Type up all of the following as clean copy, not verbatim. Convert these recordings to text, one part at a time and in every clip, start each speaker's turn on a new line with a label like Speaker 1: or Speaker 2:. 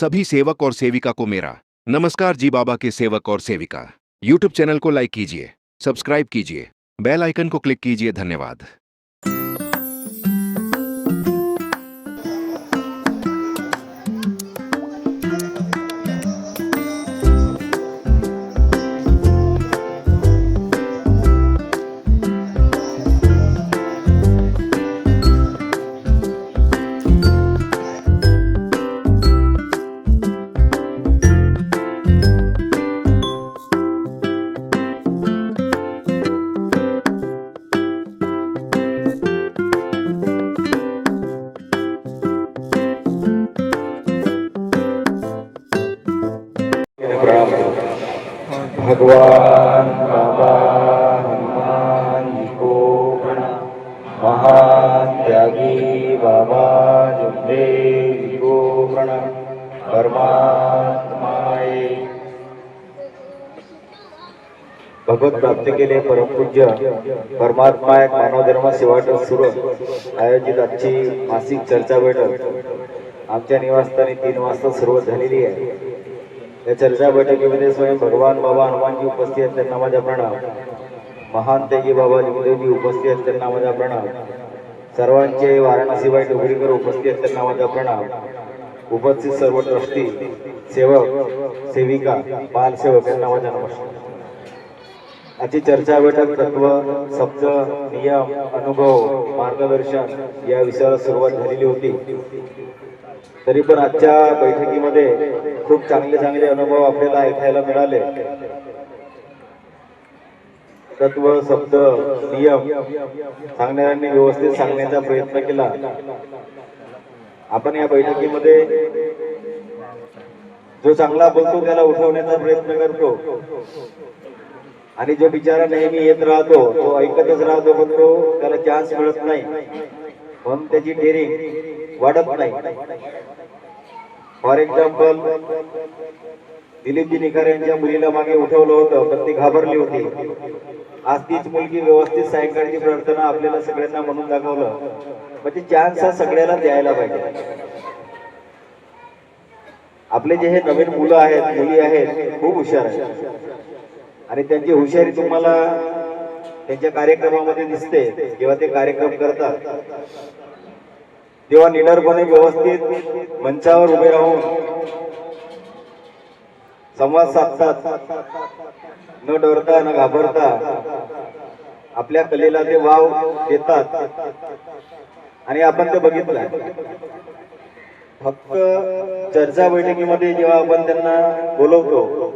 Speaker 1: सभी सेवक और सेविका को मेरा नमस्कार। जी बाबा के सेवक और सेविका, यूट्यूब चैनल को लाइक कीजिए, सब्सक्राइब कीजिए, बेल आइकन को क्लिक कीजिए। धन्यवाद।
Speaker 2: भगवान बाबा हनुमान जी को प्रणाम। महान त्यागी बाबा जमदेव जी को प्रणाम। परमात्माए भगवत प्राप्त केले परमपूज्य परमात्मा एक मानव धर्म सेवा ट्रस्ट सुरत आयोजित आजची मासिक चर्चा बैठक आमच्या निवासस्थानी 3 वाजता सुरुवात झालेली आहे। या चर्चा बैठकीमध्ये स्वयं भगवान बाबा हनुमानजी उपस्थित आहेत, त्यांना माझा प्रणाम। महान त्यागी बाबा जमदेवजी उपस्थित आहेत, त्यांना माझा प्रणाम। सर्वांचे वाराणसीबाई डोगरीकर उपस्थित आहेत, त्यांना माझा प्रणाम। उपस्थित सर्व ट्रस्टी, सेवक, सेविका, बालसेवक यांना माझा नमस्कार। आजची चर्चा बैठक तत्व, शब्द, नियम, अनुभव, मार्गदर्शन या विषयाला सुरुवात झालेली होती। तरी पण आजच्या बैठकीमध्ये खूप चांगले अनुभव आपल्याला ऐकायला मिळाले। तत्व, शब्द, नियम सांगणाऱ्यांनी व्यवस्थित सांगण्याचा प्रयत्न केला। आपण या बैठकीमध्ये जो चांगला बोलतो त्याला उठवण्याचा प्रयत्न करतो आणि जो बिचारा नेहमी येत राहतो तो ऐकतच राहतो, पण तो त्याला चान्स मिळत नाही, म्हणून त्याची डेअरिंग वाढत नाही। फॉर एक्झाम्पल, दिलीपजी निखारे यांच्या मुलीला मागे उठवलं होतं, पण ती घाबरली होती। आज तीच मुलगी व्यवस्थित सायंकाळची प्रार्थना आपल्याला सगळ्यांना म्हणून दाखवलं, म्हणजे चान्स हा सगळ्याला द्यायला पाहिजे। आपले जे हे नवीन मुलं आहेत, मुली आहेत, खूप हुशार आहेत आणि त्यांची हुशारी तुम्हाला त्यांच्या कार्यक्रमामध्ये दिसते। जेव्हा ते कार्यक्रम करतात तेव्हा निडरपणे व्यवस्थित मंचावर उभे राहून संवाद साधतात, न डरता न घाबरता आपल्या कलेला ते वाव देतात आणि आपण ते बघितलं। फक्त चर्चा बैठकीमध्ये जेव्हा आपण त्यांना बोलवतो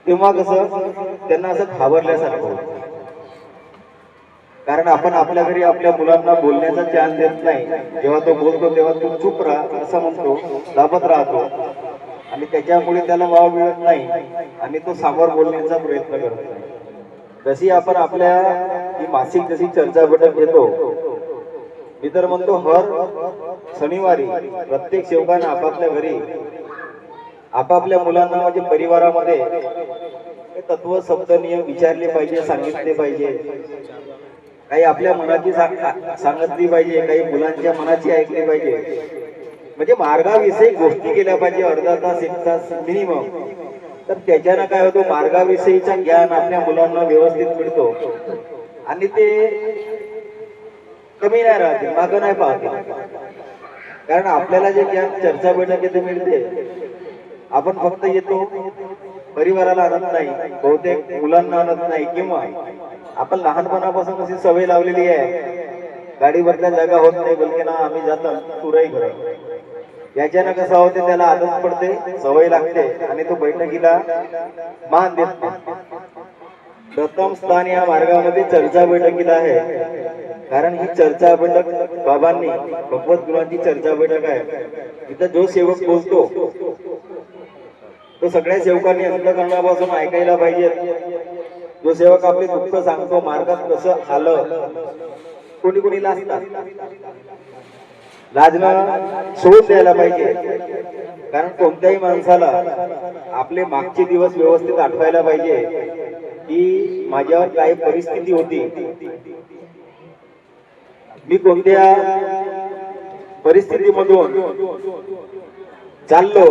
Speaker 2: तेव्हा कसं त्यांना असं घाबरल्यासारखं होतं, कारण आपण आपल्या घरी आपल्या मुलांना बोलण्याचा चान्स देत नाही। जेव्हा तो बोलतो तेव्हा तू चुप राहा असं म्हणतो, दाबत राहतो आणि त्याच्यामुळे त्याला वाव मिळत नाही आणि तो समोर बोलण्याचा प्रयत्न करत नाही। जशी आपण आपल्या ही मासिक जशी चर्चा बैठक घेतो, मी तर म्हणतो हर शनिवारी प्रत्येक सेवकानं आपापल्या घरी आपापल्या मुलांना म्हणजे परिवारामध्ये तत्व, शब्द, नियम विचारले पाहिजे, सांगितले पाहिजे। काही आपल्या मनाची सांगितली पाहिजे, काही मुलांच्या मनाची ऐकली पाहिजे, म्हणजे मार्गाविषयी गोष्टी केल्या पाहिजे अर्धा तास 1 तास मिनिमम। तर त्याच्यानं काय होतं, मार्गाविषयीचा ज्ञान आपल्या मुलांना व्यवस्थित मिळतो आणि ते कमी नाही राहते, मागं नाही पाहते। कारण आपल्याला जे ज्ञान चर्चा बैठकीत मिळते, आपण फक्त येतो, परिवाराला आणत नाही, बहुतेक मुलांना आणत नाही, किंवा आपण लहानपणापासून अशी सवय लावलेली आहे, गाडीवरल्या जागा होत नाही, बलके ना आम्ही जातो तुरही घर। याच्यानं कसं होते, त्याला आदत पडते, सवय लागते आणि तो बैठकीला मान देत नाही। प्रथम स्थान या मार्गामध्ये चर्चा बैठकीला आहे, कारण ही चर्चा बैठक बाबांनी भगवत गुणांची चर्चा बैठक आहे। इथं जो सेवक बोलतो तो सगळ्या सेवकांनी अंतःकरणापासून ऐकायला पाहिजे। जो सेवक आपले दुःख सांगतो, मार्गात कसं आलं, कोणी कोणी लाजतात, लाजणं सोडून द्यायला पाहिजे। कारण कोणत्याही माणसाला आपले मागचे दिवस व्यवस्थित आठवायला पाहिजे की माझ्यावर काय परिस्थिती होती, मी कोणत्या परिस्थितीमधून चाललो,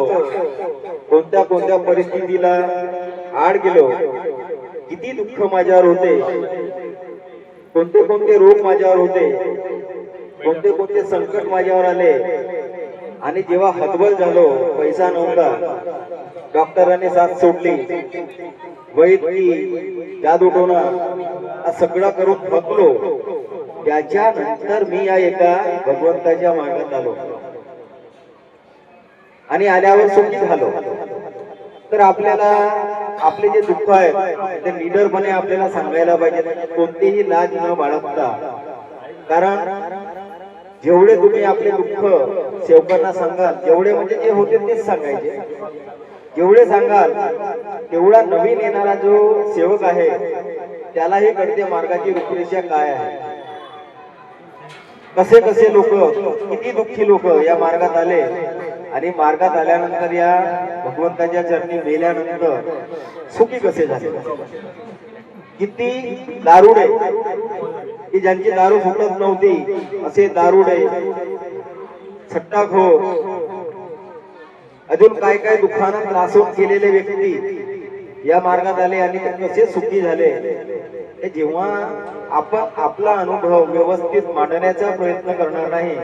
Speaker 2: कोणत्या कोणत्या परिस्थितीला आड गेलो, किती दुःख माझ्यावर होते, कोणते कोणते रोग माझ्यावर होते, कोणते कोणते संकट माझ्यावर आले, आणि जेव्हा हतबल झालो, पैसा नव्हता, डॉक्टरांनी साथ सोडली, वैद्य जादूटोना सगळं करून थकलो, त्याच्यानंतर मी या एका भगवंताच्या मार्गात आलो आणि आल्यावर सुखी झालो. तर आपल्याला आपले जे दुःख आहे ते निडरपणे आपल्याला सांगायला पाहिजे, कोणतीही लाज न बाळगता. कारण जेवढे तुम्ही आपले दुःख सेवकांना सांगाल, जेवढे म्हणजे जे होते तेच सांगायचे, जेवढे सांगाल तेवढा नवीन येणारा जो सेवक आहे त्यालाही कळते मार्गाची रूपरेषा काय आहे. कसे कसे लोक, किती दुःखी लोक या मार्गात आले, आणि मार्गात आल्यानंतर या भगवंताच्या चरणी मेल्यानंतर सुखी कसे झाले. किती दारुडे की ज्यांची दारू फुटत नव्हती असे दारुडे, सट्टाखो, अजून काय काय दुःखानं त्रासून केलेले व्यक्ती या मार्गात आले आणि ते कसे सुखी झाले. हे जेव्हा आपण आपला अनुभव व्यवस्थित मांडण्याचा प्रयत्न करणार नाही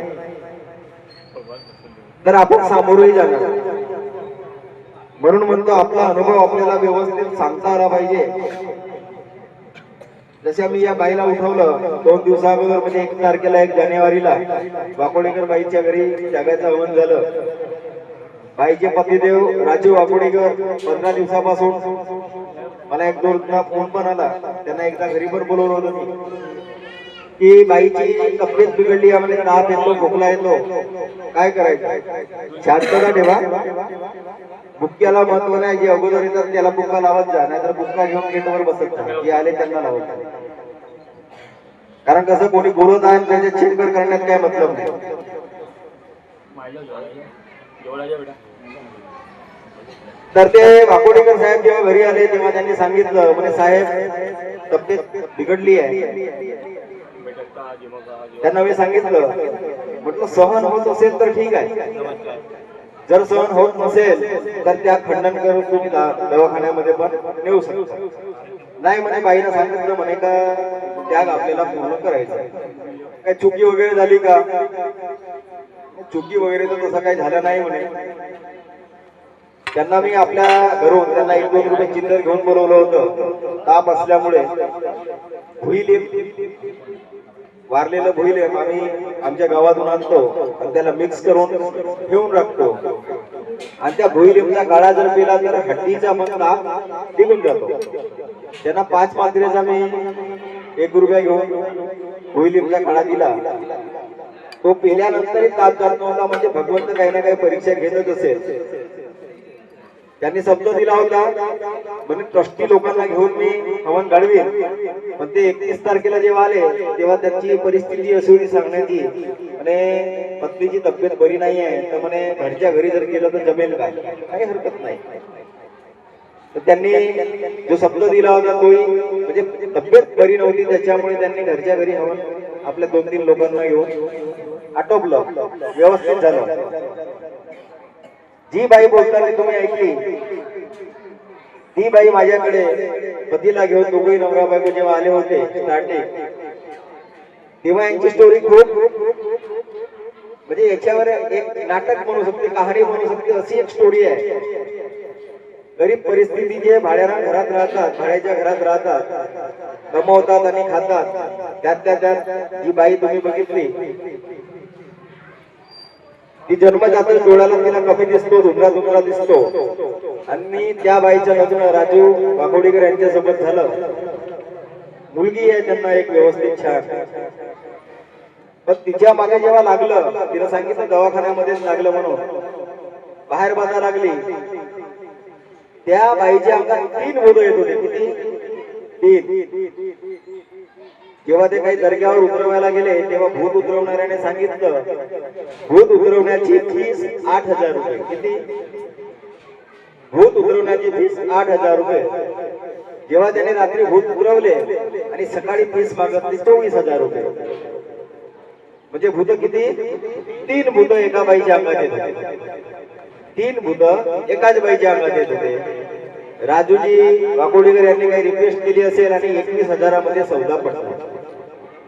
Speaker 2: तर आपण सामोरही जाणार. म्हणून म्हणतो आपला अनुभव आपल्याला व्यवस्थित सांगता आला पाहिजे. जसे मी या बाईला उठवलं 2 दिवसा अगोदर, म्हणजे 1 तारखेला 1 जानेवारीला वाकोडेकर बाईच्या घरी त्यागाचं हवन झालं. बाईचे पतिदेव राजू वाकोडेकर 15 दिवसापासून मला 1-2 फोन पण आला, त्यांना एकदा घरी पण बोलवलं होतं मी, की बाईची तब्येत बिघडली, आम्हाला ताप येतो, खोकला येतो, काय करायचं. शांतता ठेवा, बुक्क्याला महत्व नाही. जे अगोदर येतात त्याला बुक्का लावत जा, नाहीतर बुक्का घेऊन गेटवर बसत जा, जे आले त्यांना लावत जा. कारण कसं कोणी बोलत आहे त्याच्या चिडचिड करण्यात काय मतलब नाही. तर ते वाकोडेकर साहेब जेव्हा घरी आले तेव्हा त्यांनी सांगितलं, म्हणे साहेब तब्येत बिघडली आहे. त्यांना मी सांगितलं, म्हटलं सहन होत असेल तर ठीक आहे, जर सहन होत नसेल तर त्या खंडन करून तुम्ही दवाखान्यामध्ये पण नेऊ शकता. नाही म्हणे, बाईनं सांगितलं म्हणे का त्याग आपल्याला पूर्ण करायचा. काय चुकी वगैरे झाली का? चुकी वगैरे तर तसं काही झालं नाही म्हणे. त्यांना मी आपल्या घरून त्यांना 1-2 रुपये चिल्लर घेऊन बोलवलं होतं. ताप असल्यामुळे भुईलिंब, वारलेलं भुईलिंब आम्ही आमच्या गावातून आणतो आणि त्याला मिक्स करून ठेवून राखतो, आणि त्या भुईलिंबचा काढा जर पिला तर हड्डीचा पण ताप निघून जातो. त्यांना 5 मात्रेचा मी 1 रुपया घेऊन भुईलिंबचा काढा दिला. तो पिल्यानंतरही ताप जात नव्हता. म्हणजे भगवंत काही ना काही परीक्षा घेतच असेल. त्यांनी शब्द दिला होता, म्हणजे ट्रस्टी लोकांना घेऊन मी हवन घडवीन, पण ते 31 तारखेला जेव्हा आले तेव्हा त्यांची परिस्थिती अशी होती सांगण्याची, म्हणे पत्नीची तब्येत बरी नाही आहे, तर म्हणे घरच्या घरी जर केलं तर जमेल काय, काही हरकत नाही. तर त्यांनी जो शब्द दिला होता तोही, म्हणजे तब्येत बरी नव्हती त्याच्यामुळे त्यांनी घरच्या घरी हवन आपल्या 2-3 लोकांना घेऊन आटोपलं, व्यवस्थित झालं. जी बाई बोलताना तुम्ही ऐकली, ती बाई माझ्याकडे पतीला घेऊन दोघेही नवरा बायको जेव्हा आले होते स्टार्टिंग, तेव्हा यांची स्टोरी खूप, म्हणजे याच्यावर एक नाटक म्हणू शकते, कहाणी म्हणू शकते, अशी एक स्टोरी आहे. गरीब परिस्थिती जे भाड्याच्या घरात राहतात, भाड्याच्या घरात राहतात, कमवतात आणि खातात, त्यात जी बाई तुम्ही बघितली ती जन्मजातच डोळ्याला तिला कमी दिसतो, धुंदरा दिसतो, आणि त्या बाईचं लग्न राजू वाकोडेकर यांच्या सोबत झालं. मुलगी आहे त्यांना एक व्यवस्थित छान. पण तिच्या मागे जेव्हा लागलं, तिला सांगितलं दवाखान्यामध्येच लागलं म्हणून, बाहेर बाधा लागली, त्या बाईच्या अंगात 3 भूत येत होते. किती? 3. जेव्हा ते काही दर्ग्यावर उतरवायला गेले तेव्हा भूत उतरवणाऱ्याने सांगितलं, भूत उतरवण्याची फीस 8,000 रुपये. किती? भूत उतरवण्याची फीस 8,000 रुपये. जेव्हा त्याने रात्री भूत उतरवले आणि सकाळी फीस मागितली 24,000 रुपये. म्हणजे भूत किती? 3 भूत एका बाईच्या अंगात येतात. तीन भूत एकाच बाईच्या अंगात येत होते. राजूजी वाकोडीकर यांनी काही रिक्वेस्ट केली असेल आणि 21,000 सौदा पडला.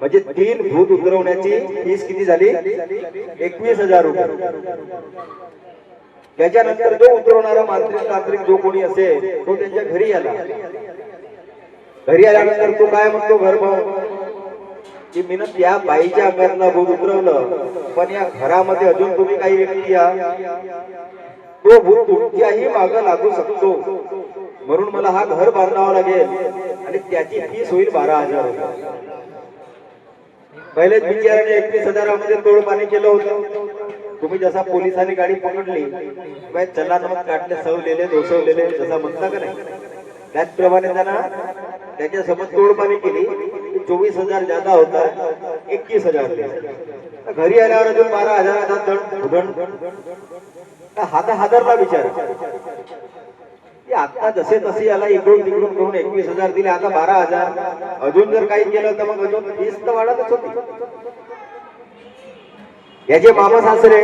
Speaker 2: म्हणजे तीन भूत उतरवण्याची फीस किती झाली? 21,000 रुपये. त्याच्यानंतर जो उतरवणारा मांत्रिक तांत्रिक जो कोणी असेल तो त्यांच्या घरी आला. घरी आल्यानंतर तो काय म्हणतो, घर की मी त्या बाईच्या अंगातला भूत उतरवलं, पण या घरामध्ये अजून तुम्ही काही व्यक्ती या, तो भूत तुमच्याही मागं लागू शकतो, म्हणून मला हा घर बांधावा लागेल आणि त्याची फीस होईल 12,000 रुपये. पहिलेच बिचाराने 21,000 तोडपाणी केलं होतं. तुम्ही जसा पोलिसांनी गाडी पकडली, चला नमक काढले, सवलेले दोसवलेले जसा म्हणता का नाही, त्याचप्रमाणे त्यांना त्याच्यासोबत तोडपाणी केली. 24,000 जादा होता, 21,000 घरी आल्यावर अजून 12,000 हादरला बिचारा. आता जसे तसे याला इकडून तिकडून करून 21,000 दिले, आता 12,000. अजून जर काही केलं तर मग अजून फीस तर वाढतच होती. याचे मामा सासरे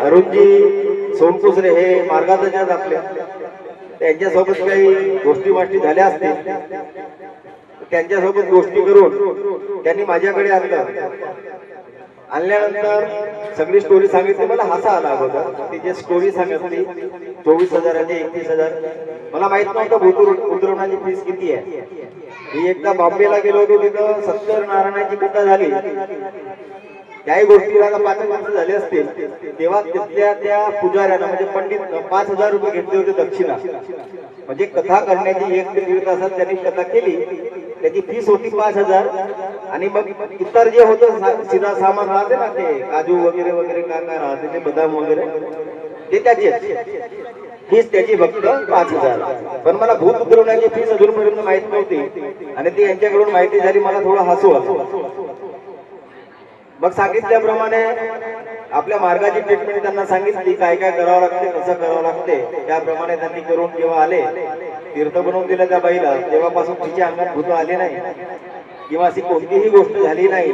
Speaker 2: अरुणजी सोनकुसरे हे मार्गातच आपल्या, त्यांच्यासोबत काही गोष्टी माष्टी झाल्या असतील, त्यांच्यासोबत गोष्टी करून त्यांनी माझ्याकडे आणल्यानंतर सगळी स्टोरी सांगितली. मला हसा आला अगोदर. ती जे स्टोरी सांगितली 24,000 21,000, मला माहित नव्हतं भूत उतरवण्याची फीस किती आहे. मी एकदा बॉम्बेला गेलो होतो, तिथं सत्यनारायणाची कथा झाली. त्याही गोष्टीला आता 5 वर्ष झाले असतील. तेव्हा तिथल्या त्या पुजाऱ्यानं म्हणजे पंडित 5,000 रुपये घेतले होते दक्षिणा. म्हणजे कथा करण्याची 1 ते 1.5 तासात त्यांनी कथा केली. त्याची फीस होती 5,000. आणि मग इतर जे होतं सीधा सामान राहते ना, ते काजू वगैरे वगैरे काय काय राहते, ते बदाम वगैरे, ते त्याची फीस त्याची फक्त 5,000. पण मला भूत उतरवण्याची फीस अजूनपर्यंत माहित नव्हती आणि ती यांच्याकडून माहिती झाली. मला थोडं हसू आलं. मग सांगितल्याप्रमाणे आपल्या मार्गाची ट्रीटमेंट त्यांना सांगितली, काय काय करावं लागते, कसं करावं लागते. त्याप्रमाणे त्यांनी करून जेव्हा आले, तीर्थ बनवून दिलं त्या बाईला, तेव्हापासून तिच्या अंगात भूत आले नाही किंवा अशी कोणतीही गोष्ट झाली नाही.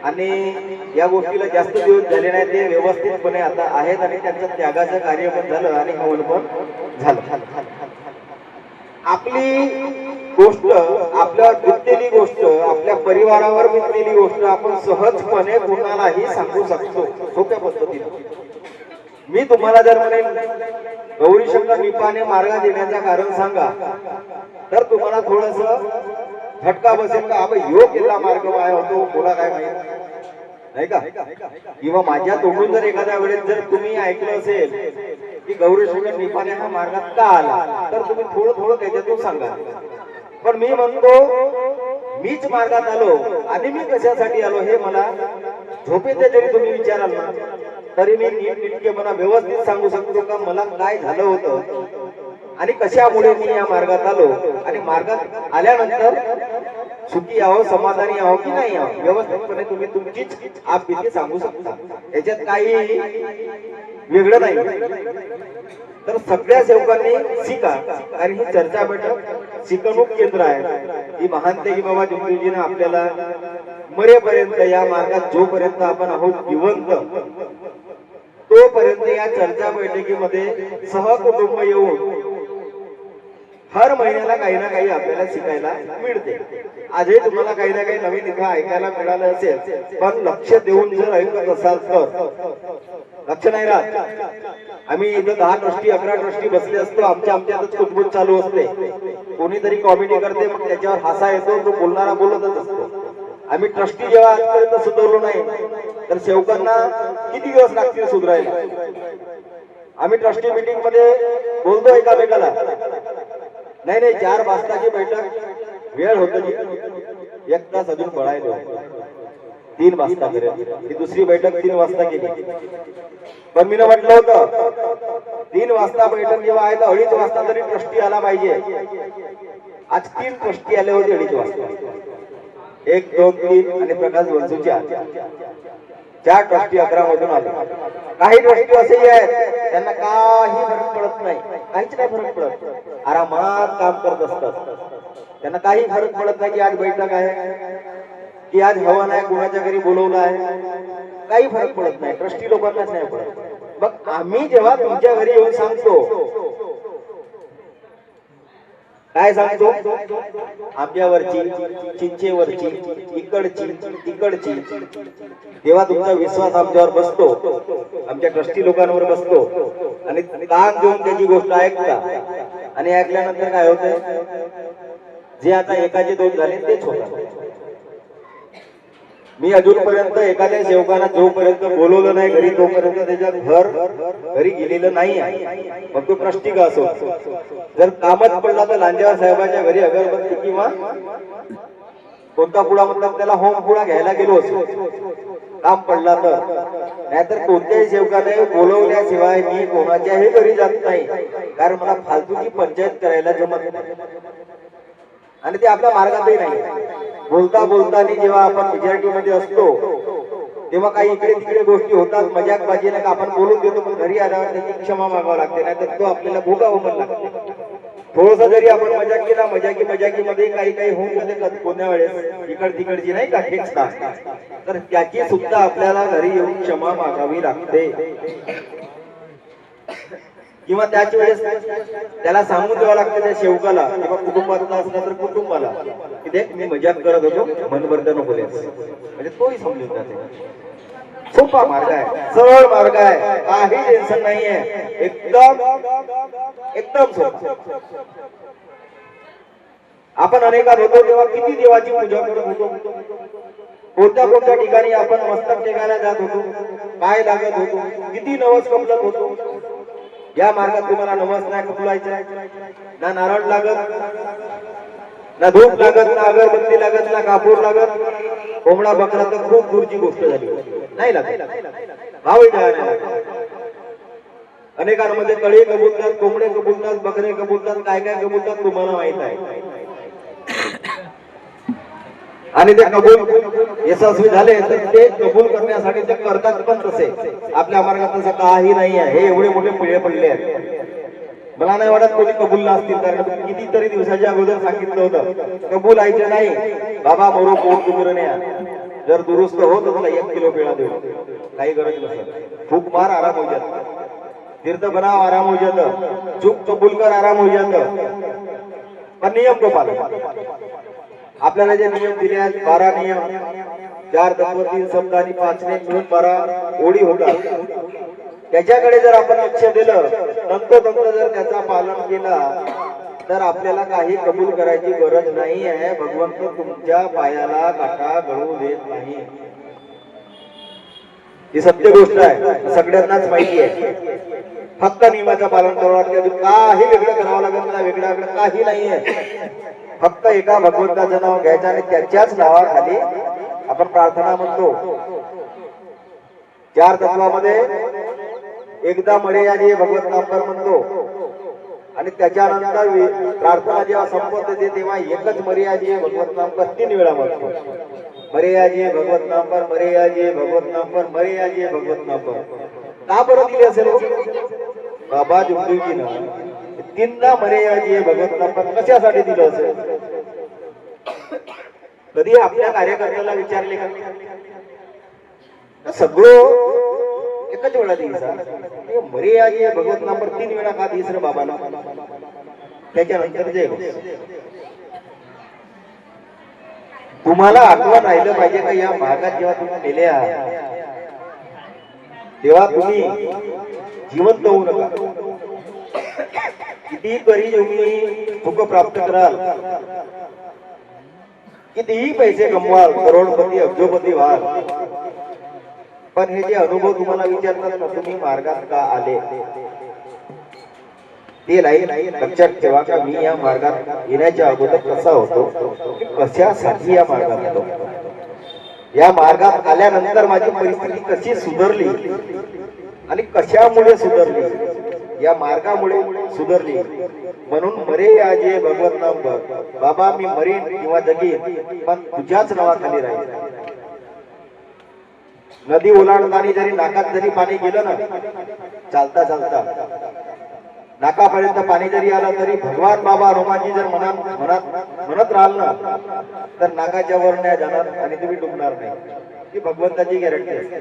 Speaker 2: आणि या गोष्टीला जास्त दिवस झाले नाही, ते व्यवस्थितपणे आता आहेत आणि त्यांचं त्यागाचं कार्य पण झालं आणि हवन पण झालं. आपली गोष्ट, आपल्यावर बितलेली गोष्ट, आपल्या परिवारावर बितलेली गोष्ट आपण सहजपणे कुणालाही सांगू शकतो सोप्या पद्धतीने. मी तुम्हाला जर म्हणेन गौरीशंकर निपाने मार्ग देण्याचं कारण सांगा, तर तुम्हाला थोडस झटका बसेल का, अबे ह्यो केला मार्ग वाया होतो, कोणा काय माहित नाही का. किंवा माझ्या तोंडून जर एखाद्या वेळेस जर तुम्ही ऐकलं असेल की गौरीशंकर निपाने हा मार्गात का आला, तर तुम्ही थोडं थोडं त्याच्यातून सांगा. पण मी म्हणतो मीच मार्गात आलो आणि मी कशासाठी आलो हे मला झोपेत जरी तुम्ही विचाराल ना, तरी मी नीटनेटकेपणा व्यवस्थित सांगू शकतो का मला काय झालं होतं आणि कशामुळे मी या मार्गात आलो. आणि मार्गात आल्यानंतर सुखी आहो, समाधानी आहो की नाही आहो, व्यवस्थितपणे तुम्ही तुमचीच आपबीती सांगू शकता. याच्यात काही वेगळं नाही. तर सगळ्या सेवकांनी शिका, आणि ही चर्चा बैठक शिकवणूक केंद्र आहे. ही महानतेगी बाबा जिंदूजीने आपल्याला मरेपर्यंत या मार्गात जोपर्यंत आपण आहोत जिवंत, तोपर्यंत या चर्चा बैठकीमध्ये सहकुटुंब येऊन हर महिन्याला काही ना काही आपल्याला शिकायला मिळते. आजही तुम्हाला काही ना काही नवीन इथं ऐकायला मिळालं असेल, पण लक्ष देऊन जर ऐकत असाल तर लक्ष नाही राहत. आम्ही इथं 10 ट्रस्टी 11 ट्रस्टी बसले असतो, आमच्यातच कुटबुट चालू असते. कोणीतरी कॉमेडी करते, मग त्याच्यावर हसा येतो, तो बोलणारा बोलतच असतो. आम्ही ट्रस्टी जेव्हा आजपर्यंत सुधारलो नाही, तर सेवकांना किती दिवस लागतील सुधारायला. आम्ही ट्रस्टी मीटिंग मध्ये बोलतो एकामेकाला, नाही 4 वाजताची बैठक वेळ होत, 1 तास अजून पळायला 3 वाजता करेल. ही दुसरी बैठक 3 वाजता केली. पण मी म्हटलं होतं 3 वाजता बैठक जेव्हा आहे तर 2:30 वाजता तरी ट्रस्टी आला पाहिजे. आज 3 ट्रस्टी आले होते 2:30 वाजता, 1 2 3 आणि प्रकाश वंसूच्या 4 ट्रस्टी 11 मधून आले. काही ट्रस्टी असेही आहेत त्यांना काही फरक पडत नाही, काहीच नाही फरक पडत, आरामात काम करत असतात. त्यांना काही फरक पडत नाही की आज बैठक आहे, की आज हवन आहे, कोणाच्या घरी बोलवलं आहे, काही फरक पडत नाही. ट्रस्टी लोकांनाच नाही पडत. मग आम्ही जेव्हा तुमच्या घरी येऊन सांगतो, काय सांगतो, आंब्यावरची, चिंचेवरची, इकडची तिकडची, तेव्हा तुमचा विश्वास आमच्यावर बसतो, आमच्या ट्रस्टी लोकांवर बसतो आणि कान देऊन त्याची गोष्ट ऐकता. आणि ऐकल्यानंतर काय होतंय, जे आता एकाचे दोन झाले तेच होतात. मी अजूनपर्यंत एखाद्या सेवकांना जोपर्यंत बोलवलं नाही घरी तोपर्यंत त्याच्या घरी गेलेलं नाही आहे, मग तो ट्रस्टी का असो. जर कामच पडला तर लांजेवार साहेबांच्या घरी अगरबत्ती किंवा कोणता पुडा म्हणतात त्याला होम पुडा घ्यायला गेलो असो, काम पडला तर. नाहीतर कोणत्याही सेवकाने बोलवल्याशिवाय मी कोणाच्याही घरी जात नाही, कारण मला फालतूची पंचायत करायला जमत नाही आणि ते आपल्या मार्गातही नाही. बोलता बोलता जेव्हा आपण मेजॉरिटीमध्ये असतो तेव्हा काही इकडे तिकडे गोष्टी होतात, मजाक बाजीने का आपण बोलून देतो, पण घरी आल्यावर त्याची क्षमा मागावं लागते, नाहीतर तो आपल्याला भोगावं पण लागते. थोडस जरी आपण मजाक केला, मजाकीमध्ये काही काही होऊन जाते कोण्या वेळेस इकड तिकडची नाही का खेचता, तर त्याची सुद्धा आपल्याला घरी येऊन क्षमा मागावी लागते. किंवा त्याच वेळेस त्याला सांगून द्यावं लागतं त्या सेवकाला किंवा कुटुंबातला असला तर कुटुंबाला की देख मी मजाक करत होतो, मनवर्धन बोलेस, म्हणजे तोही समजून जाते. सोपा मार्ग आहे, सरळ मार्ग आहे, काही टेन्शन नाहीये, एकदम एकदम सोपा. आपण अनेकात होतो तेव्हा किती देवाची पूजा करत होतो, कोणत्या कोणत्या ठिकाणी आपण मस्तक टेकायला जात होतो, काय लागत होतो, किती नवस कपलत होतो. या मार्गात तुम्हाला नवस नाही कपलायचा, ना नारळ लागत, ना धूप लागत, ना अगरबत्ती लागत, ना कापूर लागत. कोंबडा बकरा तर खूप दूरची गोष्ट झाली, नाही लागत, भावही द्यायला लागत. अनेकांमध्ये तळे कबूलतात, कोंबडे कबूलतात, बकरे कबूलतात, काय काय कबूलतात तुम्हाला माहित आहे. आणि ते कबूल यशस्वी झाले तर ते कबूल करण्यासाठी ते करतात पण तसे. आपल्या मार्गात तसं काही नाही आहे, हे एवढे मोठे पिळे पडले आहेत. मला नाही वाटत कोणी कबूल नसतील, कारण कितीतरी दिवसाच्या अगोदर सांगितलं होतं कबूल आयचे नाही बाबा मोरो पोट दुखरं न्या, जर दुरुस्त होत तुला 1 किलो पेढा देऊ, काही गरज नसेल. फूक मार आराम हो जात, तीर्थ बनाव आराम हो जात, चूक कबूल कर आराम हो जात, पण नियम को पालन. आपल्याला जे नियम दिले आहेत 12 नियम, 4 तत्व 3 शब्द आणि 5 ने मिळून 12 ओळी होतात. त्याच्याकडे जर आपण लक्ष दिलं, तंतोतंत जर त्याचा पालन केला तर आपल्याला काही कबूल करायची गरज नाही आहे. भगवंत तुमच्या पायाला काटा गळू देत नाही, ही सत्य गोष्ट आहे, सगळ्यांनाच माहिती आहे. फक्त नियमाचं पालन करावं लागतं, काही वेगळं करावं लागत नाही, वेगळं काही नाहीये. फक्त एका भगवंताचं नाव घ्यायचं आणि त्याच्याच नावाखाली आपण प्रार्थना म्हणतो. 4 तत्वामध्ये एकदा मर्यादे भगवत नामपर म्हणतो आणि त्याच्यानंतर प्रार्थना जेव्हा संपते तेव्हा एकच मर्यादे भगवत नामपर 3 वेळा म्हणतो. मर्यादे भगवत नामपर, मर्यादे भगवत नामपर, मर्यादे भगवत नामपर. का बरं दिली असेल बाबा जुगदुजीनं 3दा मर्यादे भगवत नामपर कशासाठी दिलं असेल? कधी आपल्या कार्यकर्त्याला विचारले का? सगळं एकच वेळा दिसा, मर्यादे भगवत नामपर 3 वेळा का दिस रे बाबाला? त्याच्यानंतर जय घोष. तुम्हाला आठवण राहिलं पाहिजे का या भागात जेव्हा तुम्ही गेले आहात तेव्हा तुम्ही जिवंत होऊ नका. कितीतरी तुम्ही सुख प्राप्त कराल, कितीही पैसे कमवाल, करोडपती अब्जोपती व्हाल, पण हे जे अनुभव तुम्हाला विचारतात ना तुम्ही मार्गात का आले ते नाही लक्षात ठेवा. का मी या मार्गात येण्याच्या अगोदर कसा होतो, कशासाठी या मार्गात आलो, या मार्गात आल्यानंतर माझी परिस्थिती कशी सुधारली आणि कशामुळे सुधारली, या मार्गामुळे सुधारली. म्हणून मरे आजे भगवत नाम बाबा, मी मरेन किंवा जगेन पण तुझ्याच नावाखाली राहील. नदी ओलांडताना जरी नाकात जरी पाणी गेलं ना, चालता चालता नाकापर्यंत पाणी जरी आलं तरी भगवान बाबा हनुमानजी जर म्हणत राहाल ना तर नाकाच्या वर नाही जाणार आणि तुम्ही डुबणार नाही, ही भगवंताची गॅरंटी असते.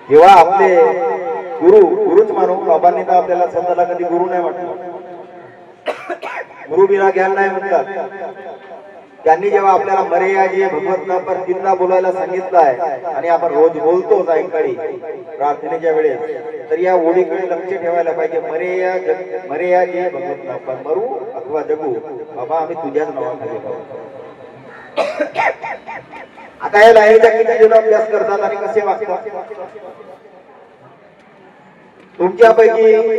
Speaker 2: जेव्हा आपले गुरुच मानू, बाबांनी तर आपल्याला स्वतःला कधी गुरु नाही म्हटलं, गुरु बिना ज्ञान नाही म्हणतात. त्यांनी जेव्हा आपल्याला मरे या जे भगवत नाम पर तीनदा बोलायला सांगितलं आहे आणि आपण रोज बोलतो सायंकाळी प्रार्थनेच्या वेळेस, तर या ओळीकडे लक्ष ठेवायला पाहिजे. मरे या जे भगवत नाम पर, मरू अथवा जगू बाबा आम्ही तुझ्याच नावाखाली पाहू. आता या लाईनीचा किती जण अभ्यास करतात आणि कसे वागतात? तुमच्यापैकी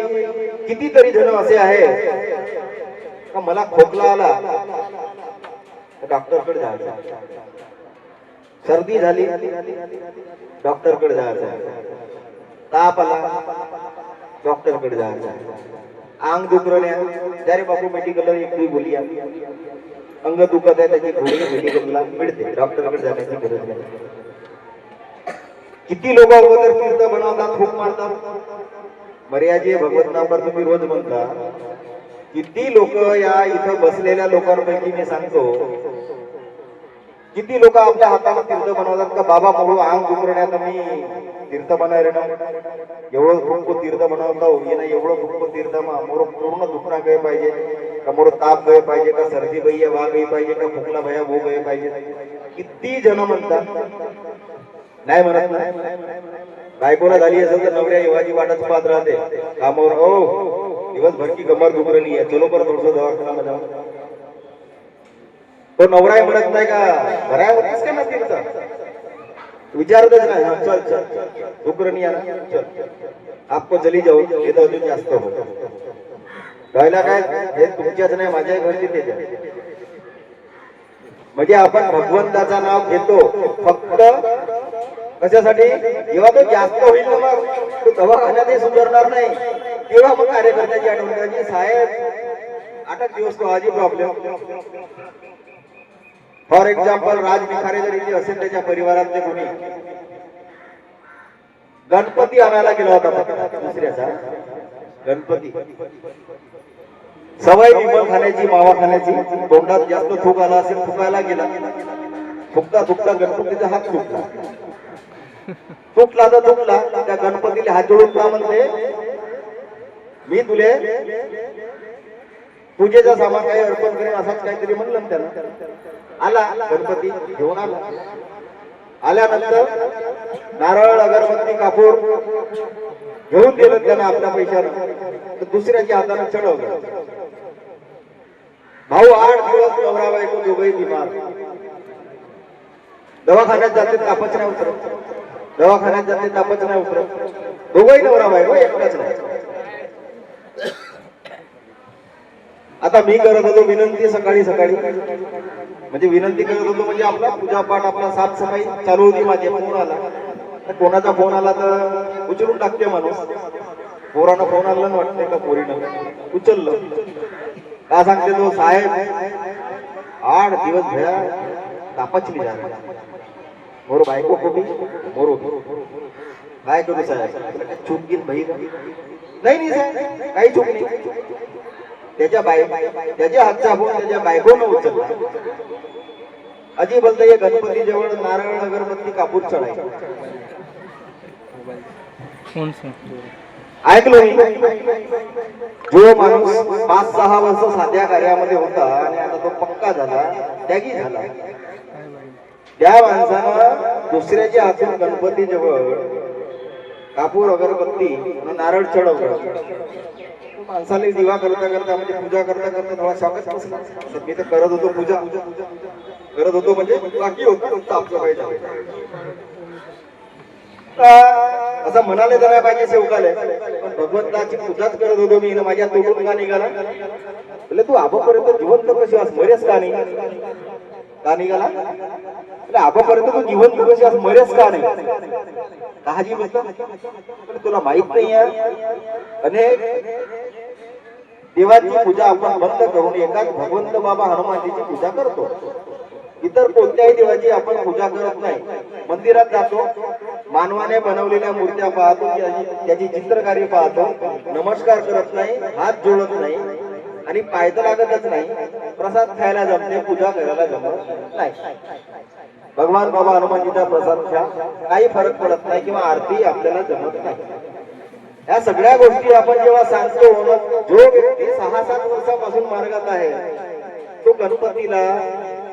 Speaker 2: कितीतरी जण असे आहेत का मला खोकला आला डॉक्टरकडे जायचं, सर्दी झाली डॉक्टरकडे जायचं, ताप आला डॉक्टरकडे जायचं, अंग दुखरण्या अरे बापू मेडिकलला एक गोळी आहे, अंग दुखत आहे त्याची गोळी मेडिकलला मिळते, डॉक्टरकडे जाण्याची गरज नाही. किती लोक अगोदर तीर्थ बनवतात, फूक मारतात, मर्याजे भगवत नामावर तुम्ही रोज म्हणता. किती लोक या इथं बसलेल्या लोकांपैकी मी सांगतो, किती लोक आपल्या हाताला तीर्थ बनवतात का बाबा म्हणू अंग दुखण्यात मी तीर्थ बनायला एवढं फुक्क तीर्थ बनवतो येणं, एवढं फुक्क तीर्थ मोर पूर्ण दुखणं गए पाहिजे का, मोर ताप गए पाहिजे का, सर्दी भैया वा गई पाहिजे का, फुकला भैया वो गए पाहिजे. किती जण म्हणतात, नाही म्हणत नाही. बायकोला झाली असेल तर नवऱ्या येवाची वाटच पाहत राहते कामावर, हो दिवसभर की कमर दुखरली आहे, चलो बरं थोडस दवाखाना. तो नवराही म्हणत नाही का बऱ्या होतीस का ना तीर्थ, विचारतच नाही, चल चल दुखरणी आहे ना चल आपको चली जाऊ, हे तर अजून जास्त हो. राहिला काय हे तुमच्याच नाही माझ्याही घरची त्याच्या. म्हणजे आपण भगवंताचं नाव घेतो फक्त कशासाठी, जेव्हा तो जास्त होईल ना मग तो दवाखान्यातही सुधारणार नाही, तेव्हा मग कार्यकर्त्याची आठवण करायची, साहेब 8 दिवस तो आजी प्रॉब्लेम. फॉर एक्झाम्पल राज निखारे जर इथे असेल त्याच्या परिवारातले कोणी गणपती आणायला गेला होता दुसऱ्याचा, गणपती सवय विमल खाण्याची मावा खाण्याची, तोंडात जास्त थूक आला असेल, थुकायला गेला, थुकता थुकता गणपतीचा हात तुटला, तुटला तर तुटला, त्या गणपतीला हात जोडून का म्हणते, मी तुले पूजेचा सामान काही अर्पण करेन असाच काहीतरी म्हणलं त्याला. आला गणपती घेऊन आला, आल्यानंतर नारळ अगरबत्ती कापूर घेऊन दिलं त्यानं आपल्या पैशानं, तर दुसऱ्याच्या हाताने चढवलं. भाऊ 8 दिवस नवरा बायको दोघंही बिमार, दवाखान्यात जाते तापच नाही उतरत, दवाखान्यात जाते तापच नाही उतरत, दोघंही नवरा बायको एकटाच नाही. आता मी करत होतो विनंती सकाळी सकाळी, म्हणजे विनंती करत होतो म्हणजे आपला पूजापाठ आपला साफसफाई चालू होती, माझे फोन आला, कोणाचा फोन आला तर उचलून टाकते माणूस, पोरानं फोन आला ना वाटतंय का पोरीनं उचललं का सांगते तो, साहेब 8 दिवस भया तापचली झाली, मोर बायको कोबी मोर काय करू साहेब, चूक घेत भाई नाही साहेब काही चूक नाही, त्याच्या हातचा फोन त्याच्या बायकोनं उचलला. अजी बोलतोय गणपती जवळ नारळ अगरबत्ती कापूर चढायचं, ऐकलो जो माणूस 5-6 वर्ष साध्या कार्यामध्ये होता आणि आता तो पक्का झाला, त्यागी झाला, त्या माणसानं दुसऱ्याच्या हातून गणपती जवळ कापूर अगरबत्ती नारळ चढवलं. माणसाला दिवा करता करता म्हणजे पूजा करता करता थोडा शॉकच बसला. मी तर करत होतो पूजा करत होतो म्हणजे बाकी होतं साफसफाई झाली, असं म्हणाले तर नाही पाहिजे सेवकाले, पण भगवंताची पूजाच करत होतो मी, माझ्या तोडून का निघाला, म्हणजे तू आबापर्यंत जिवंत कशी वास मरेस का नाही, का निघाला आबापर्यंत तू जिवंत कशी वास मरेस का नाही, काजी तुला माहित नाही आहे. अनेक देवाची पूजा आपण बंद करून एकाच भगवंत बाबा हनुमानजीची पूजा करतो, इतर कोणत्याही देवाची आपण पूजा करत नाही. मंदिरात जातो, मानवाने बनवलेल्या मूर्त्या पाहतो, त्याची चित्रकारी पाहतो, नमस्कार करत नाही, हात जोडत नाही आणि पाय तर लागतच नाही, प्रसाद खायला जमते, पूजा करायला जमत नाही. भगवान बाबा हनुमानजीचा प्रसाद घ्या, काही फरक पडत नाही किंवा आरती आपल्याला जमत नाही. या सगळ्या गोष्टी आपण जेव्हा सांगतो, जो व्यक्ती 6-7 वर्षापासून मार्गात आहे तो गणपतीला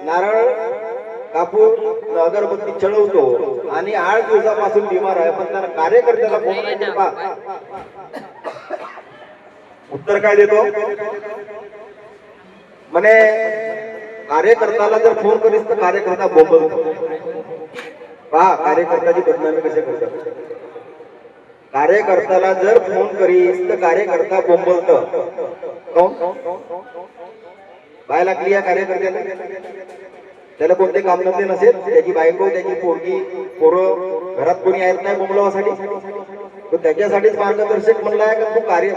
Speaker 2: नारळ, कापूर, अगरबत्ती चढवतो आणि 8 दिवसापासून बिमार आहे, पण त्याला कार्यकर्त्याला फोन नाही केला पहा. उत्तर काय देतो म्हणे, कार्यकर्त्याला जर फोन करीस तर कार्यकर्ता बोंबलतो. पहा कार्यकर्त्याची बदनामी कशी करतात. कार्यकर्त्याला जर फोन करीस तर कार्यकर्ता बोंबलतो. काय लागली या कार्यकर्त्याला? त्याला कोणते कामधंदे नसेल, त्याची बायको, त्याची पोरगी, पोरं घरात कोणी आहेत नाही बोंबलावासाठी, तो त्याच्यासाठीच मार्गदर्शक म्हणलाय का तू कार्य,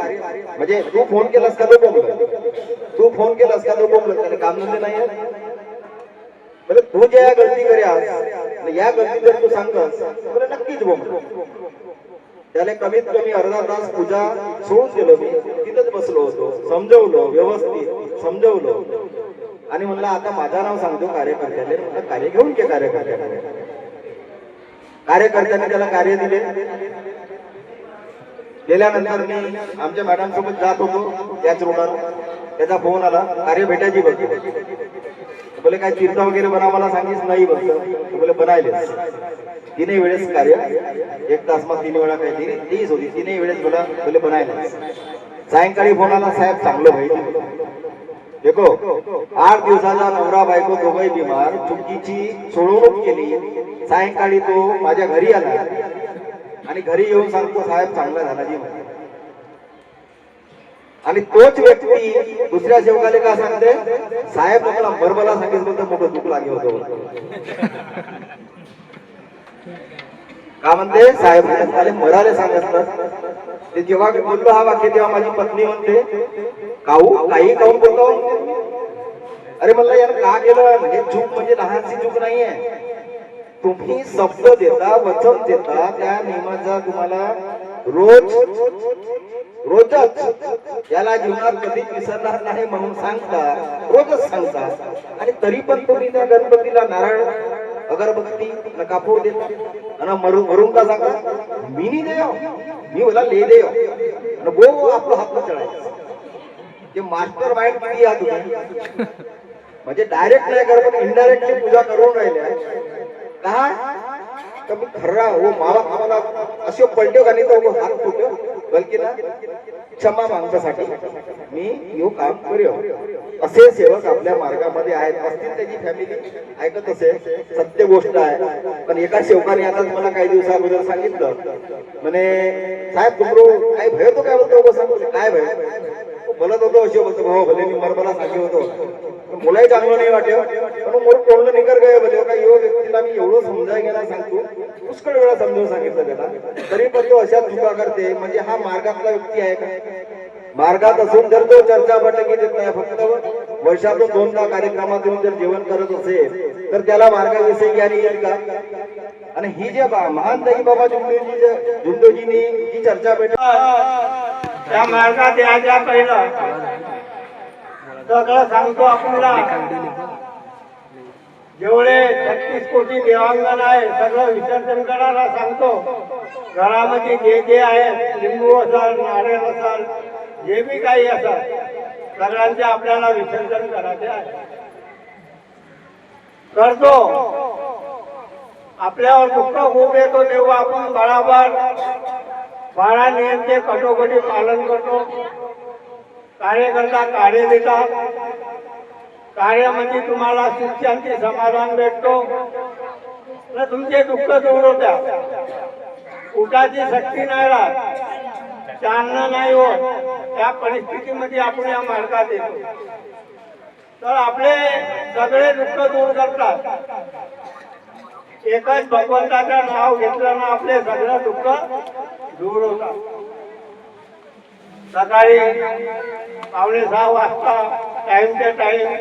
Speaker 2: म्हणजे तू फोन केलास का तो बोंबल, तू फोन केलास का तो बोंबल, त्याला कामधंदे नाही आहेत. म्हणजे तू ज्या गलती कऱ्यास, या गलती जर तू सांगतस तर नक्कीच बोंबल. त्याला कमीत कमी अर्धा तास पूजा सोडून दिलं, मी तिथंच बसलो होतो, समजवलं, व्यवस्थित समजवलं आणि म्हणलं आता माझं नाव सांगतो कार्यकर्त्याने. म्हणलं कार्य घेऊन घे कार्यकर्त्याने. कार्यकर्त्याने त्याला कार्य दिले. गेल्यानंतर मी आमच्या मॅडम सोबत जात होतो त्याच रोडावर, त्याचा फोन आला, कार्य भेटायची बघ. बोले काय तीर्थ वगैरे बनवायला सांगितलं नाही बघ. बोले बनायले 3 वेळेस कार्य, 1 तास मग 3 वेळा काहीतरी 30 होती, 3 वेळेस बोला. बोले बनायला. सायंकाळी फोन आला, साहेब चांगलं व्हायचं. देखो 8 दिवसाचा नवरा बायको दोघंही बिमार, चुकीची सोडवणूक केली. सायंकाळी तो माझ्या घरी आला आणि घरी येऊन सांगतो साहेब चांगला झाला जी. आणि तोच व्यक्ती दुसऱ्या सेवकाला का सांगते, साहेब मला मरबला सांगितलं तर मोठं दुःख लागेल होतं. का म्हणते, साहेब मराले सांगितलं. ते जेव्हा मी बोललो हा वाक्य तेव्हा माझी पत्नी म्हणते, काऊ काही काऊन बोलतो. अरे म्हणलं यार का केलं, म्हणजे चूक म्हणजे लहानशी चूक नाहीये. तुम्ही शब्द देता, वचन देता, त्या नियमाचा तुम्हाला रोजच याला जीवनात कधी विसरणार नाही म्हणून सांगता, रोजच सांगता, आणि तरी पण तुम्ही त्या गणपतीला नारळ, अगरबत्ती, कापूर देता आणि मरून का सांगता, मी नाही देव, मी बोला ले देव आणि गो आपला हात चढायचं. जे मास्टर माइंड किती या तुम्ही, म्हणजे डायरेक्ट नाही करत पण इनडायरेक्टली पूजा करून राहिल्या. काय तर मी खर्रा हो मावा आम्हाला असे पलटे का नाही तर हात फुटो, बलकी ना क्षमा मागण्यासाठी मी यो काम करू. असे सेवक आपल्या मार्गामध्ये आहेत. असतील त्याची फॅमिली ऐकत असेल, सत्य गोष्ट आहे. पण एका सेवकाने आता मला काही दिवसाअगोदर सांगितलं, म्हणे साहेब तुमरो काय भय होतो, काय बोलतो सांगतो, काय भय बोलत होतो असे बोलतो, भाऊ भले मी मरबला सांगित होतो, मुलाही चांगलं नाही वाटेल, पण मोर तोंड निकर गए बोले का यो व्यक्तीला मी एवढं समजाय गेला सांगतो, पुष्कळ वेळा समजून सांगितलं त्याला, तरी पण तो अशा चुका करते. म्हणजे हा मार्गातला व्यक्ती आहे का? मार्गात असून जर तो चर्चा बैठकी देत नाही, फक्त वर्षातून 2दा कार्यक्रमात येऊन जर जेवण करत असेल तर त्याला मार्गाविषयी ज्ञान येईल का? आणि ही जे महान ताई बाबा झुंडोजींनी जी चर्चा बैठक
Speaker 3: त्या मार्गात यायच्या पहिला सगळं सांगतो आपल्याला. जेवढे 36 कोटी देवांगण आहे सगळं विसर्जन करायला सांगतो. घरामध्ये जे जे आहे, लिंबू असाल, नारळ असाल, जे बी काही असाल, सगळ्यांचे आपल्याला विसर्जन करायचे आहे. करतो. आपल्यावर दुःख खूप येतो तेव्हा आपण बाळा नियमचे कटोकटी पालन करतो. कार्यकर्ता कार्य देतात. कार्यामध्ये तुम्हाला सुख शांती समाधान भेटतो, तुमचे दुःख दूर होत्या. उठाची शक्ती नाही राहत, चालणं नाही होत, त्या परिस्थितीमध्ये आपण या मार्गात येतो. तर आपले सगळे दुःख दूर करतात. एकच भगवंताचं नाव घेतलं ना आपले सगळं दुःख दूर होतात. सकाळी 5:45 वाजता टाइमच्या टाइम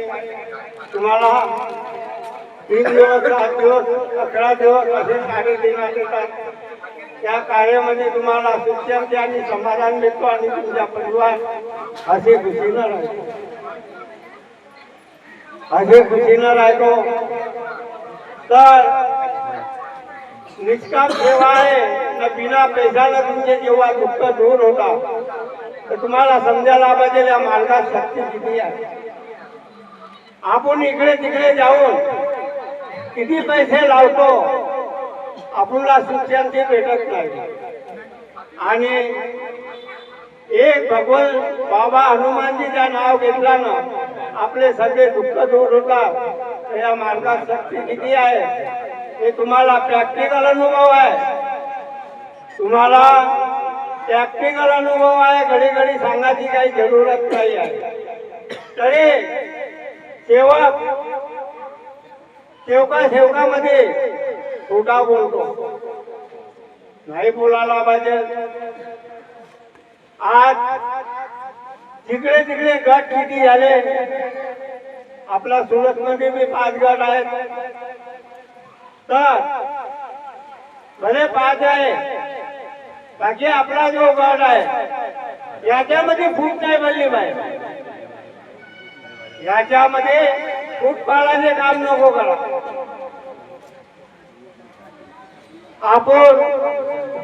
Speaker 3: तुम्हाला 3 दिवस, 7 दिवस, 11 दिवस असे कार्य देण्यात येतात. त्या कार्यामध्ये तुम्हाला सुख शांती आणि समाधान मिळतो आणि तुमचा परिवार असे खुशीनं राहतो. तर निष्काम सेवा आहे ना, बिना पैशाला तुमचे जेव्हा दुःख दूर होता तर तुम्हाला समजायला पाहिजे या मार्गात शक्ती किती आहे. आपण इकडे तिकडे जाऊन किती पैसे लावतो, आपल्याला सुख शांती भेटत नाही. आणि एक भगवान बाबा हनुमानजीचं नाव घेतल्यानं आपले सगळे दुःख दूर होतात. या मार्गात शक्ती किती आहे हे तुम्हाला प्रॅक्टिकल अनुभव आहे. तुम्हाला प्रॅक्टिकल अनुभव आहे, घडी घडी सांगायची काही जरूरत नाही आहे. तरी सेवकामध्ये खोटा बोलतो नाही बोलायला पाहिजे. आज तिकडे तिकडे गट किती झाले, आपल्या सुरत मध्ये बी 5 गट आहेत. तर भले 5 आहे, बाकी आपला जो गट आहे याच्यामध्ये फूट नाही बनली पाहिजे. याच्यामध्ये फूट पाडायचे काम नको करा. आपण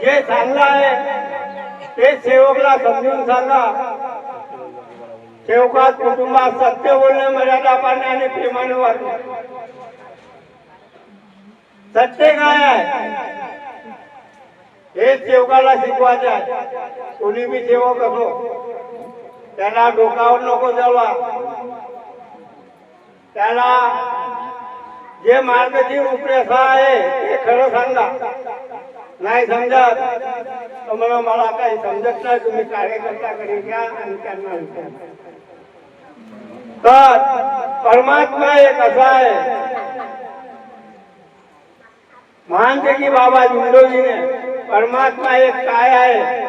Speaker 3: जे चांगलं आहे ते सेवकला समजून सांगा. सेवकात कुटुंबात सत्य बोलणे, मर्यादा पाळणे आणि प्रेमाने वागणे. सत्य काय आहे हे सेवकाला शिकवायचे आहे. कोणी बी सेवक असो त्याला डोकावर नको जावा. त्याला जे मार्गाची रूपरेषा आहे ते खरं सांगा. नाही समजत तर मला काही समजत नाही, तुम्ही कार्यकर्त्याकडे घ्या आणि त्यांना विचारा. तर परमात्मा एक असा आहे, मानते की बाबा झुंडोजीने परमात्मा एक काय आहे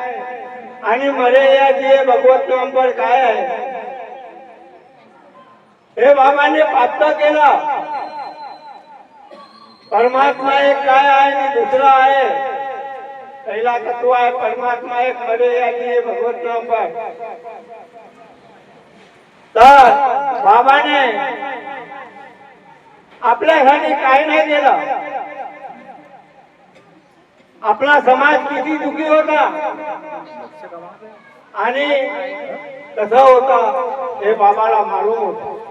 Speaker 3: आणि मरे या जे भगवत नंबर काय आहे हे बाबांनी प्राप्त केलं. परमात्मा एक काय आहे आणि दुसरा आहे. पहिला तत्व आहे परमात्मा एक, मरे या जे भगवत नंबर. तर बाबाने आपल्यासाठी काही नाही केलं. आपला समाज किती दुखी होता आणि कसं होता हे बाबाला मालूम होतं.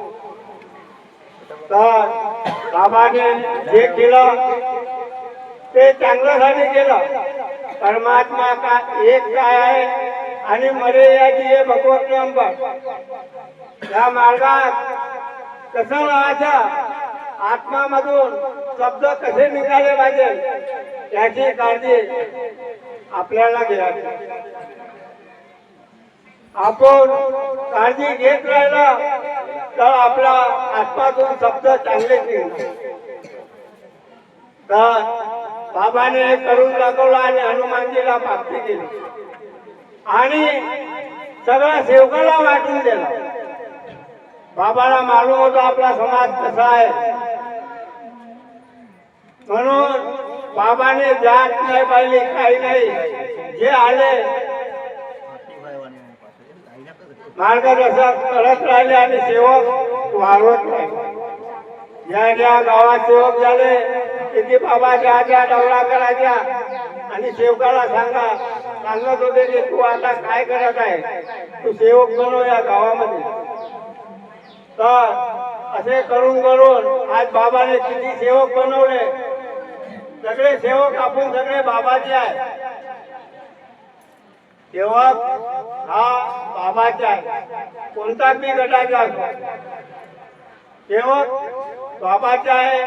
Speaker 3: तर बाबाने जे केलं ते चांगल्यासाठी केलं. परमात्मा का एक काय आहे आणि मरे याची हे भगवत नंबर. या मार्गात कसं राहायचं, आत्मामधून शब्द कसे निघाले पाहिजे याची काळजी आपल्याला घ्यायची. आपण काळजी घेत राहिला तर आपला आत्मातून शब्द चांगले निघतील. तर बाबाने हे करून दाखवलं आणि हनुमानजीला प्राप्ती केली आणि सगळं सेवकाला वाटून दिलं. बाबाला मालूम होतं आपला समाज कसा आहे, म्हणून बाबाने जात नाही पाहिली, काही नाही. जे आले मार्गदर्शक करत राहिले आणि सेवक वाढवत राहिले. ज्या ज्या गावात सेवक झाले तिथे बाबा ज्या ज्या दौरा करायच्या आणि सेवकाला सांगत होते की तू आता काय करत आहे, तू सेवक बनव या गावामध्ये. तर असे करून आज बाबाने किती सेवक बनवले. सगळे सेवक आपण सगळे बाबाचे आहे. सेवक हा बाबाचा आहे, कोणता बी गटाचा असो. सेवक बाबाचा आहे.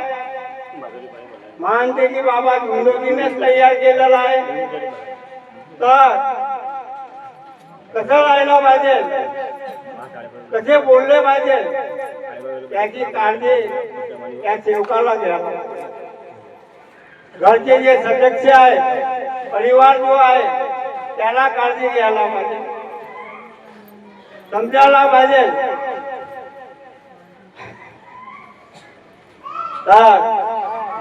Speaker 3: मानते की बाबा झुंडोजीनेच तयार केलेला आहे. तर कसं राहिलं पाहिजे, कसे बोलले पाहिजे याची काळजी त्या सेवकाला घ्या. घरचे जे सदस्य आहे, परिवार जो आहे त्याला काळजी घ्यायला पाहिजे, समजायला पाहिजे. तर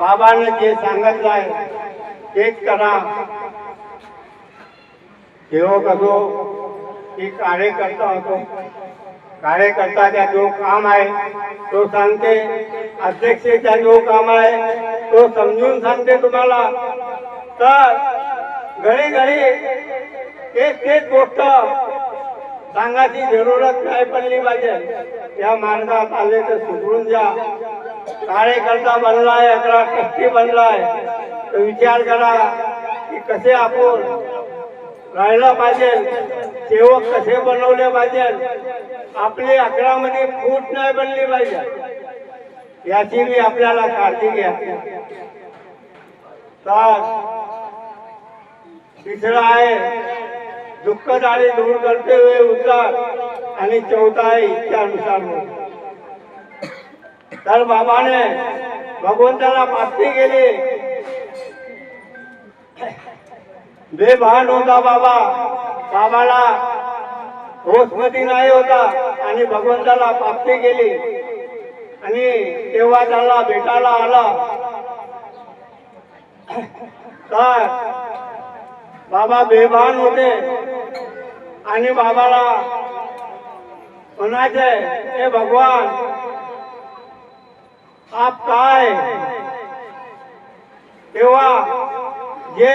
Speaker 3: बाबाने जे सांगितलं आहे तेच करा. सेवक असो की कार्यकर्ता असो, कार्यकर्ताचा जो काम आहे तो सांगते, अध्यक्षाचा जो काम आहे तो समजून सांगते तुम्हाला. तर घडी घडी तेच गोष्ट सांगायची जरूरत नाही पडली पाहिजे. या मार्गात आले तर सुधरून जा. कार्यकर्ता बनलाय, 11 ट्रस्टी बनलाय, तर विचार करा की कसे आपण राहिलं पाहिजे, सेवक कसे बनवले पाहिजे, आपली 11 मध्ये फूट नाही बनली पाहिजे, याची मी आपल्याला काळजी घ्या. तर तिसरं आहे दुःख जाळी दूर करते हुए उद्धार, आणि चौथा आहे इच्छानुसार मोक्ष. तर बाबाने भगवंताला प्राप्ती केली. बेभान होता बाबा, बाबाला होशमती नाही होता, आणि भगवंताला प्राप्ती केली. आणि तेव्हा त्याला भेटायला आला. तर बाबा बेभान होते आणि बाबाला म्हणायचे, हे भगवान आप काय. तेव्हा जे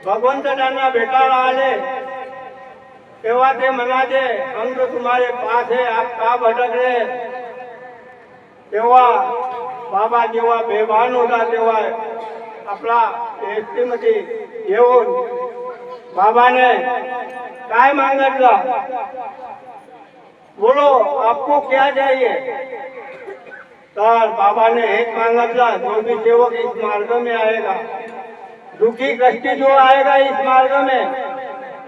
Speaker 3: भगवंत त्यांना भेटायला आले तेव्हा ते म्हणाले, हम तो तुम्हारे पास है, आप का भटक रहे. तेव्हा बाबा जेव्हा बेभान होता तेव्हा आपला एसटीमध्ये येऊन बाबाने काय मागितलं, बोलो आपको क्या चाहिए. तर बाबाने एक मागितलं, जो भी सेवक इस मार्ग में आएगा, दुखी कष्टी जो आएगा इस मार्ग में,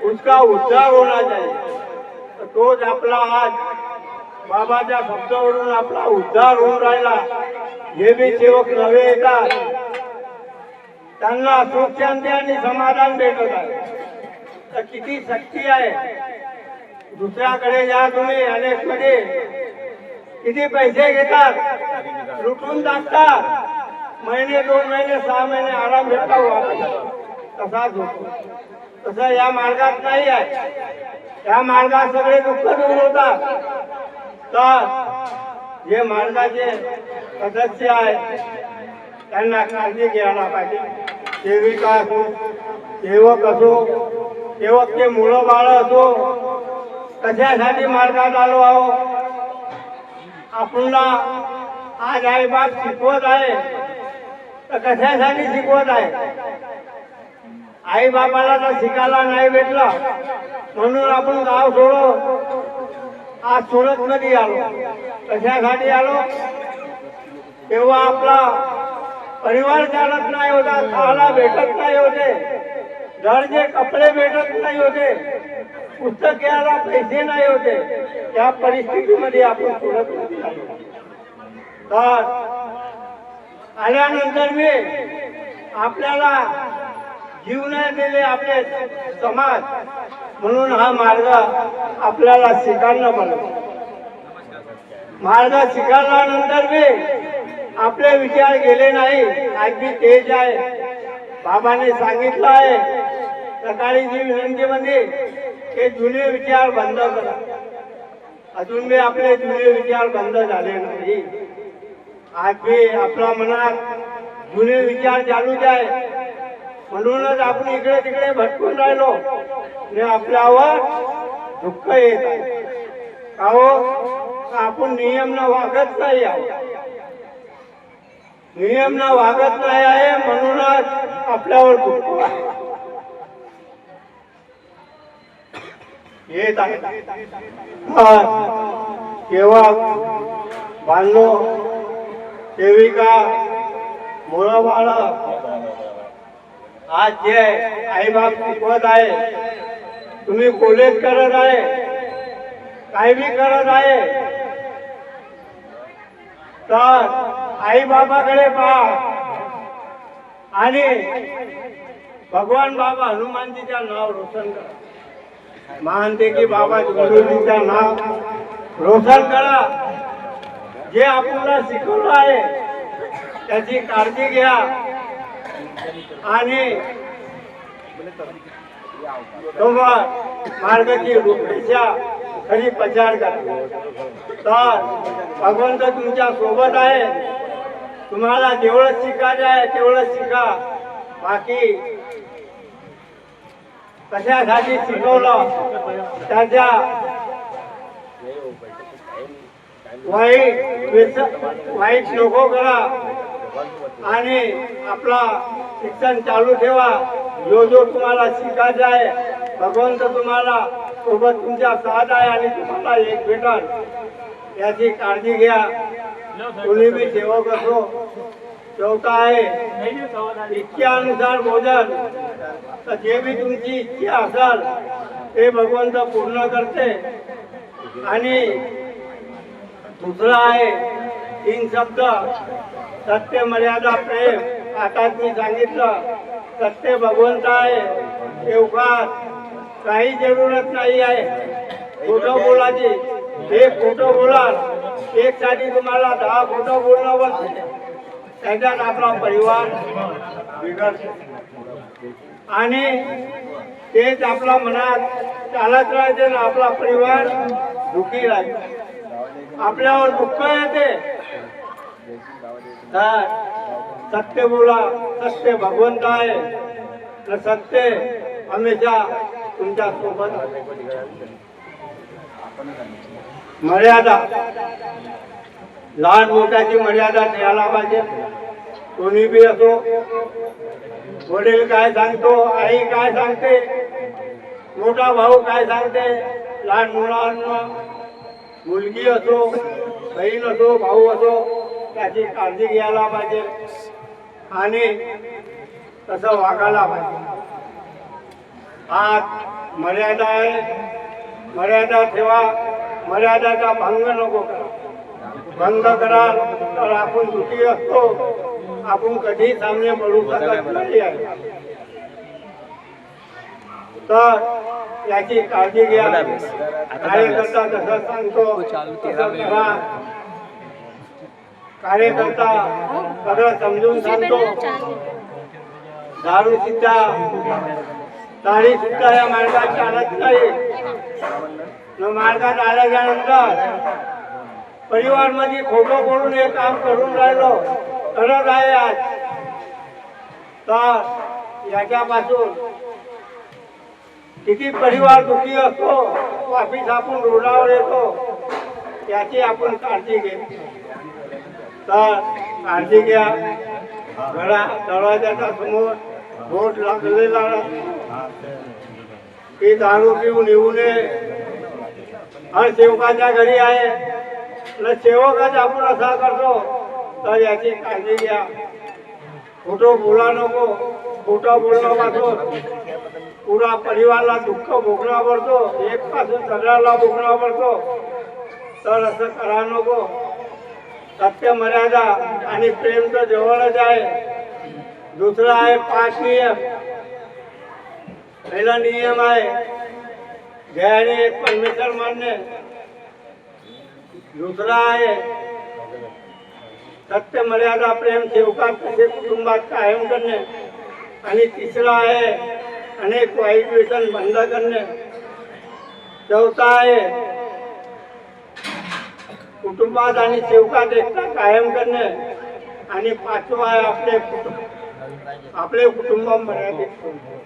Speaker 3: उसका उद्धार होना चाहिए. तर तोच आपला आज बाबाच्या शब्दावरून आपला उद्धार होऊन राहिला. हे बी सेवक नवे येतात, त्यांना सुख शांती आणि समाधान भेटत आहे. तर किती शक्ती आहे. दुसऱ्याकडे जा तुम्ही, अनेक मध्ये किती पैसे घेतात, लुटून टाकतात. महिने 2 महिने 6 महिने आराम भेटता तसाच होतो. तसं या मार्गात नाही आहे. या मार्गात सगळे दुःख दूर होतात. तर जे मार्गाचे सदस्य आहेत त्यांना काळजी घ्यायला पाहिजे. सेविका असो, सेवक असो, सेवकचे मुलं बाळ असो, कशासाठी मार्गात आलो आहो. आपल्याला आज आई बाप शिकवत आहे, तर कशासाठी शिकवत आहे. आई बापाला तर शिकायला नाही भेटला म्हणून आपण गाव सोडो आज सुरत मध्ये आलो. कशासाठी आलो. तेव्हा आपला परिवार चालत नाही होता, खायला भेटत नाही होते, घरचे कपडे भेटत नाही होते, पुस्तक घ्यायला पैसे नाही होते. त्या परिस्थितीमध्ये आपण सुरत मध्ये आलो. तर आल्यानंतर मी आपल्याला जीवन दिले आपले समाज, म्हणून हा मार्ग आपल्याला स्वीकारणं पडतो. मार्ग स्वीकारल्यानंतर मी आपले विचार गेले नाही, अगदी तेज आहे. बाबांनी सांगितलं आहे सकाळी जी विनंतीमध्ये, हे जुने विचार बंद करा. अजून मी आपले जुने विचार बंद झाले नाही. आज मी आपल्या मनात जुने विचार चालूच आहे, म्हणूनच आपण इकडे तिकडे भटकून राहिलो आणि आपल्यावर दुःख येत आहे. का हो, आपण नियम न वागत नाही आहे. नियम न वागत नाही आहे म्हणूनच आपल्यावर दुःख येत आहे. सेवक बांधलो, सेविका, मुलं बाळ, आज जे आई बाप शिकवत आहे, तुम्ही कॉलेज करत आहे, काही बी करत आहे, तर आई बाबाकडे पहा आणि भगवान बाबा हनुमानजीच्या नाव रोशन करा. मानते की बाबा गुरुजीच्या नाव रोशन करा. जे आपल्याला शिकवलं आहे त्याची काळजी घ्या आणि मार्गाची रूपरेषा खरी प्रचार करा. तर भगवंत तुमच्या सोबत आहे. तुम्हाला जेवढं शिकायचं आहे तेवढं शिका. बाकी कशासाठी शिकवलं त्याच्या वाईट नको करा आणि आपला शिक्षण चालू ठेवा. जो तुम्हाला शिकायचा आहे भगवंत तुम्हाला सोबत तुमच्या साथ आहे आणि तुम्हाला एक भेटल याची काळजी घ्या. कोणी बी सेवक असो शेवटा आहे इच्छेनुसार भोजन. तर जे बी तुमची इच्छा असाल ते भगवंत पूर्ण करते. आणि दुसरा आहे 3 शब्द सत्य मर्यादा प्रेम. आता मी सांगितलं सत्य भगवंत आहे. देवकार काही जरूरत नाही आहे खोटं बोलायची. एक खोटं बोलाल एक साठी तुम्हाला 10 खोटं बोलणं बसते. त्याच्यात आपला परिवार बिघडतो आणि तेच आपला मनात चालत राहते ना आपला परिवार दुखी राहते. आपल्यावर दुःख येते. तर सत्य बोला. सत्य भगवंत आहे तर सत्य हमेशा तुमच्या सोबत आहे. मर्यादा लहान मोठ्याची मर्यादा ठेवायला पाहिजे. कोणी बी असो वडील काय सांगतो आई काय सांगते मोठा भाऊ काय सांगते लहान मुलांना मुलगी असो बहीण असो भाऊ असो त्याची काळजी घ्यायला पाहिजे आणि तसं वागायला पाहिजे. आज मर्यादा आहे. मर्यादा ठेवा. मर्यादाचा भंग नको करा. भंग कराल तर आपण दुखी असतो. आपण कधी सामने पडू शकत नाही आहे. तर याची काळजी घ्या. कार्यकर्ता जसं सांगतो तसं करा. कार्यकर्ता सगळं समजून सांगतो. दारू सुद्धा दाढी सुद्धा या मार्गात चालत नाही. मार्गात आल्याच्यानंतर परिवार मध्ये खोटं बोलून हे काम करून राहिलो करत आहे आज. तर याच्यापासून किती परिवार दुखी असतो वापिस आपण रोडावर येतो याची आपण काळजी घे. तर काळजी घ्या. घरा दरवाजाच्या समोर बोट लागलेला की दारू पिऊन येऊ नये. हर सेवकाच्या घरी आहे न सेवकच आपण असा करतो तर याची काळजी घ्या. खोटं बोला नको. खोटं बोलणं पासून पुरा परिवाराला दुःख भोगणं पडतो. एक पासून सगळ्याला भोगणं पडतो. तर असं करा नको. सत्य मर्यादा आणि प्रेम तर जवळच आहे. दुसरा आहे 5 नियम. पहिला नियम आहे ध्यान एक परमेश्वर मानणे. दुसरा आहे सत्य मर्यादा प्रेम सेवकात तसे कुटुंबात कायम करणे. आणि तिसरा आहे अनेक वाईट व्यसन बंद करणे. चौथा आहे कुटुंबात आणि सेवकात एकता कायम करणे. आणि 5वा आहे आपले कुटुंब मर्यादित करणे.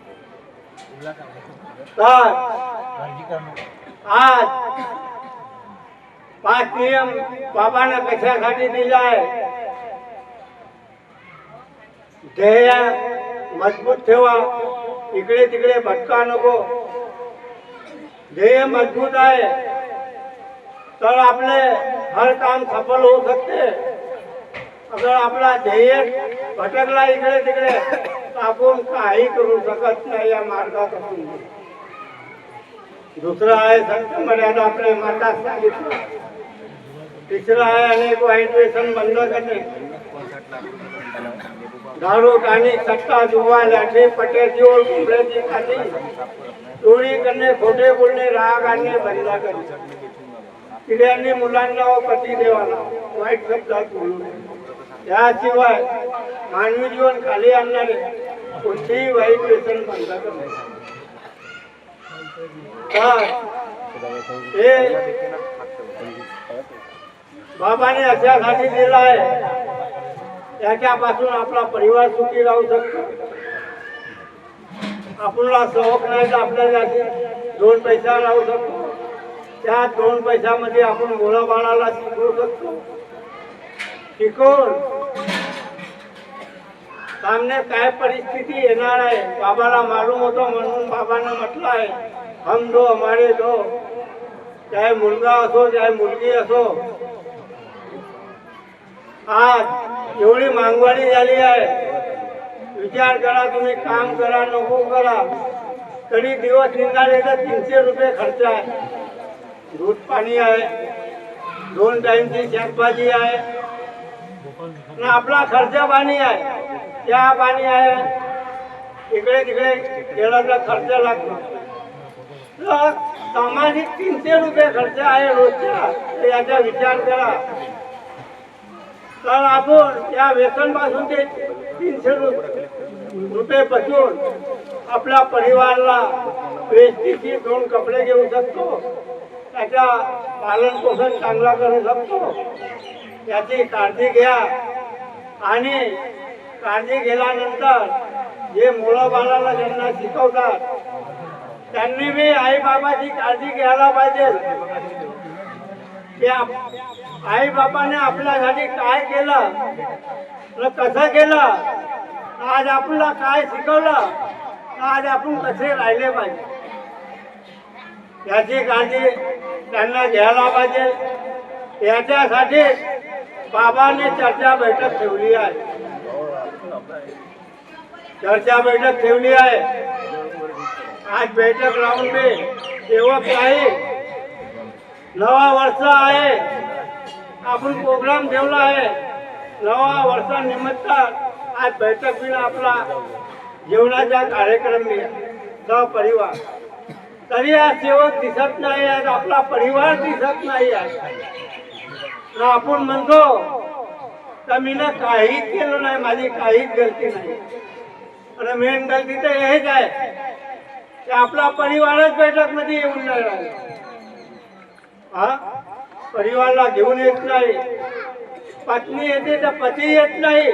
Speaker 3: तर आज 5 नियम बाबांना कशासाठी दिला आहे. ध्येय मजबूत ठेवा. इकडे तिकडे भटका नको. ध्येय मजबूत आहे तर आपले हर काम सफल होऊ शकते. अगर आपला ध्येय भटकला इकडे तिकडे तर आपण काही करू शकत नाही या मार्गापासून. दुसरा आहे सत्य मर्यादा प्रेम आता सांगितलं. तिसरा आहे अनेक वाईट व्यसन बंद करणे. दारू कानी सट्टा जुवा लाठी पटेची और कुंपल्याची खाती चोरी करणे खोटे बोलणे राग आणणे बंद करणे. स्त्रियांनी मुलांना व पती देवाला वाईट शब्दात बोलू नये. याशिवाय मानवी जीवन खाली आणणारे कोणतेही वाईट व्यसन बंद करणे. हे बाबाने अशासाठी दिला आहे त्याच्यापासून आपला परिवार सुखी राहू शकतो. आपल्याला सवक नाही तर आपल्याला 2 पैसा राहू शकतो. त्या 2 पैशामध्ये आपण मुलं बाळाला शिकवू शकतो. शिकवून सामने काय परिस्थिती येणार आहे बाबाला मालूम होतं, म्हणून बाबांना म्हटलं आहे हम दो हमारे दो. चाहे मुलगा असो चाहे मुलगी असो, आज एवढी महागवाडी झाली आहे. विचार करा, तुम्ही काम करा नको करा तरी दिवस निघाले तर 300 रुपये खर्च आहे. दूध पाणी आहे, 2 टाइमची शाकभाजी आहे, आणि आपला खर्च पाणी आहे, चहा पाणी आहे, इकडे तिकडे गेल्याचा खर्च लागतो. तर सामाजिक 300 रुपये खर्च आहे रोजचा. तर याचा विचार करा. तर आपण या व्यसनपासून ते 300 रुपये बचून आपल्या परिवाराला वेस्टीची 2 कपडे घेऊ शकतो. त्याचा पालन पोषण चांगला करू शकतो. याची काळजी घ्या. आणि काळजी घेतल्यानंतर जे मुलं बाळाला ज्यांना शिकवतात त्यांनी बी आई बाबाची काळजी घ्यायला पाहिजे. आई बाबाने आपल्यासाठी काय केलं, कसं केलं, आज आपल्याला काय शिकवलं, आज आपण कसे राहिले पाहिजे याची काळजी त्यांना घ्यायला पाहिजे. याच्यासाठी बाबाने चर्चा बैठक ठेवली आहे. चर्चा बैठक ठेवली आहे. आज बैठक लावून मी सेवक नाही, नवा वर्ष आहे, आपण प्रोग्राम ठेवला आहे. नवा वर्षानिमित्त आज बैठक बिना आपला जेवणाचा कार्यक्रम सहपरिवार. तरी आज सेवक दिसत नाही आहे, आपला परिवार दिसत नाही आहे. आपण म्हणतो तर मी काहीच केलं नाही, माझी काहीच गलती नाही. आणि मेन गलती तर हेच आहे की आपला परिवारच बैठक मध्ये येऊन नाही राहिला. हा, परिवाराला घेऊन येत नाही. पत्नी येते तर पती येत नाही.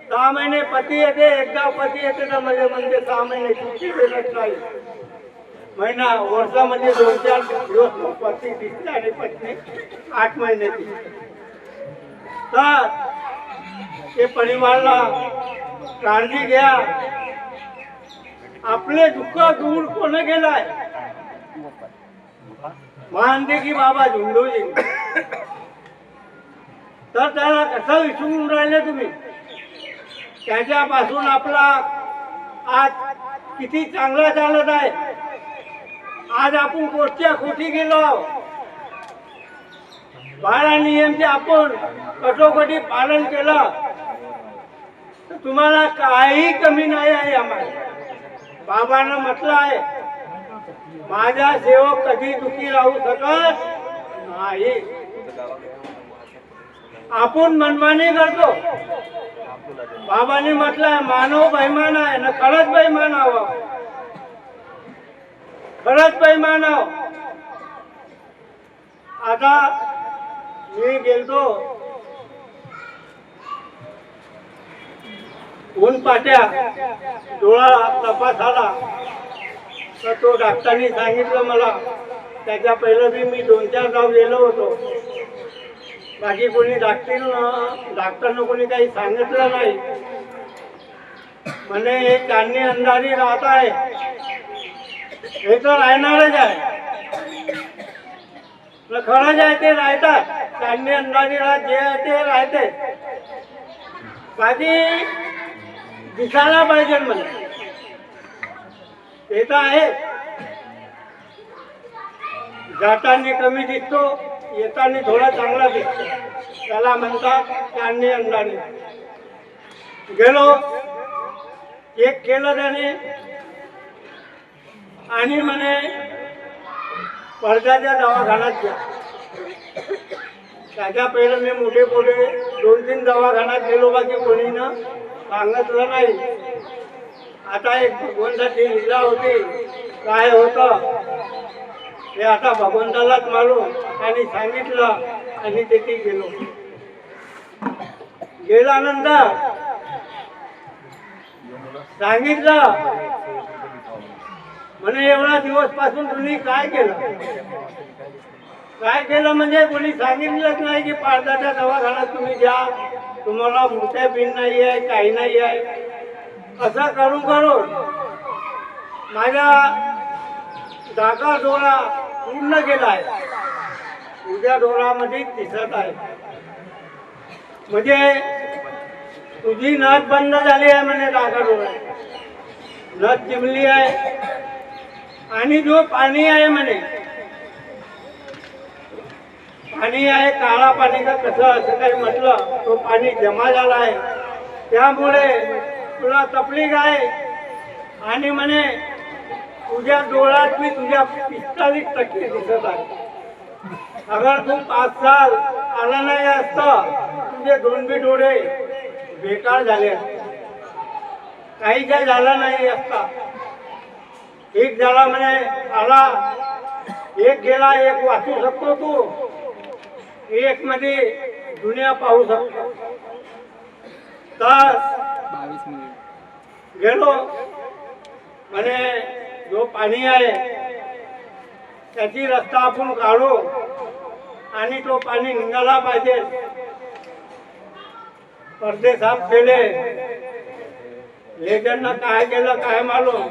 Speaker 3: 6 महिने पती येते, एकदा पती येते तर म्हणजे 6 महिने सुट्टी भेटत नाही. महिना वर्षामध्ये 2-4 दिवस पती दिसते आणि पत्नी 8 महिने दिसते. तर ते परिवाराला काळजी घ्या. आपले दुःख दूर कोण केलाय? महानदेकी बाबा झुंडूजी. तर त्याला कसं विसरून राहिले तुम्ही? त्याच्यापासून आपला आज किती चांगला चालत आहे. आज आपण कोटच्या खोटी गेलो. 12 नियमचे आपण कटोकटी पालन केलं तर तुम्हाला काही कमी नाही आहे. आम्हाला बाबांना म्हटलं आहे, माझा सेवक कधी दुखी राहू शकत नाही. आपण मनमानी करतो. बाबांनी म्हटलंय मानव बैमान आहे ना, खरंच बैमान हवं, खरंच बैमान हवं. आता मी गेलतो ऊन पाट्या, डोळा तपासाला. तर तो डॉक्टरनी सांगितलं मला. त्याच्या पहिलं बी मी 2-4 गाव गेलो होतो. बाकी कोणी डॉक्टरनं कोणी काही सांगितलं नाही. म्हणे हे चांदणी अंधारी राहत आहे, हे तर राहणारच आहे. खरंच आहे, ते राहतात. चांदणी अंधारी राहत जे आहे ते राहते. बाकी दिसायला पाहिजे म्हणे, ते तर आहे. जाताना कमी दिसतो, येताना थोडा चांगला दिसतो. त्याला म्हणतात चांदणी अंधारी. गेलो, चेक केलं त्याने आणि म्हणे पडद्याच्या दवाखान्यात घ्या. त्याच्या पहिलं मी मोठे 2-3 दवाखान्यात गेलो, बाकी कोणी ना सांगितलं नाही. आता एक भगवंताची लीला होती, काय होतं ते आता भगवंतालाच मालूम. त्यांनी सांगितलं आणि तेथे गेलो. गेल्यानंतर सांगितलं म्हणे एवढा दिवस पासून तुम्ही काय केलं म्हणजे कोणी सांगितलंच नाही की पारदाच्या दवाखान्यात तुम्ही घ्या, तुम्हाला मोठे बिन नाही आहे, काही नाही आहे. असं करून माझ्या जागा डोळा पूर्ण गेलाय, उद्या डोळ्यामध्ये दिसत आहे. म्हणजे तुझी नस बंद झाली आहे म्हणे, जागा डोळा नस चिमली आहे. आणि जो पाणी आहे म्हणे, पाणी आहे काळा पाणी का कसं असं काही म्हटलं, तो पाणी जमा झाला आहे, त्यामुळे तुला तकलीफ आहे. आणि म्हणे तुझ्या डोळ्यात मी तुझ्या 45% दिसत आहे. अगर तू 5 साल आला नाही असतं, तुझे 2 बी डोळे बेकार झाले असते, काही काय झालं नाही असता. एक झाला म्हणे आला, एक गेला, एक वाचू शकतो तू, एक मध्ये दुनिया पाहू शकतो. तर गेलो म्हणे जो पाणी आहे त्याची रस्ता आपण काढू आणि तो पाणी निघाला पाहिजे. पडदे साफ केले, लेजरनं काय केलं काय मालूम,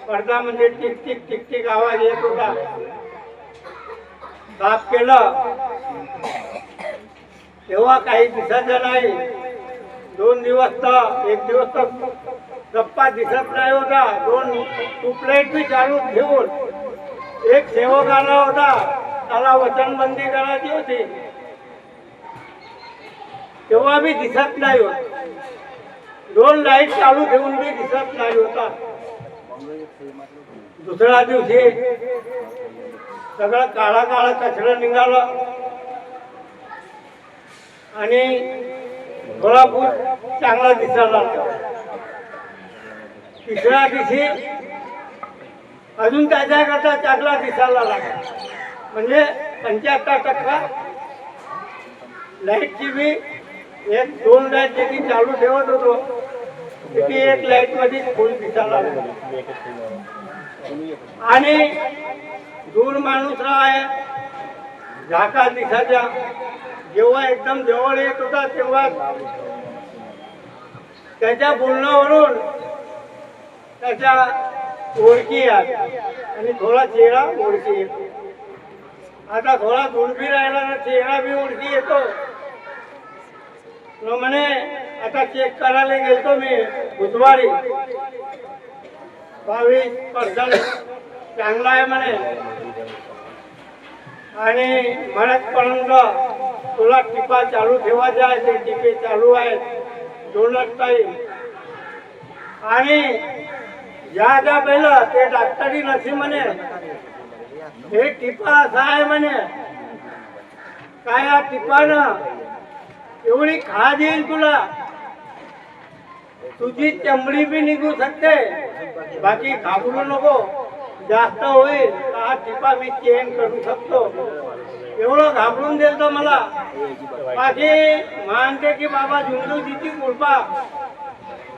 Speaker 3: पडदा म्हणजे टिक टिक टिक टिक आवाज येत होता. साफ केलं तेव्हा काही दिसायचं नाही. 2 दिवस तर 1 दिवस तर गप्पा दिसत नाही होता. 2 ट्यूबलाईट बी चालू ठेवून एक सेवक आला होता, त्याला वचनबंदी करायची होती, तेव्हा बी दिसत नाही होत. 2 लाईट चालू ठेवून बी दिसत नाही होता. दुसऱ्या दिवशी सगळं काळा काळा कचरा निघालं आणि थोडापूर चांगला दिसायला लागला. तिसऱ्या दिवशी अजून त्याच्याकरता चांगला दिसायला लागला. म्हणजे 75% लाईटची बी 1-2 लाईट जी चालू ठेवत होतो ती 1 लाईट मध्ये फुल दिसायला लागला. आणि दूर माणूस आहे, झाका दिसायचा. जेव्हा एकदम जवळ येत होता तेव्हा त्याच्या बोलण्यावरून त्याच्या ओळखी आहे आणि थोडा चेहरा ओळखी येतो. आता थोडा दूर बी राहिला ना, चेहरा बी ओळखी येतो. म्हणे आता चेक करायला गेलतो मी बुधवारी, 22% चांगला आहे म्हणे. आणि म्हणतपर्यंत तुला टिपा चालू ठेवायच्या आहे, ते टिपे चालू आहेत 2 टाईम. आणि ज्या पहिलं ते डॉक्टरी नसे म्हणे, हे टिपा असा आहे म्हणे, काय या टिपानं एवढी खा देईल तुला, तुझी चमडी बी निघू शकते, बाकी घाबरू नको, जास्त होईल हा टिपा मी चेंज करू शकतो. एवढं घाबरून देईल तर मला. बाकी मानते की बाबा झुंजूजीची कृपा,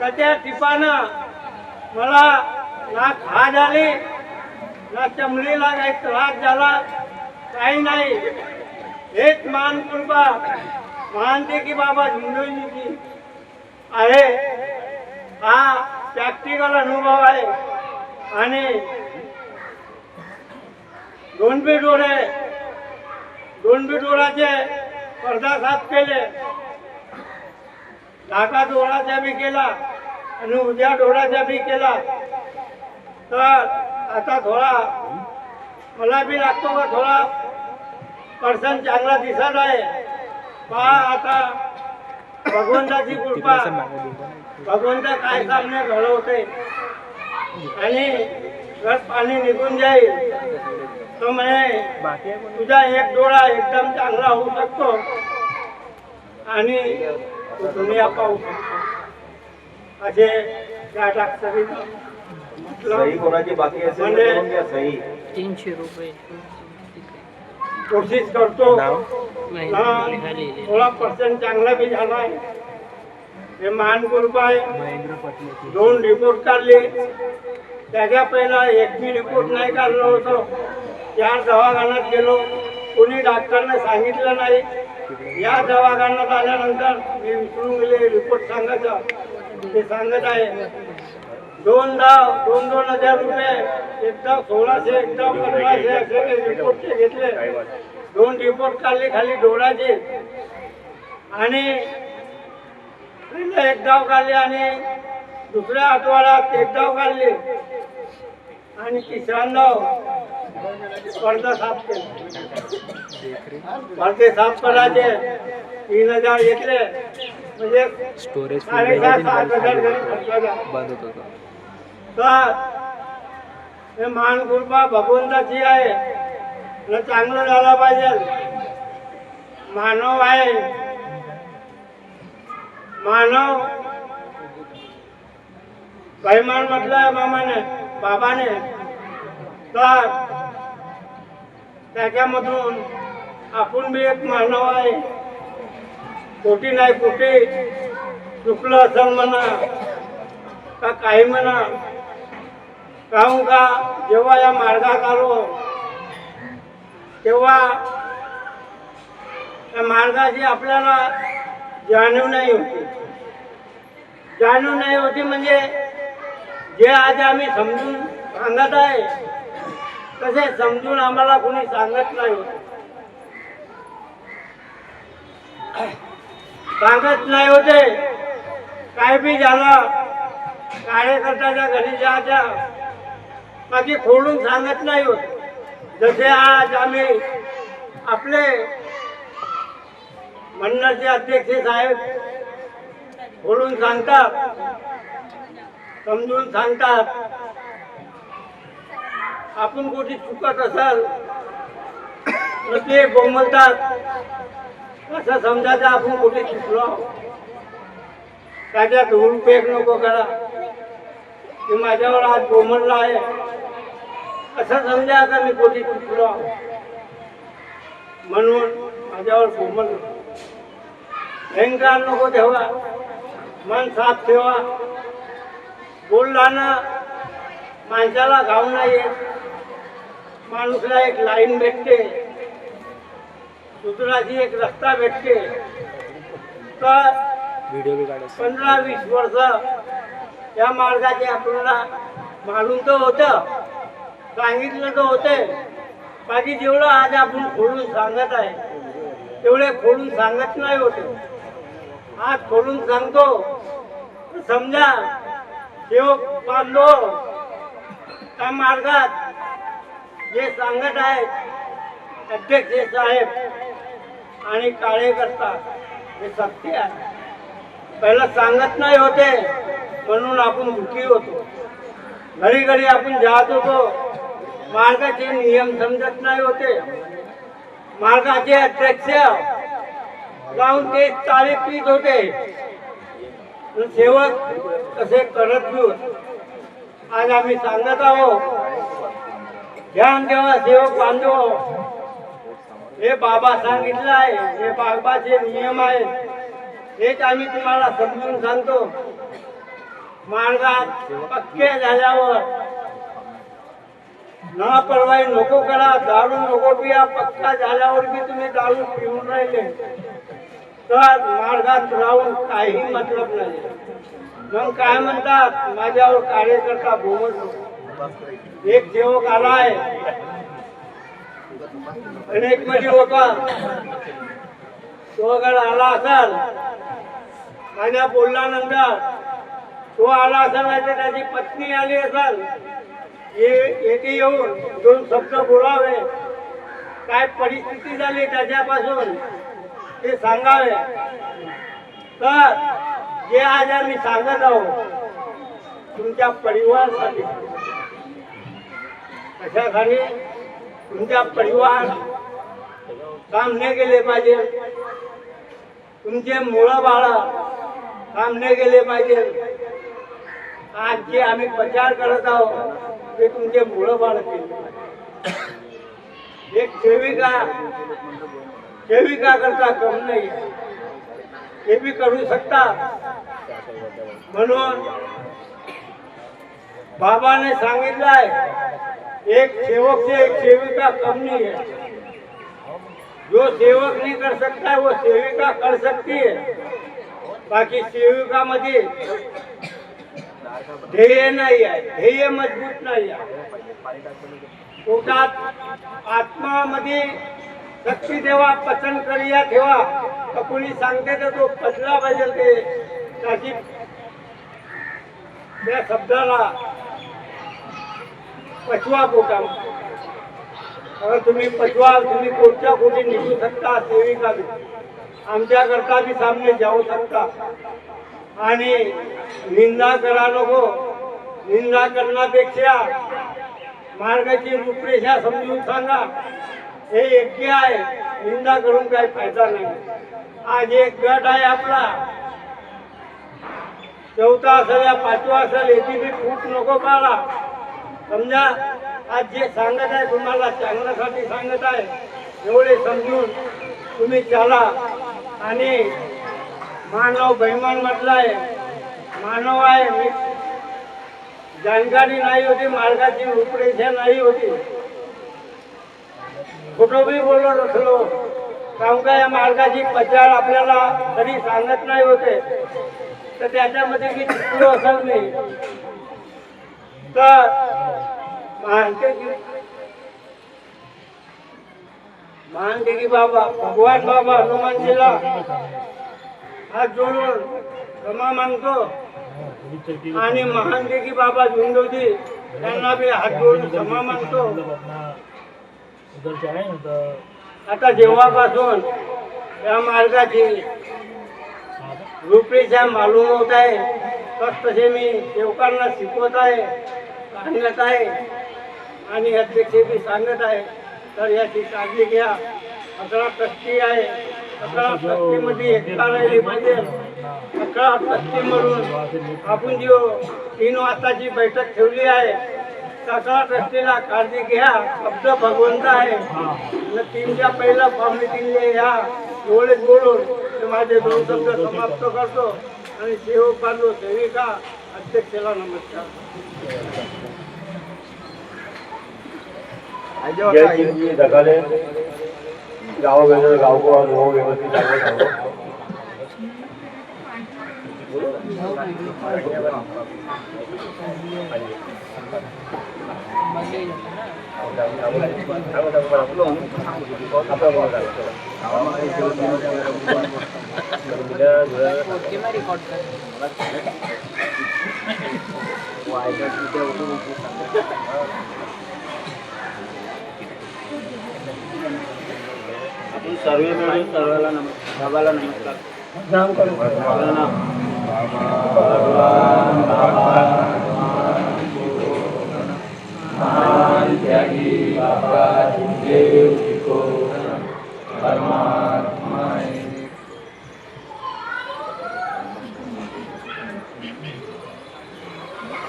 Speaker 3: त्या टिपानं मला ना खा झाली ना चमडीला काही त्रास झाला, काही नाही. हेच मान कृपा मानते की बाबा झुंजूजीची आहे. हा प्रॅक्टिकल अनुभव आहे. आणि 2 बी डोळ्याचे पडदा साफ केले, ढाका डोळ्याचा बी केला आणि उद्या डोळ्याचा बी केला. तर आता थोडा मला बी लागतो का थोडा पर्सन चांगला दिसत आहे. पहा आता भगवंताची कृपा, भगवंत काय सामने घडवते आणि जर पाणी निघून जाईल तर म्हणे तुझा 1 डोळा एकदम चांगला होऊ शकतो आणि तू दुनिया पाहू शकतो. असे त्या डॉक्टरीनं
Speaker 2: सही कोणाची बाकी असेल तर करून घ्या सही.
Speaker 4: 300 रुपये
Speaker 3: कोशिश करतो. थोडा पर्सेंट चांगला बी झाला आहे हे मानकुरपा दोन रिपोर्ट काढले. त्याच्या पहिला एक बी रिपोर्ट नाही काढलं होतं. त्या दवाखान्यात गेलो, कोणी डॉक्टरने सांगितलं नाही. या दवाखान्यात आल्यानंतर मी विसरून गेले रिपोर्ट सांगायचं. ते सांगत आहे दोन हजार रुपये, एकदा 1600 एकदा 1500 असे रिपोर्टचे घेतले. दोन रिपोर्ट काढले खाली डोळ्याचे आणि एक डाव काढले आणि दुसऱ्या आठवड्यात एक डाव काढले आणि तिसऱ्यांदा पडदा साफ केला. पडदे साफ करायचे 3000 घेतले म्हणजे
Speaker 4: स्टोरेज
Speaker 3: 7,500 घरी खर्च झाला.
Speaker 4: बंद होत होता.
Speaker 3: तर हे मानकृपा भगवंताची आहे न चांगलं झालं पाहिजे. मानव आहे, मानव कैमान म्हटलंय मामाने बाबाने. तर त्याच्यामधून आपण बी एक मानव आहे. कोटी नाही कोटी चुकलं असं म्हणा का काही म्हणा. काहून का जेव्हा या मार्गात आलो तेव्हा त्या मार्गाची आपल्याला जाणीव नाही होती. जाणीव नाही होती म्हणजे जे आज आम्ही समजून सांगत आहे तसे समजून आम्हाला कोणी सांगत नाही होते. सांगत नाही होते. काय बी झालं कार्यकर्त्याच्या घरी जायच्या बाकी खोडून सांगत नाही होत. जसे आज आम्ही आपले मंडळाचे अध्यक्ष साहेब खोडून सांगतात, समजून सांगतात. आपण कुठे चुकत असाल तर ते बोंबलतात. असं समजायचं आपण कुठे चुकलो, त्याच्यात उलपेक नको करा की माझ्यावर आज बोंबलला आहे. असं समजायचं मी कुठे चुकलो म्हणून माझ्यावर बोंबल. अहंकार नको ठेवा, मन साफ ठेवा. बोलला ना माणसाला घाव नाही येत. माणूसला एक लाईन भेटते, सुधाराची एक रस्ता भेटते. तर
Speaker 4: व्हिडिओ बी काढायचा.
Speaker 3: 15-20 वर्ष या मार्गाचे आपल्याला मालूम तर होतं, सांगितलं तर होते. बाकी जेवढं आज आपण खोडून सांगत आहे तेवढे खोडून सांगत नाही होते. आज खोडून सांगतो तर समजा सेवक बांधव त्या मार्गात जे सांगत आहेत अध्यक्ष साहेब आणि कार्यकर्ता हे सत्य आहे. पहिला सांगत नाही होते म्हणून आपण दुःखी होतो. घरी घरी आपण जात होतो. मार्गाचे नियम समजत नाही होते. मार्गाचे अध्यक्ष जाऊन ते ताळे पीत होते. सेवक कसे करत बी होते. आज आम्ही सांगत आहोत ध्यान ठेवा सेवक बांधव. हे बाबा सांगितलं आहे, हे बाबाचे नियम आहेत. हेच आम्ही तुम्हाला समजून सांगतो. मार्गात पक्के झाल्यावर ना परवाई नको करा, दारू नको पिया. पक्का झाल्यावर बी तुम्ही दारू पिऊन राहिले तर मार्गात राहून काही मतलब नाही. मग काय म्हणतात माझ्यावर कार्यकर्ता बोलत. एक सेवक आलाय अनेक मध्ये होता, तो अगर आला असाल माझ्या बोलल्यानंतर तो आला असेल नाही तर त्याची पत्नी आली असेल, येथे येऊन 2 शब्द बोलावे. काय परिस्थिती झाली त्याच्यापासून ते सांगावे. तर जे आज आम्ही सांगत आहोत तुमच्या परिवारासाठी, कशासाठी तुमच्या परिवार काम नाही गेले पाहिजे. तुमचे मुलं बाळ काम नाही गेले पाहिजे. आज जे आम्ही प्रचार करत आहोत ते तुमचे मुलं बाळ केले. एक सेविका करता कम नाही. हे बी करू शकता. म्हणून बाबाने सांगितलंय एक सेवक से एक सेविका कम नहीं है. जो सेवक नहीं कर सकता है वो सेविका कर सकती है. बाकी सेविका मध्ये ध्येय नाही आहे, ध्येय मजबूत नाही आहे. पोटात आत्मामध्ये शक्ती देवा, पचन करिया ठेवा. तर कोणी सांगते तर तो पचला पाहिजे. ते त्याची त्या शब्दाला पचवा पोटामध्ये. अगर तुम्ही पचवाल तुम्ही कोणत्या कोणी निघू शकता. सेविका बी आमच्याकरता बी सामने जाऊ शकता. आणि निंदा करा नको. निंदा करण्यापेक्षा मार्गाची रूपरेषा समजून सांगा. हे यज्ञ आहे, निंदा करून काही फायदा नाही. आज एक गट आहे आपला, चौथा असेल या पाचवा असेल, याची बी फूट नको पाडा. समजा आज जे सांगत आहे तुम्हाला चांगल्यासाठी सांगत आहे, एवढे समजून तुम्ही चाला. आणि मानव बैमान म्हटलाय, मानव आहे, जानकारी नाही होती, मार्गाची रूपरेषा नाही होती. खोटं बी बोलत असलो कारण का या मार्गाची पचार आपल्याला कधी सांगत नाही होते, तर त्याच्यामध्ये मी चुकलो असेल नाही. तर मानते की बाबा भगवान बाबा हनुमानजीला हात जोडून क्षमा मागतो. आणि महानते की बाबा झुंडोजी त्यांना बी हात जोडून क्षमा मागतो. आता जेव्हापासून या मार्गाची रूपरेषा मालूम होत आहे, तसे मी सेवकांना शिकवत आहे, सांगत आहे आणि अध्यक्ष बी सांगत आहे. तर याची काळजी घ्या. 11 टक्के आहे, 11 टक्केमध्ये एकता राहिली पाहिजे. 11 टक्केमधून आपण जो 3 वाजताची बैठक ठेवली आहे, 11 टक्केला काळजी घ्या. शब्द भगवंत आहे. 3च्या पहिला फॉर्म मिटिंगला या. एवढेच बोलून माझे 2 शब्द समाप्त करतो. आणि सेवक बांधव सेविका अध्यक्षाला नमस्कार.
Speaker 5: जय दगाले गाव व्यवस्थित आपण सर्व मिळून सर्वाला नमस्कार. नाम करू.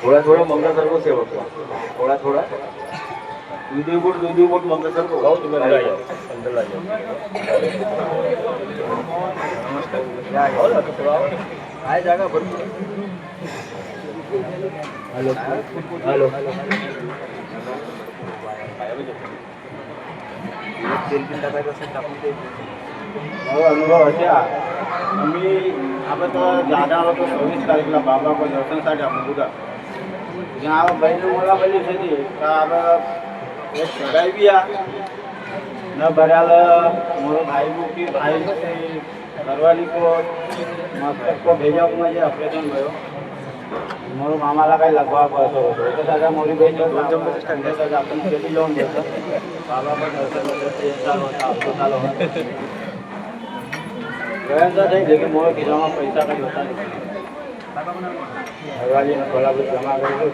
Speaker 5: थोड़ा थोड़ा मंगल सर्व सेवक थोड़ा थोड़ा दूधी बोट मंगल सर्व गाव तुम्ही अंदर ला काय जागा भरपूर. हॅलो हॅलो अनुभव असे आम्ही आपण जाणार होतो 26 तारीखला बाबा पण दर्शनासाठी आपण तुझा बहीण मला पहिली शेती का एक सगाई बी या न भरायला मोर भाई की भाई घरवाली को मस्तक को भेजा मुझे ऑपरेशन भयो. मोर मामाला काही लगवा पडतो होतो तर दादा मोरी बहीण आपण शेती जाऊन देतो. बाबा पण दर्शन होता गयांचा नाही की मोर खिचामा पैसा काही होता नाही. घरवाली कोल्हापूर जमा करतो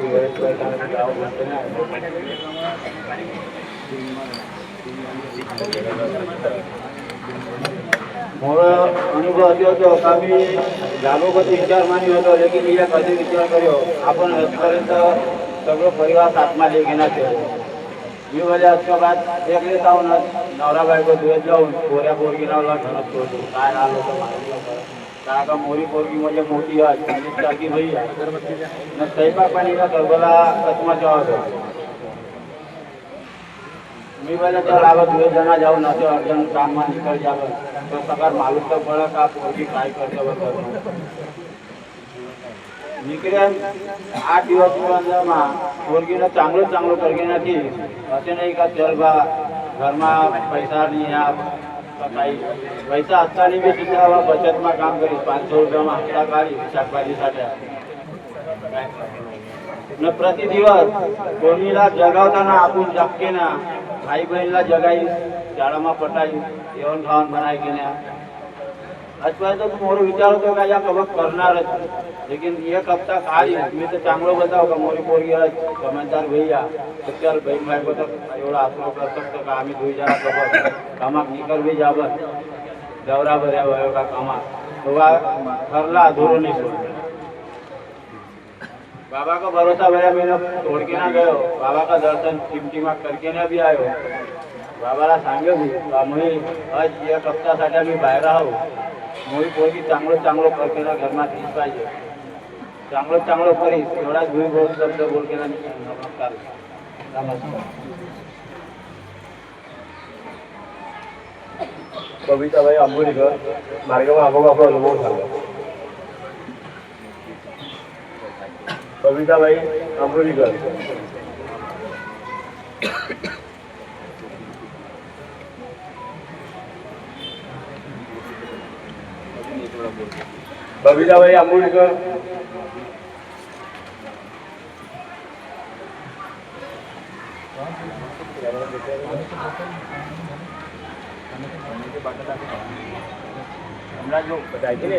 Speaker 5: गाव म्हणते ना. मोर अनुभव असे होतो का मी जागोपती विचार मानी होतो लेकिन मी कधी विचार करो आपण आजपर्यंत सगळं परिवार साथमा ले घेण्यात मी म्हणजे आजच्या बाद एकले जाऊन नवरा बायको दुहेत जाऊन पोऱ्या पोरगी नावला ठरत होतो काय आलं होतं का मोरी पोरगी म्हणजे मोठी आहे म्हणजे टाकी भाई आहे न स्वयंपाक पाणी का सर्वला कसमाचा होतो मी पहले तो लागत हुए जना जाऊ ना तो अर्जन काम में निकल जावे तो सकार मालूम तो पड़ा का पोरगी काय करते वगैरह निकले 8 दिवस में पोरगीने चांगलं चांगलं करगे નથી असे नाही का चल बा घરમાં पैसा नहीं આ काही पैसा असताना बी सुद्धा बचतમાં કામ કરી 500 રૂપિયામાં હપ્તા કાઢી શાકભાજી સાથે न प्रति दिवस कोणीला जगावताना आपण जगके ना भाई बहिणीला जगाई शाळाમાં पटाई जेवण खावण बनाई घेण्या अजून तो मोर विचारतो का या कबक करणारच लेकिन एक हप्ता खाली मी तर चांगलं बताव का मोरी पोरगी समजदार भैया तो चल बहीण भाई बघ एवढा आसरो कर सकतो का आम्ही दुई जरा कबक कामाक निकल भी जाबर दौरा भर्या भयो का कामा तो घरला अधूरो नहीं छोड़ बाबा का भरोसा भैया मैंने तोड़ के ना गयो बाबा का दर्शन टिमटिमा करके ना भी आयो बाबाला सांगे भी मी आज एक हप्त्यासाठी मी बाहेर आहो मोरी पोरगी चांगलं चांगलं करके ना घरमा तीच पाहिजे चांगलं चांगलं करी एवढाच भूई बहुत शब्द बोल के ना नमस्कार नमस्कार कविताबाई आंबोलीकर मार्गावर आपोआप अनुभव सांगा कविताबाई आंबोलीकर कविताबाई आंबोलीकर हमरा जो बताई ने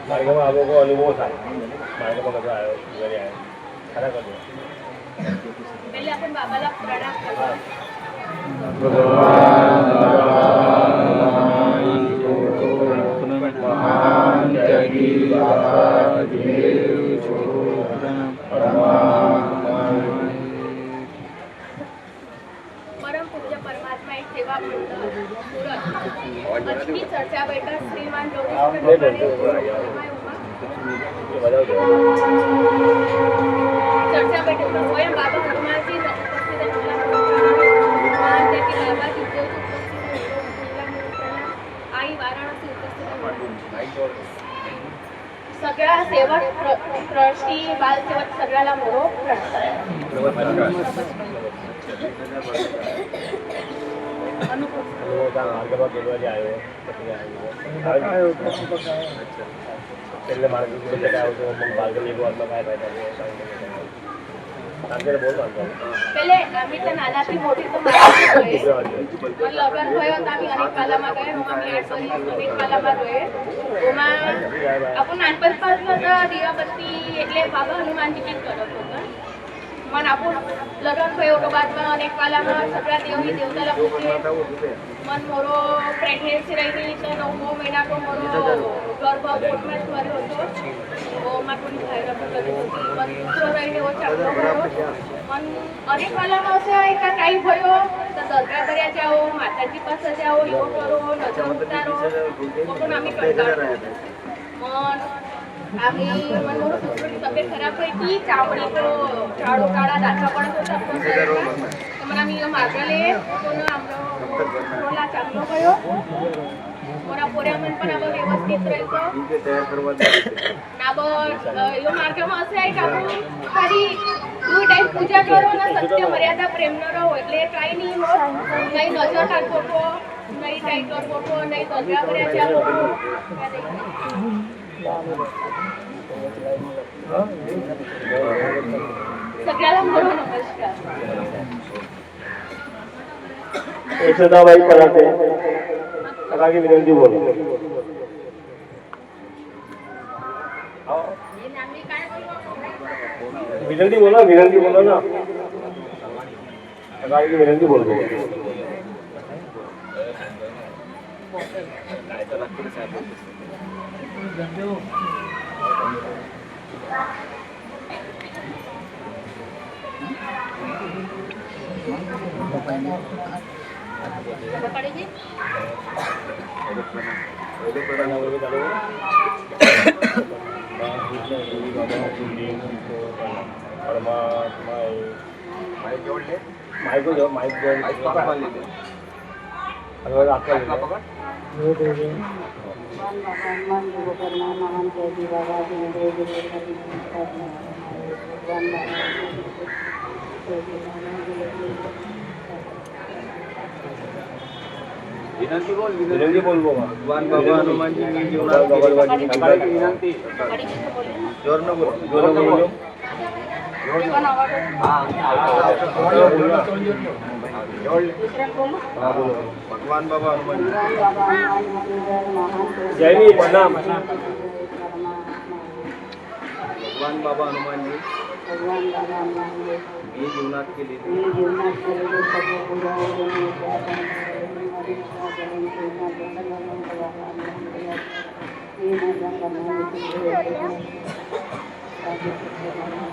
Speaker 5: मार्गाમાં આવો કો અનુભવ થાય માર્ગામાં કદા આવ્યો ઘરે આવ્યો ખરા કરજો
Speaker 6: पहले अपन बाबाला प्रणाम करो परम पूज्य परमात्मा एक सेवा अजनी चर्चा बैठक श्रीमान चर्चा बैठक में स्वयं बाबा हनुमान जी आई वाराणसी उपस्थित सगळ्या सेवक ट्रस्टी बालसेवक सगळ्याला मोरो पहिले आम्ही तर नानाची मोठी तर पण लग्न होय होता आम्ही अनेक पालामा गए आम्ही 8 वर्ष अनेक पालामा गए ओमा आपण नानपणपासून दिवाबत्ती એટલે બાબા હનુમાનજી કરत होता मन आपण लग्न होय होतो बादમાં अनेक पालामा सगळ्या देवी देवताला पूजे मन मोरो प्रेग्नेन्सी रही तो 9 महीना को मोरो गर्भ पोटમાં જ મર્યો હતો ઓ માં કોઈ ખાયરા કરતી होती मन दूसरो रही वो चांगलो भयो मन अनेक पालामा असे आहे का काही भयो तर दर्गा भर्या जाओ माताजी પાસે जाओ यो करो नजर उतारो पण आम्ही कंटाळलो मन आम्ही मन मोरो सुसुरी तब्येत खराब होती चावडी को झाडो काढा दाखा पडत होता तर मला मी मागले कोण आमरो कोला चांगलो गयो मोरा पोऱ्या मन पण अब व्यवस्थित राहतो नाब यो मार्गમાં असे आहे का आपण खाली 2 टाइम पूजा करो ना सत्य मर्यादा प्रेम न रहो એટલે કાઈ નહીં હોત નહીં નજર ટાકો નહીં કાઈ કરવો નહીં દગા ભર્યા જાવો सगळ्याला म्हणू नमस्कार
Speaker 5: यशोदाबाई पराटे सगळ्यांची विनंती बोलू विनंती बोला ना सगळ्यांची विनंती बोलतो
Speaker 6: सकाळी जी
Speaker 5: विनंती बोल बाबा भगवान बाबा हनुमानजी मी जीवनात केली सकाळची विनंती
Speaker 6: सकाळी कसं बोलले
Speaker 5: जोर न बोल जोर न बोल
Speaker 6: पण आवाज दुसऱ्यात बोलू
Speaker 5: भगवान बाबा हनुमानजी
Speaker 3: जय प्रणाम
Speaker 5: भगवान बाबा हनुमानजी मी जीवनात केलेली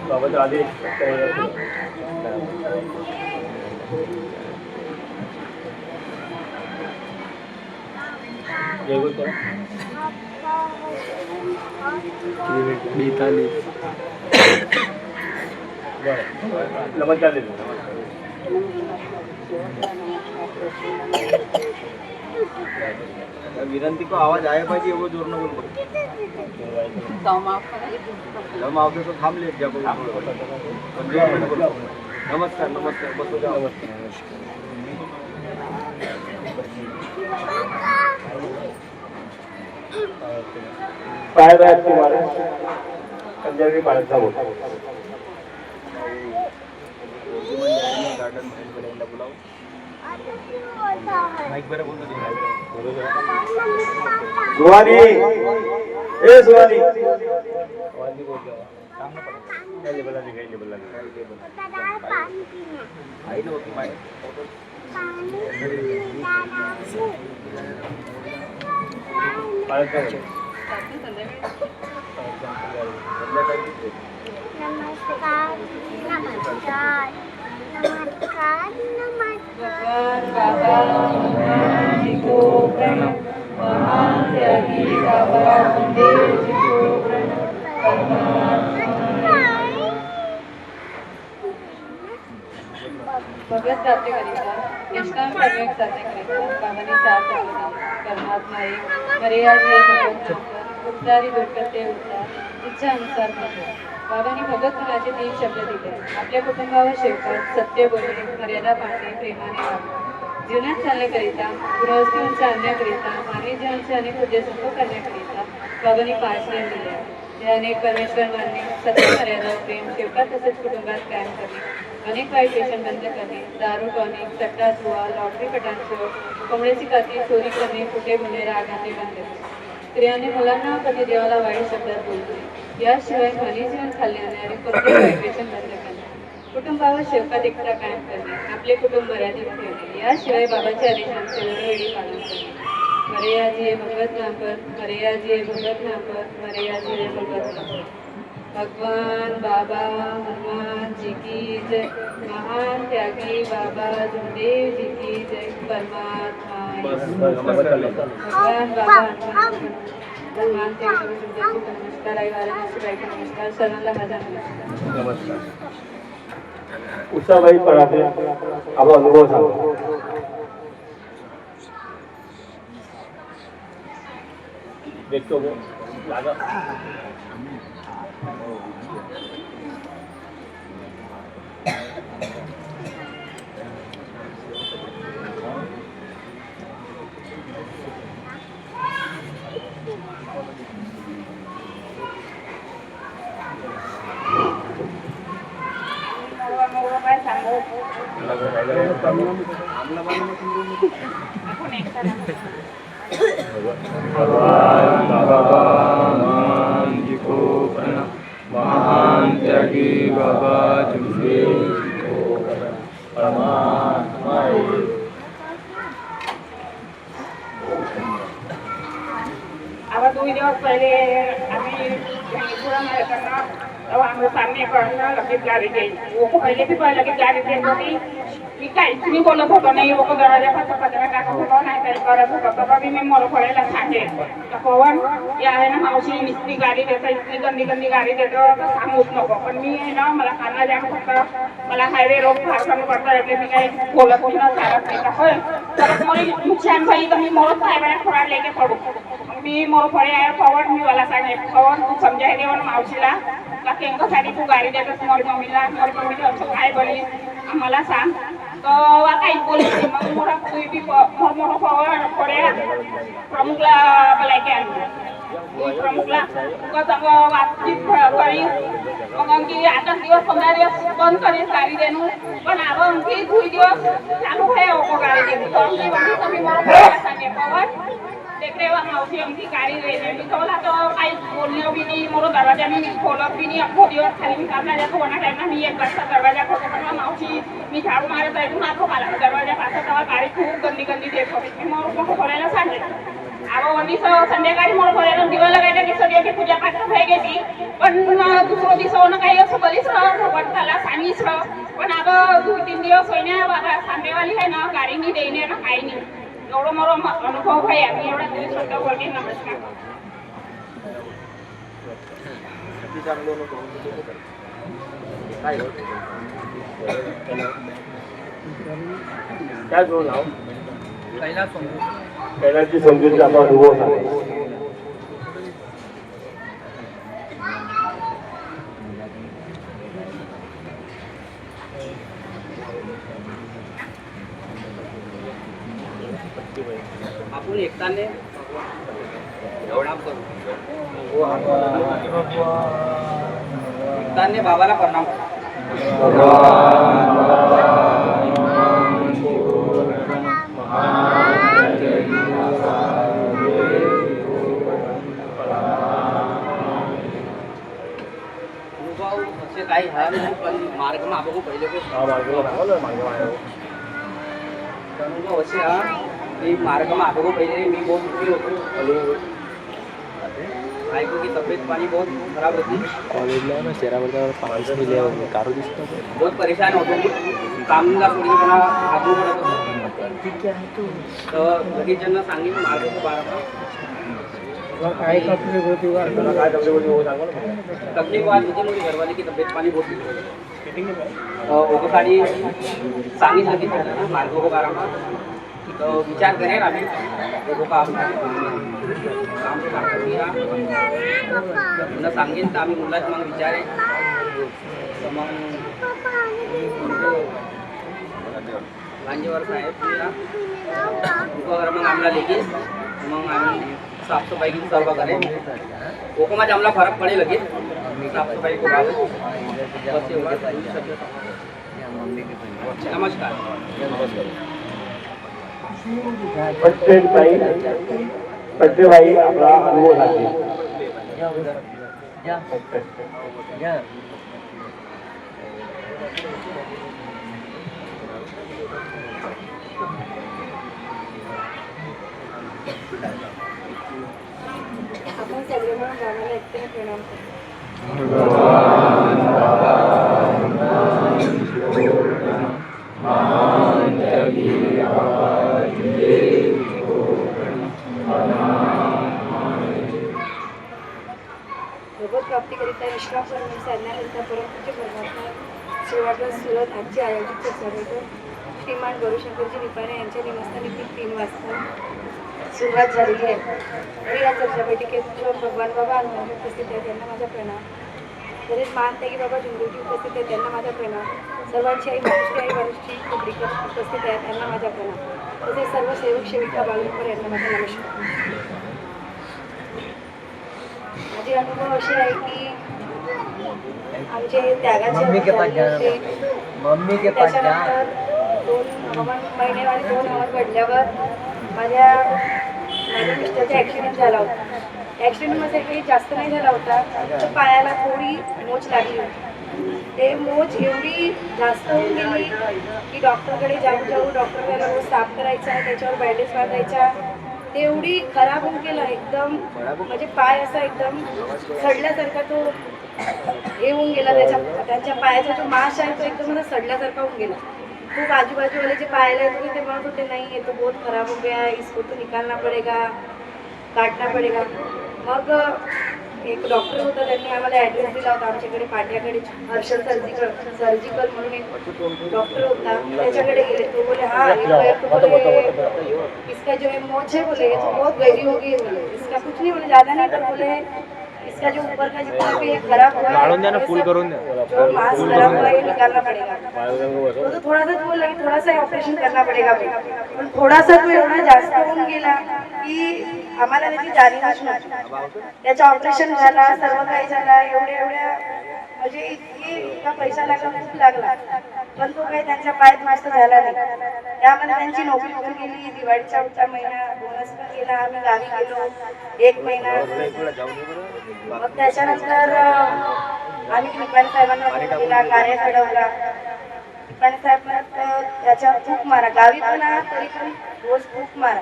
Speaker 3: बाबाचा आदेश नमस्कार
Speaker 5: विनंती को आवाज आया पाहिजे एवढं जोर न बोल हम आवते तो थांब लेट जा नमस्कार नमस्कार बसो जा
Speaker 3: पाय राहत तुम्हाला संजय पाण्याचा बोल
Speaker 5: गार्डन बोलाव माईक बरं बोलतो
Speaker 2: सुहानी ए सुहानी
Speaker 5: आई नव्हती माईक
Speaker 7: नमस्कार नमस्कार नमस्कार
Speaker 6: भगवान बाबा हनुमान जी को प्रणाम महान त्यागी बाबा रामदेव जी को भगवत प्राप्तीकरिता निष्काम कर्म साधनेकरिता बाबांनी 4 तत्त्वज्ञान परमात्मा एक मर्यादे भगवत नामपर उपदारी दुर्गते उद्धार इच्छानुसार भगवत बाबांनी भगवत गुणाचे 3 शब्द दिले आपल्या कुटुंबावर शेवकात सत्य बोलणे मर्यादा पाळणे प्रेमाने वागणे जीवनात चालण्याकरिता गृहस्थी चालण्याकरिता मानवी जीवनाचे अनेक उद्देश करण्याकरिता बाबांनी 5 नियम दिले ते अनेक परमेश्वर मानणे सत्य मर्यादा प्रेम शेवकात तसेच कुटुंबात कायम करणे अनेक वाईट व्यसन बंद करणे दारू टॉनिक सट्टा जुवा लॉटरी पटांचो कोंबड्याची काती चोरी करणे कुठे गुन्हे रागाने बंद स्त्रियांनी मुलांना कधी देवाला वाईट शब्दात बोलणे याशिवाय मानवी जीवन खाल्ल्याने आणि कोणते वाईट व्यसन बंद करणे कुटुंबावर शेवकात एकता कायम करणे आपले कुटुंब मर्यादित ठेवणे याशिवाय बाबाच्या आदेशांचे वेळोवेळी पालन करणे मर्यादिये भगवत नाम पर मर्यादिये भगवत नाम पर मर्यादिये भगवत नाम पर भगवान बाबा हनुमान जी की जय महान त्यागी बाबा धनदेव जी की जय परमात्मा भगवान बाबा हनुमान त्यागी नमस्कार आई वाराणसी नमस्कार सर्वांना माझा
Speaker 3: नमस्कार उषाबाई पराठे आपला अनुभव सांगा देखतो जागा
Speaker 8: भगवान बाबा हनुमान जी को प्रणाम महान त्यागी बाबा जमशेद जी को परमात्मा
Speaker 9: अब 2 दिवस पहले आम्ही पूरा करना अब हम सामने करना लगे जा रही है वो पहले भी लगे जा रही थी मी काहीच मी बोलत होतो नाही लोक दरवाजा पत्रा टाकत होतो नाही काही करत होतो तर मी मला फळायला सांगेल तर पवन हे आहे ना मावशी मिस्त्री गाडी देतो इतकी गंदी गंदी गाडी देतो तर सांगूच नको पण मी आहे ना मला कांदा जाम फक्त मला हायवे रोड फार कमी पडतो એટલે मी काही बोलत नाही ना चालत नाही का होय तर मला नुकसान झाली तर मी मोरत साहेबांना थोडा लेके पडू मी मोर फळे आहे पवन मी मला सांगे पवन तू समजाय देवन मावशीला का केंकासाठी तू गाडी देतोस मोर मम्मीला असं काय बोलली आम्हाला सांग तर काही बोलली मग मोठा तुम्ही बी मोठं पवन फळे प्रमुखला बोलायचे आणि प्रमुखला तुका चांगलं बातचीत करी मग अंकी आता दिवस 15 दिवस बंद करेल गाडी देणं पण अब अंकी 2 दिवस चालू आहे ओको गाडी देणं तर अंकी म्हणजे तुम्ही मला सांगे पवन देखरे वा मावशी अंकी गाडी देणे मी तोला तो काही बोलणं भी नाही मोरो दरवाजा मी खोलत भी नाही अख्खो दिवस खाली मी कामला जातो कोणा टाइम मी एक वाजता दरवाजा खोलतो पण मावशी मी झाडू मारत आहे ना तो मला दरवाजा पासा तेव्हा गाडी खूप गंदी गंदी देत होती मी मोरो खोलायला सांगितलं अब वनी संध्याकाळी मोर फळायला दिवा लगायला की सगळी पूजा पाठ થઈ गेली पण दुसरो दिवस न काही असं बरीच वटताला सांगीच पण अब 2-3 दिवस होईना बाबा सांगेवाली आहे ना गाडी नाही देणे ना काही नाही एवढं मोर अनुभव आहे आम्ही एवढा दिवस स्वतः बोलते नमस्कार
Speaker 5: काय बोल नाव कैलासची समजून आपला अनुभव सांगा
Speaker 10: आपण एकताने एकताने बाबाला प्रणाम अनुभव असे काही आहे नाही पण मार्ग मागू पहिले अनुभव असे हा की मार्ग मागू पहिले मी बहुत दुखी होतो ऐकू की तब्येत पाणी बहुत खराब होती
Speaker 4: कॉलेजला ना शेरावर पाऊस मिले कारू दिसतो
Speaker 10: बहुत परेशान होतो कामला थोडी मला आगू पडत होतो
Speaker 4: ठीक आहे तू
Speaker 10: तर लगेच ज्यांना सांगितलं मार्ग खूप बारा
Speaker 4: काय तकलीफ होती
Speaker 5: काय तकलीफ होती हो सांगा ना
Speaker 10: तकलीफ आज होती मेरी घरवाले की तब्येत पानी बहुत ओको साड़ी सांगितलं की त्यांना मार्ग को बारा तो विचार करेल आम्ही ओको काम पुन्हा सांगेन तर आम्ही मुलाच मग विचारेन तर मग भांजेवर साहेब मग आम्हाला लगेच मग आम्ही साफसफाई की सर्व करें ओको में आम्हाला फरक पड़े लगे साफसफाई को बाद नमस्कार
Speaker 5: प्रत्येक भाई आपला अनुभव सांगेल
Speaker 6: आपण सगळे म्हणून गाण्याला एकट्याने प्रणाम करतो भगवत प्राप्तीकरिता निष्काम कर्म साधण्याकरिता परमपूज्य परमात्मा सेवाग्रह सुरत आजची आयोजित चर्चा श्रीमान गौरीशंकरजी निपाणे यांच्या निवासस्थानी 3 वाजता सुरुवात झालेली आहे आणि या चर्चा बैठकीत भगवान बाबा हनुमान उपस्थित आहेत त्यांना माझा प्रणाम तसेच महानत्यागी बाबा झुंगरूजी उपस्थित आहेत त्यांना माझा प्रणाम सर्वांची आई मानुषी आई वरिष्ठी कुबरीकर उपस्थित आहेत त्यांना माझा प्रणाम तसेच सर्व सेवक सेविका बालूकर यांना माझा नमस्कार माझे अनुभव असे आहे की आमचे त्यागाचे त्याच्यानंतर 2 महिनेवारी 2 हवामान घडल्यावर माझ्या मिस्टरचा ॲक्सिडेंट झाला होता ॲक्सिडेंटमध्ये काही जास्त नाही झाला होता तर पायाला थोडी मोच लागली होती ते मोच एवढी जास्त होऊन गेली की डॉक्टरकडे जाऊ डॉक्टरला रोज साफ करायचा त्याच्यावर बँडेज बांधायचा ते एवढी खराब होऊन गेला एकदम म्हणजे पाय असा एकदम सडल्यासारखा तो हे होऊन गेला त्यांच्या पायाचा जो मांस आहे तो एकदम असा सडल्यासारखा होऊन गेला खूप आजूबाजू वाले जे पाहायला येत होते ते म्हणत होते नाही ये तो बहुत खराब हो गया है, इसको तो निकालना पडेगा, काटना पडेगा. मग एक डॉक्टर होता, त्यांनी आम्हाला ॲड्रेस दिला होता आमच्याकडे पाट्याकडे, हर्षल सर्जिकल म्हणून एक डॉक्टर होता, त्याच्याकडे गेले. तो बोले हाँ इसका जो है मोच है बोले ये तो बहुत गहरी हो गई है बोले, इसका कुछ नहीं बोले, ज़्यादा नहीं, पर बोले इसका जो ऊपर का जितना भी है खराब हुआ है, जो मांस खराब हुआ है ये निकालना पड़ेगा. तो थोड़ा सा बोल लगे थोड़ा सा ऑपरेशन करना पड़ेगा, पण थोड़ा सा तो एवढा जास्त होऊन गेला की आम्हाला त्याची जाणीवच नव्हती. त्याचं ऑपरेशन झाला, सर्व काही झाला, एवढ्या म्हणजे इतका पैसा लागला, पण तो काही त्यांच्या पायात मस्त झाला नाही. त्यामध्ये त्यांची नोकरी पण गेली, दिवाळीचा होता महिना, बोनस पण गेला, आम्ही गावी गेलो 1 महिना. मग त्याच्यानंतर आम्ही निपाणी साहेबांना फोन केला, कार्य घडवला. निपाणी साहेब त्याच्यावर फूक मारा, गावी पण तरी पण रोज फूक मारा.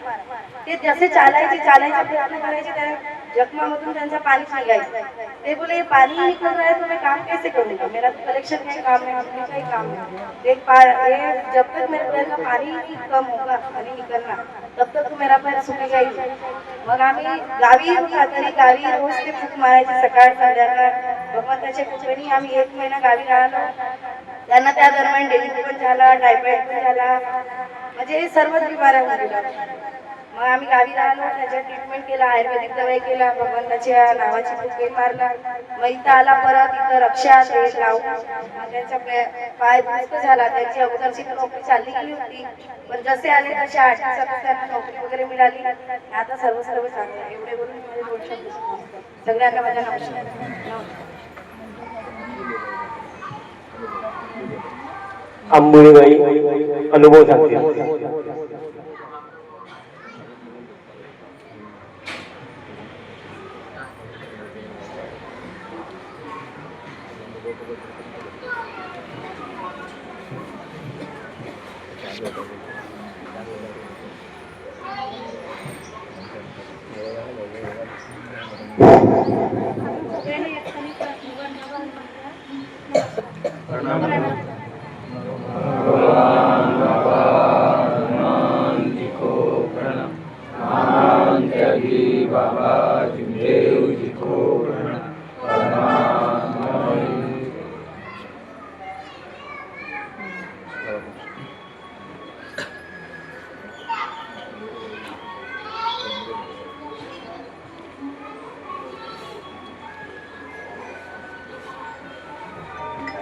Speaker 6: ते जसे चालायचे प्रयत्न करायचे, त्या जखमामधून त्यांचं पाणी निघायचं. ते बोले पानी निकल रहा है तो मैं काम कैसे करूँगा, मेरा तो कलेक्शन का काम है, अपने का ही काम है. ये जब तक मेरे पैर का पानी कम होगा आणि निकलना तब तक तो मेरा पैर सुकेगा ही. मग आम्ही गावी होता तरी गावी रोज ते फूक मारायचे, सकाळ संध्याकाळ. भगवंताच्या कृपेने आम्ही 1 महिना गावी राहिलो. त्यांना त्या दरम्यान डेंग्यू पण झाला, टायफॉइड पण झाला, म्हणजे हे सर्वच बिमाऱ्या होऊन गेल्या. मग आम्ही गावी राहिलो, त्याच्या ट्रीटमेंट केला, आयुर्वेदिक दवाई केला, भगवंताच्या नावाची फुके मारला. मग इथं आला, परत इथं रक्षा तेल लावून मग त्यांचा पाय दुरुस्त झाला. त्यांची अगोदरची नोकरी चालली गेली होती, पण जसे आले तसे 8 दिवसात त्यांना नोकरी वगैरे मिळाली. आता सर्व चांगलं. एवढे बोलून माझे 2 शब्द. सगळ्यांना माझा नमस्कार.
Speaker 11: आंबोळीबाई अनुभव सांगतील.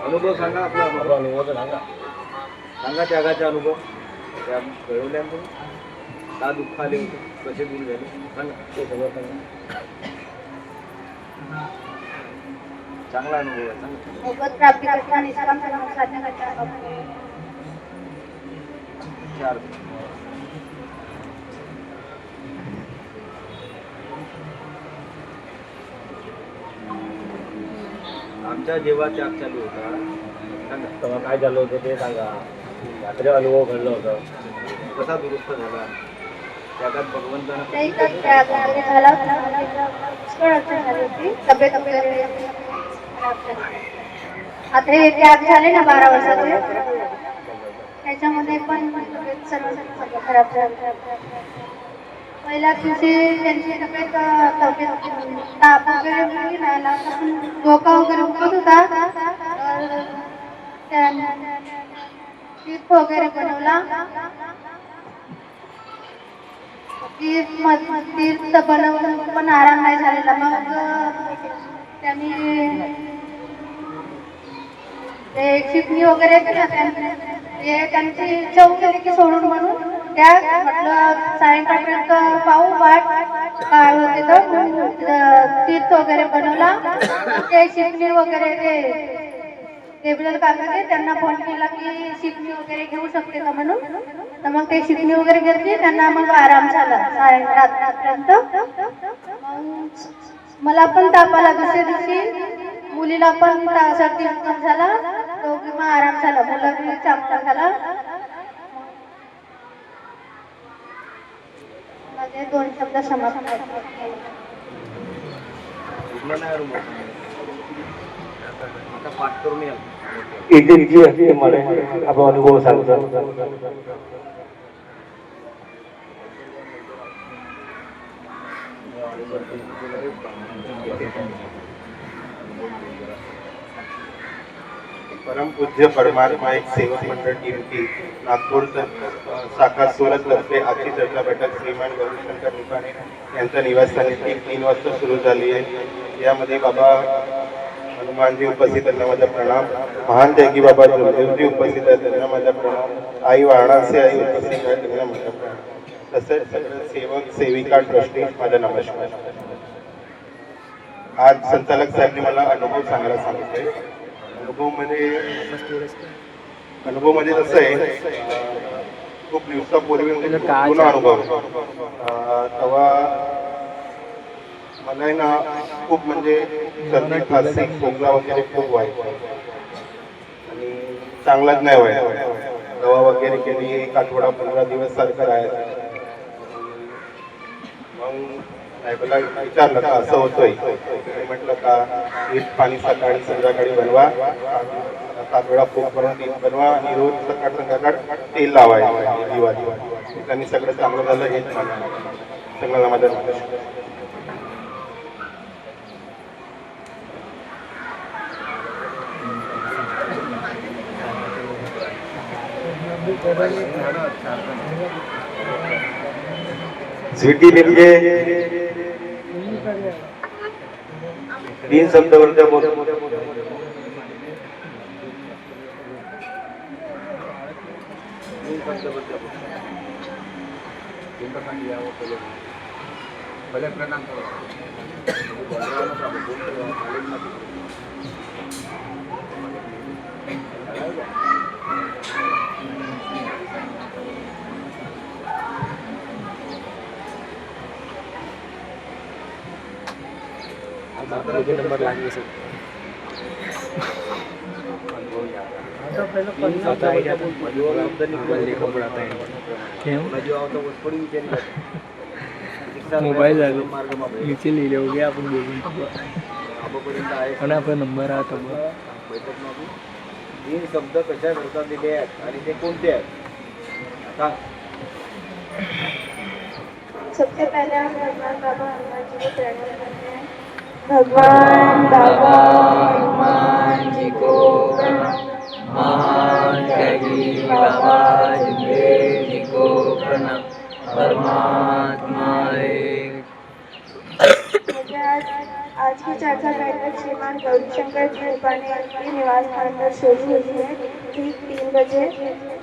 Speaker 5: अनुभव सांगा, आपला अनुभव तर सांगा त्यागाचा अनुभव. त्या कळवल्या का दुःख आले होते, कसे दूर झाले, सांगा ते सगळं सांगा. चांगला अनुभव आहे, सांगा.
Speaker 7: मोफत प्राप्ती करता निष्काम कर्म साधना करता.
Speaker 5: 4 आमचा जेव्हा त्याग चालू होता, सांगा तेव्हा काय झालं होतं ते सांगा. आपला अनुभव घडला होता, कसा दुरुस्त झाला, त्यागात भगवंतानं
Speaker 7: त्याग वगैरे झाला होता. पुष्कळ अडचण झाली होती, तब्येत वगैरे खराब झाली. आता हे त्याग झाले ना 12 वर्षाचे, त्याच्यामध्ये पण तब्येत सर्व खराब झाली. पहिल्या दिवशी त्यांची तब्येत ताप वगैरे राहिला, डोका वगैरे उठत होता. तीर्थ वगैरे बनवला, तीर्थ बनवून पण आराम नाही झालेला. मग त्यांनी ते शिकणी वगैरे त्यांची इच्छा होती की सोडून म्हणून त्या म्हटलं सायंकाळपर्यंत पाहू वाट काय होते तर तीर्थ वगैरे बनवला. ते शिकणी वगैरे ते बिलल काका त्यांना फोन केला की शिकणी वगैरे घेऊ शकते का म्हणून. तर मग ते शिकणी वगैरे घेतली, त्यांना मग आराम झाला रात्रीपर्यंत. मला पण ताप आला, दुसऱ्या दिवशी मुलीला पण सर्दी झाला, दोघी मग आराम झाला, मुला बी चांगला झाला. माझे 2 शब्द समाप्त.
Speaker 5: आता पाठ करून याल.
Speaker 3: एजंट जी असते मला आपला अनुभव सांगतो.
Speaker 5: परमपूज्य परमात्मा एक सेवक मंडळ टीमकी नागपूर शाखा सुरत तर्फे आजची चर्चा बैठक श्रीमान गौरीशंकर निपाणे यांच्या निवासस्थानी 3 वाजता सुरू झाली आहे. यामध्ये बाबा हनुमानजी उपस्थित त्यांना माझा प्रणाम. महान त्यागी बाबा जोगदेवजी उपस्थित आहेत त्यांना माझा प्रणाम. आई वाराणसी आई उपस्थित आहे त्यांना माझा प्रणाम. तसेच सगळे सेवक सेविका ट्रस्टी माझा नमस्कार. आज संचालक साहेबांनी मला अनुभव सांगायला सांगितले. अनुभव मध्ये कसं आहे, खूप दिवसापूर्वी जुना अनुभव तेव्हा मला आहे ना खूप म्हणजे सर्दी खासी खोकला वगैरे खूप व्हायचा आणि चांगलाच नाही व्हायचा. दवा वगैरे केली, 1 आठवडा 15 दिवस सारखं राहायचं. मग साहेबाला विचारलं का असं होतोय, म्हटलं का एक पाणी सकाळी संध्याकाळी बनवा, 7 वेळा पोट करून 3 बनवा आणि रोज सकाळ संध्याकाळ तेल लावायचं दिवाळी. त्यांनी सगळं चांगलं झालं. हेच सगळ्यांना माझ्या
Speaker 2: स्वीटी म्हणजे 3 शब्दावरच्या बोल.
Speaker 4: मुझे नंबर लागे सर. मोबाईल नीचे लिहिले हो गया आपण बोलून आणि आपला नंबर आता
Speaker 5: 3 शब्द कशा करता दिले आहेत आणि ते कोणते आहेत?
Speaker 7: सबसे पहले हम भगवान बाबा हनुमान जी को प्रणाम करते हैं. भगवान बाबा हनुमान जी को प्रणाम.
Speaker 8: महान त्यागी बाबा जगदेव जी को प्रणाम. परमात्मा एक.
Speaker 7: आज की चर्चा बैठक श्रीमान गौरीशंकर जी निपाणे के निवास स्थान पर शुरू हुई है. ठीक 3 बजे.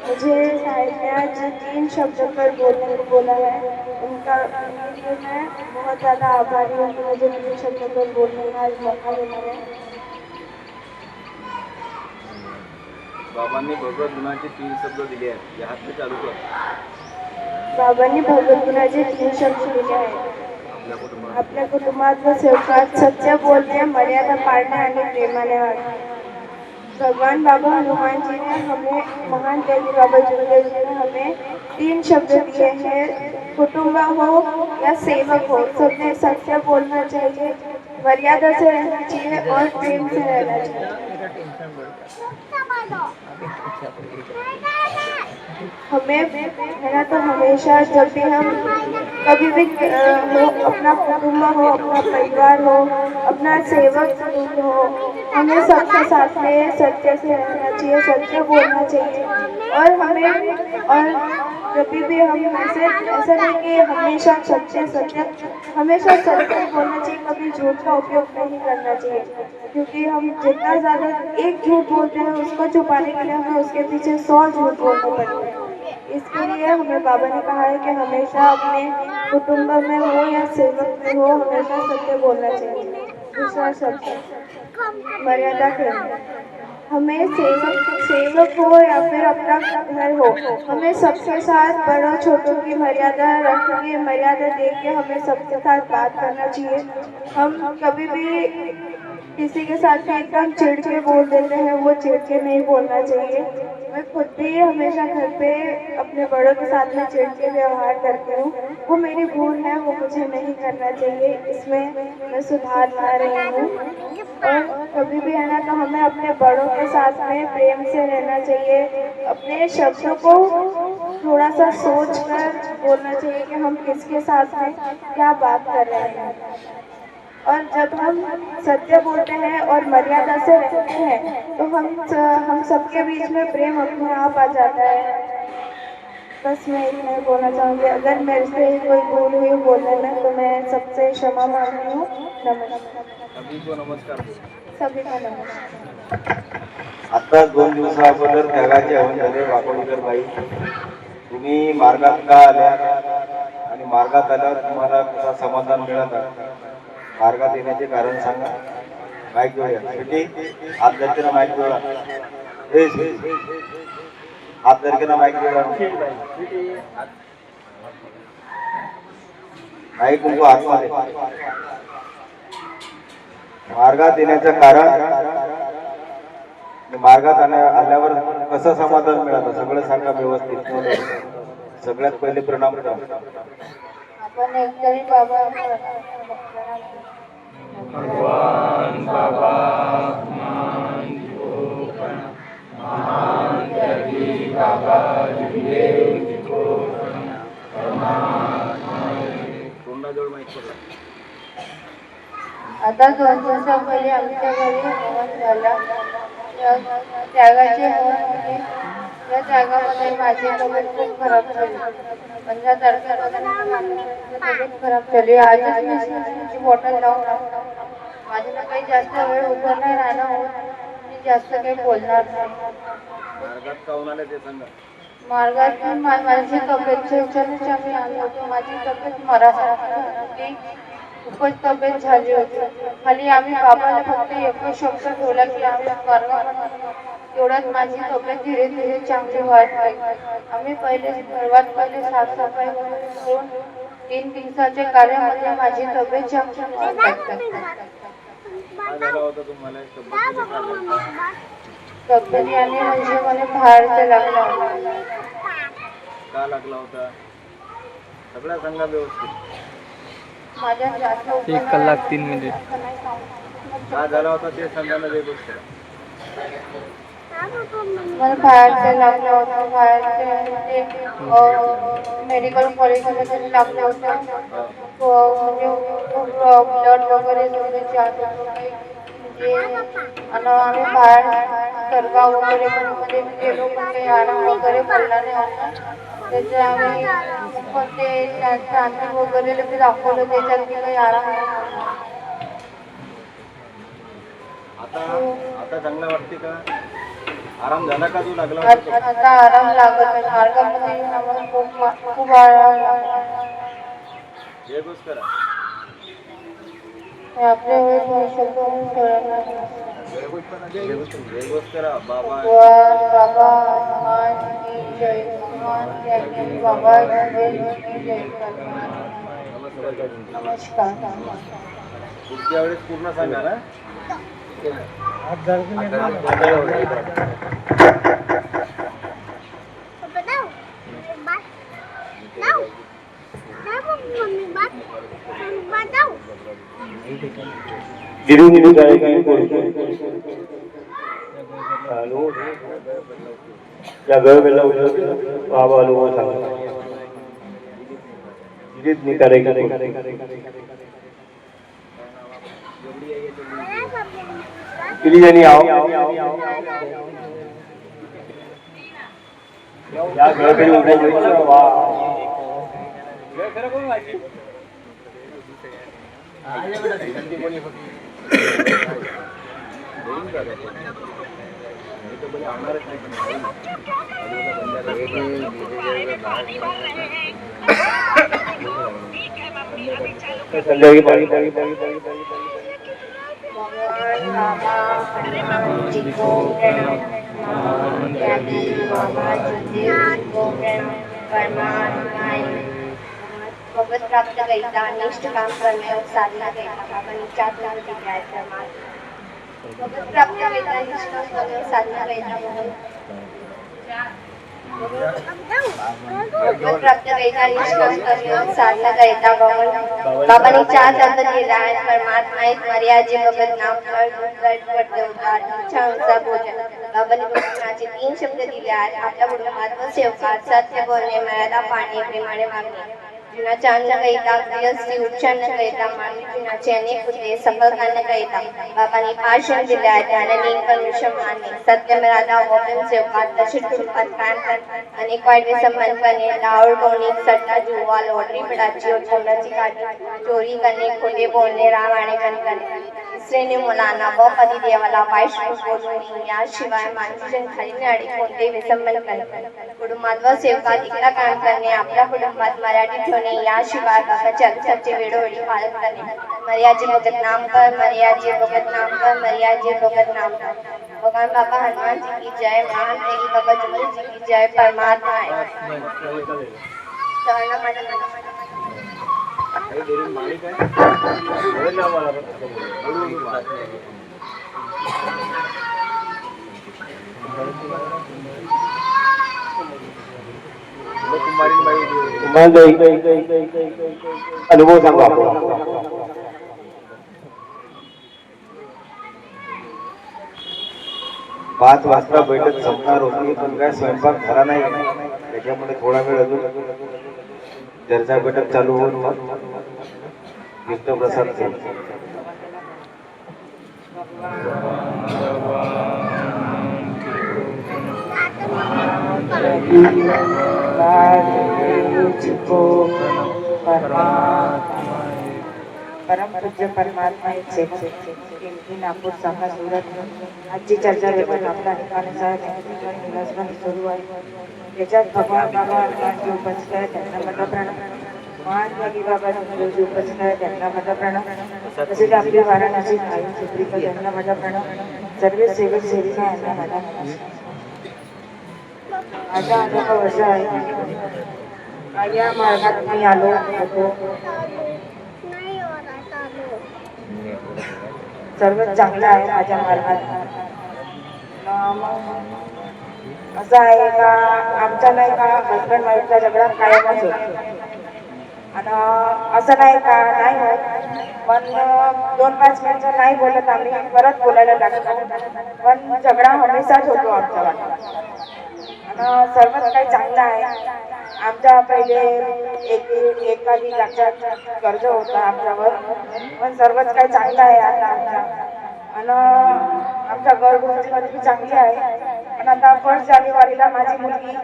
Speaker 7: मुझे साहिब ने आज 3 शब्द पर बोलने को बोला है. उनका मैं बहुत ज़्यादा आभारी हूँ कि मुझे 3 शब्द पर बोलने का आज मौका मिला है.
Speaker 5: बाबांनी भगवत गुणाचे 3 शब्द दिले आहेत. यात चालू कर.
Speaker 7: बाबांनी भगवत गुणाचे 3 शब्द दिले आहेत. आपल्या कुटुंबात व सेवकात सत्य बोलणे, मर्यादा पाळणे आणि प्रेमाने वागणे. भगवान बाबा हनुमान जी ने हमें, महान त्यागी बाबा जोगदेव जी ने हमें 3 शब्द दिए हैं. कुटुंब हो या सेवक हो, सबने सत्य बोलना चाहिए, मर्यादा से रहना चाहिए और प्रेम से रहना चाहिए. हमें है ना, तो हमेशा जब भी हम कभी भी हो, अपना कुटुंब हो, अपना परिवार हो, अपना सेवक हो, हमें सबके साथ में सत्य से रहना चाहिए, सत्य बोलना चाहिए. और जब भी हम ऐसा नहीं कि हमेशा हमेशा सत्य बोलना चाहिए. कभी झूठ का उपयोग नहीं करना चाहिए, क्योंकि हम जितना ज़्यादा एक झूठ बोलते हैं उसको छुपाने के लिए हमें उसके पीछे 100 झूठ बोलने पड़ते हैं. इसके लिए हमें बाबा ने कहा है कि हमेशा अपने कुटुंब में हो या सेवक में हो, हमेशा सत्य बोलना चाहिए. दूसरा शब्द मर्यादा करना. हमें सेवक हो या फिर अपना घर हो, हमें सबके साथ बड़ों छोटों की मर्यादा रख के, मर्यादा दे के हमें सबके साथ बात करना चाहिए. हम कभी भी किसी के साथ एकदम चिढ़ के बोल देते हैं, वो चिढ़ के नहीं बोलना चाहिए. मैं खुद भी हमेशा घर पे अपने बड़ों के साथ में चिढ़ के व्यवहार करती हूँ। वो मेरी भूल है, वो मुझे नहीं करना चाहिए, इसमें मैं सुधार ला रही हूँ। और कभी भी है ना तो हमें अपने बड़ों के साथ में प्रेम से रहना चाहिए। अपने शब्दों को थोड़ा सा सोच कर बोलना चाहिए कि हम किसके साथ में क्या बात कर रहे हैं। और जब हम सत्य बोलते हैं और मर्यादा से रहते हैं तो हम सबके बीच में प्रेम अपने आप आ जाता है। बस मैं इतना ही बोलना चाहूँगी। अगर मेरे से कोई भूल हुई बोलने में तो मैं सबसे क्षमा मांगती हूँ। नमस्कार।
Speaker 5: सभी को नमस्कार.
Speaker 7: सभी को नमस्कार।
Speaker 2: आता 2 दिवसाअगोदर त्यागाचे हवन झाले. वाकोडीकर बाई, तुम्ही मार्गात का आल्या आणि मार्गात आल्यावर तुम्हाला कसा समाधान मिळालं, मार्गात येण्याचे कारण सांगा. माईक जोडा. शेवटी हात धरते ना माईक जोडा. हात धरके ना माईक जोडा. माईक तुमको हातमध्ये. मार्गात येण्याचं कारण, मार्गात आल्यावर कसं समाधान मिळालं सगळं सांगा व्यवस्थित. सगळ्यात पहिले प्रणाम करा.
Speaker 7: आपण एकतरी बाबा
Speaker 4: भगवान बाबा मान को प्रणाम. महान त्यागी बाबा जुदेव को प्रणाम.
Speaker 5: तोंडाजवळ माईक पकडा.
Speaker 7: आता 2 दिवसापहिले आमच्या घरी हवन झाला. त्यागाचे हवन होते. या त्यागामध्ये माझी तब्येत खूप खराब झाली. 15 तारखेपासून तब्येत खराब झाली. आजच मी सिंचनची बॉटल लावून माझ्याला काही जास्त वेळ उभं नाही राहणं होत. मी जास्त काही बोलणार नाही.
Speaker 5: मार्गात काहून आले ते सांगा.
Speaker 7: मार्गातून माझी तब्येतच्या ह्याच्यानेच आम्ही आलो होतो. माझी तब्येत मरासारखी होती. खूपच तब्येत झाली होती. खाली आम्ही बाबाला फक्त एकच शब्द ठेवला की आम्ही मार्गामध्ये. तेवढ्यात माझी तब्येत धीरे धीरे चांगली वाढली. आम्ही सर्वात पहिले साफसफाई वगैरे करून 3 दिवसाच्या कार्यामध्ये माझी तब्येत चांगली वाढली.
Speaker 5: काय झालं होतं तुम्हाला
Speaker 7: तब्येत याने म्हणजे मला बाहेरचं लागला होता.
Speaker 5: का लागला होता सगळ्या सांगा व्यवस्थित.
Speaker 7: माझ्या जास्त
Speaker 4: 1 कलाक 3 मिनिट.
Speaker 5: काय झाला होता ते सांगा ना व्यवस्थित.
Speaker 7: मला बाहेरचं लागलं होतं. बाहेरचे मेडिकल कॉलेजमध्ये लागलं होतं. म्हणजे खूप ब्लड वगैरे जास्त होतं. आणि आम्ही बाहेर सरगाव वगैरे मध्ये गेलो पण काही आराम वगैरे पडला नाही होता. त्याचे आम्ही पण ते तांत्रिक वगैरे ते दाखवलं. त्याच्यात काही आराम नाही.
Speaker 5: आता चांगलं वाटते का? आराम झाला का? तू लागला
Speaker 7: आता आराम लागत आहे. मार्गामध्ये आम्हाला खूप आराम लागला.
Speaker 5: हे गोष्ट करा.
Speaker 7: आपल्या वेळेस
Speaker 5: करा बाबा
Speaker 7: बाबा हनुमान की जय. हनुमान त्यागी बाबा जुदेव की जय. नमस्कार.
Speaker 5: पुढच्या वेळेस पूर्ण सांगा ना.
Speaker 7: भगवत प्राप्त गईता अनिष्ट काम करने और साधना गईता बाबा निचात प्रवृत्ति न्याय प्रमाण. भगवत प्राप्त गईता अनिष्ट काम करने और साधना गईता प्राप्त करता निष्काम कर्म साधना करता बाबांनी 4 शब्द दिले आहेत. परमात्मा एक मर्यादे भगत नाम फळ पडते उद्धार इच्छा अंसा भोजन. बाबांनी भोजनाचे 3 शब्द दिले आहेत. आपल्या कुटुंबात सेवकार सत्य बोलणे मर्यादा पाळणे प्रेमाने वागणे. जीवनाचा अन्न करिता गृहस्थी उच्चारण करिता मानवी जीवनाचे अनेक मुद्दे सफल करण्याकरिता बाबांनी 5 शब्द दिले आहेत. ज्ञानाने परमेश्वर मानणे सत्य मर्यादा ओपन सेवकार तसेच कुटुंबात कायम करणे अनेक वाईट व्यसन करणे डावळ बोलणे सट्टा जुवा लॉटरी पडाची व जीवनाची काळजी चोरी करणे खोटे बोलणे राम आणि करणे तिसरेने मुलांना व पती देवाला वाईट बोलू नये याशिवाय मानवी खाली नाडी कोणते व्यसन करणे कुटुंबात व सेवकात एकटा काम करणे आपल्या कुटुंबात मराठी ठेवणे याशिवाय बाबाच्या अक्षराचे वेळोवेळी पालन करणे मर्यादे भगत नाम कर मर्यादे भगत नाम कर मर्यादे भगत नाम कर. भगवान बाबा हनुमान जी की जय. महान देवी बाबा जुमल जी की जय. परमात्मा आहे. चरणा माझ्या
Speaker 2: अनुभव सांगा. 5 वाजता बैठक संपणार होती पण काय स्वयंपाक झाला नाही. त्याच्यामुळे थोडा वेळ अजून चर्चा बैठक चालू होऊन तीर्थप्रसाद झाला.
Speaker 11: परम पूज्य परमात्मा एक सेवक नागपूर साखा सुरत आजची चर्चा बैठक आपल्या ठिकाणानुसार निवासस्थान सुरू आहे. त्याच्यात भगवान बाबा हनुमानजी उपस्थित आहे त्यांना माझा प्रणाम. महान योगी बाबा जी उपस्थित आहे त्यांना माझा प्रणाम. तसेच आपली वाराणसी आई सुप्रिका यांना माझा प्रणाम. सर्व सेवक सेविका यांना माझा नमस्कार. माझा अनुभव असा आहे या मार्गात मी आलो होतो सर्व चांगलं आहे माझ्या मार्गात. असं आहे का आमचा नाही का हजबंड वाईफचा झगडा कायमच होतो आणि असं नाही का नाही होत पण 2-5 मिनिटं नाही बोलत आम्ही परत बोलायला लागतो पण झगडा हमेशाच होतो आमच्या वाटत. आणि सर्वच काही चांगलं आहे. आमच्या पहिले एखादी लाखात कर्ज होता आमच्यावर पण सर्वच काही चांगलं आहे आता आमच्या. आणि आमच्या घरगुतीमध्ये चांगली आहे. पण आता 1 जानेवारीला माझी मुलगी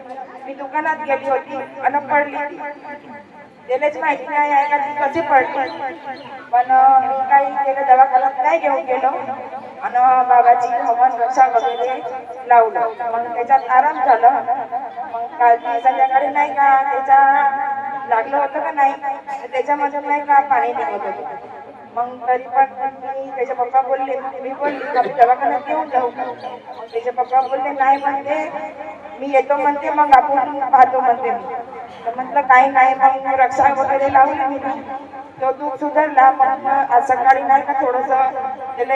Speaker 11: मी दुकानात गेली होती आणि पडली. त्यालाच माहिती नाही आहे का ती कशी पडली पण मी काही केलं दवाखान्यात नाही घेऊन गेलो आणि बाबाची हवन रक्षा वगैरे लावलं. मग त्याच्यात आराम झाला. मग काल संध्याकाळी नाही का त्याच्या लागलं होतं का नाही त्याच्यामधून नाही का पाणी निघत होतं. मग तरी पण मी त्याचे पप्पा बोलले मी बोलली आम्ही दवाखान्यात घेऊन जाऊ. मग त्याचे पप्पा बोलले नाही म्हणते मी येतो म्हणते मग आपण पाहतो म्हणते मी. तर म्हटलं काही नाही मग रक्षा वगैरे लावली मी. तो दुःख सुधारला. मग आज सकाळी नाही का थोडंसं त्याला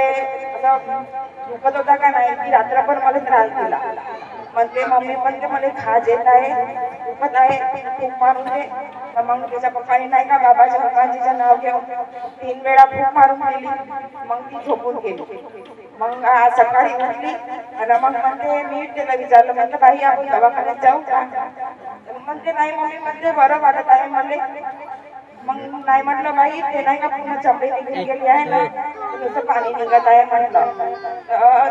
Speaker 11: असं दुखत होता का नाही की रात्रभर मला त्रास दिला. म्हणते मम्मी म्हणते मला खाज येत आहे दुखत आहे खूप मारून दे. तर मग त्याच्या पप्पाने नाही का बाबाच्या भगवानजीचं नाव घेऊन 3 वेळा खूप मारून गेली. मग ती झोपून गेली. मग आज सकाळी उठली आणि मग म्हणते मी त्याला विचारलं म्हटलं बाई आपण दवाखान्यात जाऊ का. म्हणते नाही मम्मी म्हणते बरं वाटत आहे म्हणले. मग नाही म्हटलं बाई ते नाही का पूर्ण चमडी निघून गेली आहे ना जसं पाणी निघत आहे म्हटलं.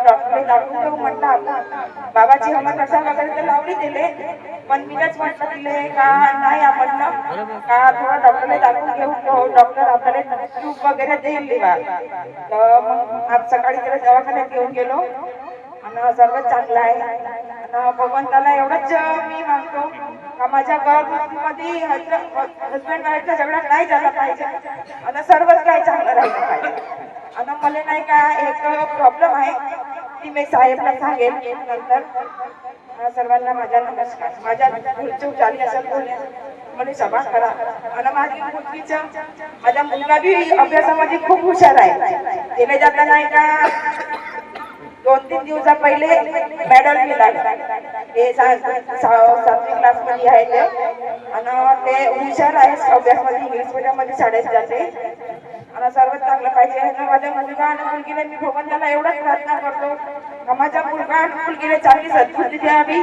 Speaker 11: डॉक्टरने दाखवून देऊ म्हटलं आपण बाबाची हवन रक्षा वगैरे तर लावली दिले पण मीच म्हटलं दिले का नाही म्हटलं का थोडं डॉक्टरने दाखवून घेऊ डॉक्टर आपल्याला ट्यूब वगैरे देईल दिवा. तर मग आज सकाळी त्याला दवाखान्यात घेऊन गेलो आणि सर्वच चांगलं आहे. भगवंताला एवढंच मी मागतो का माझ्या घरामध्ये हजबंड वाईफचा झगडा नाही झाला पाहिजे आणि सर्वच काही चांगलं राहिलं पाहिजे. आणि मला नाही का एक प्रॉब्लेम आहे ती मी साहेबला सांगेल नंतर. सर्वांना माझा नमस्कार. माझ्या चूक झाली असं बोलले मला सभा करा. आणि माझी मुलगीचं माझा मुलगा बी अभ्यासामध्ये खूप हुशार आहे. तिने जाता नाही का 2-3 दिवसा पहिले मेडल मिळालं. ते 7वी क्लासमध्ये आहे ते आणि ते हुशार आहे अभ्यासमध्ये इंग्लिश मीडियममध्ये शाळेत जाते आणि सर्वात चांगलं पाहिजे आणि माझ्या मुलगा आणि मुलगीला मी भगवंताला एवढाच प्रार्थना करतो का माझ्या मुलगा आणि मुलगीला चांगली सद्बुद्धी द्यावी,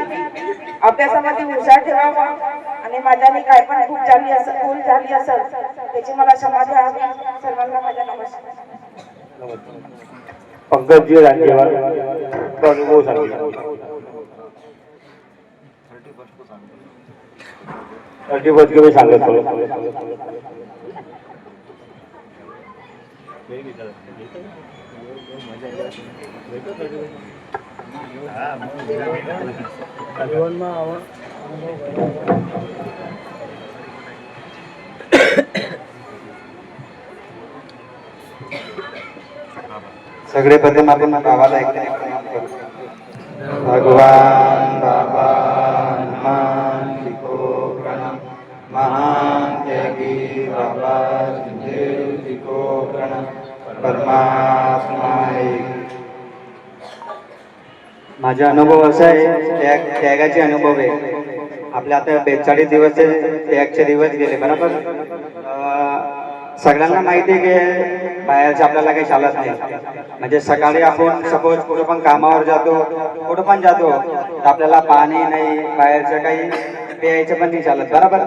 Speaker 11: अभ्यासामध्ये हुशार ठेवावं आणि माझ्याने काय पण भूल झाली असेल त्याची मला क्षमा द्यावी. सर्वांना माझा नमस्कार.
Speaker 5: पंकजी रांजेवार तो अनुभव सांगितला. 31 के मी सांगत
Speaker 2: सगळे प्रथम आपण बाबाला एकदा प्रणाम करू. भगवान बाबा हनुमान जी को प्रणाम. महान त्यागी बाबा देव जी को प्रणाम. परमात्मा एक. माझा अनुभव असा आहे, त्यागाचे अनुभव आहे. आपल्या आता 42 दिवस त्यागचे दिवस गेले बरोबर. सगळ्यांना माहिती आहे की बाहेरचं आपल्याला काही चालत नाही. म्हणजे सकाळी आपण सपोज कुठं पण कामावर जातो, कुठं पण जातो तर आपल्याला पाणी नाही, बाहेरचं काही प्यायचं पण नाही चालत बरोबर.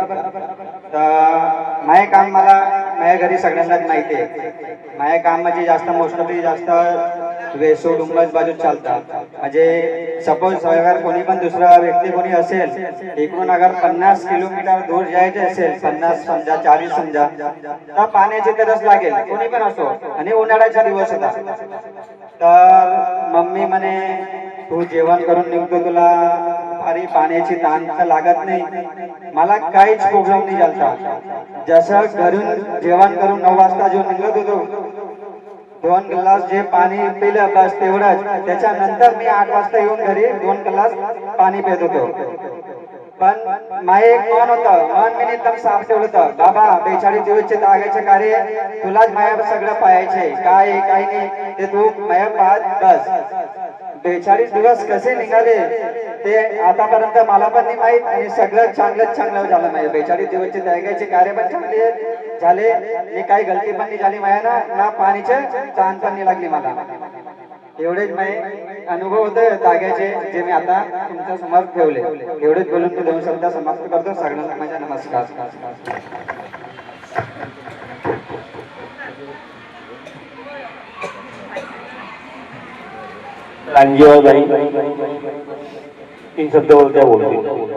Speaker 2: तर माझे काम माझ्या घरी सगळ्यांनाच माहिती आहे. माझे काम म्हणजे जास्त मोस्टली जास्त वेसू डुंबस बाजू चालतात. म्हणजे सपोज अगर कोणी पण दुसरा व्यक्ती कोणी असेल इकडून अगर 50 किलोमीटर दूर जायचे असेल, 50 समजा 40 समजा, तर पाण्याची तरच लागेल कोणी पण असो. आणि उन्हाळ्याचा दिवस होता तर मम्मी म्हणे तू जेवण करून निघतो, तुला अरे पाण्याची ताण तर लागत नाही. मला काहीच प्रॉब्लेम नाही झाला. जसं घरून जेवण करून 9 वाजता जेवण निघत होतो, 2 ग्लास जे पाणी पिलं बस तेवढंच. त्याच्यानंतर मी 8 वाजता येऊन घरी 2 ग्लास पाणी पित होतो. पण माझे एक मन होतं, मन मी एकदम साफ ठेवलं होतं. बाबा 42 दिवसचे तागायचे कार्य तुलाच माया सगळं पाहायचे, काय काही नाही ते तू माया पाहत बस. 42 दिवस कसे निघाले ते आतापर्यंत मला पण नाही माहित आणि सगळं चांगलं झालं. माझे 42 दिवसचे त्यागायचे कार्य पण चांगले झाले आणि काही गलती पण नाही झाली माझ्या ना पाणीचे ताण पण नाही लागली मला. एवढेच माझे अनुभव होते ताग्याचे जे मी आता तुमच्या समोर ठेवले. एवढेच बोलून मी 2 शब्द समाप्त करतो. सगळ्यांना माझा नमस्कार.
Speaker 5: रांजेवाबाई 3 शब्द बोलत्या बोलते.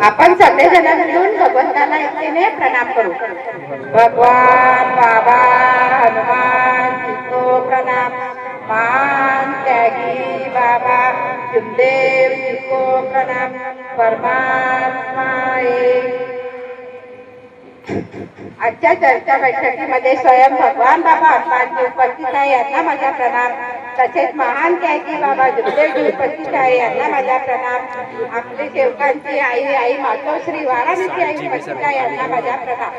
Speaker 11: आपण सगळेजण मिळून भगवंताला एकतेने प्रणाम करू. भगवान बाबा हनुमान जी को प्रणाम. महान त्यागी बाबा जुमदेव जी को प्रणाम. परमात्मा एक. आजच्या चर्चा बैठकीमध्ये स्वयं भगवान बाबा हनुमानजी उपस्थित आहे, यांना माझा प्रणाम. तसेच महान त्यागी बाबा जुमदेवजी उपस्थित आहे, यांना माझा प्रणाम. आपली सेवकांची आई मातोश्री वाराणसी आई उपस्थित आहे, यांना माझा प्रणाम.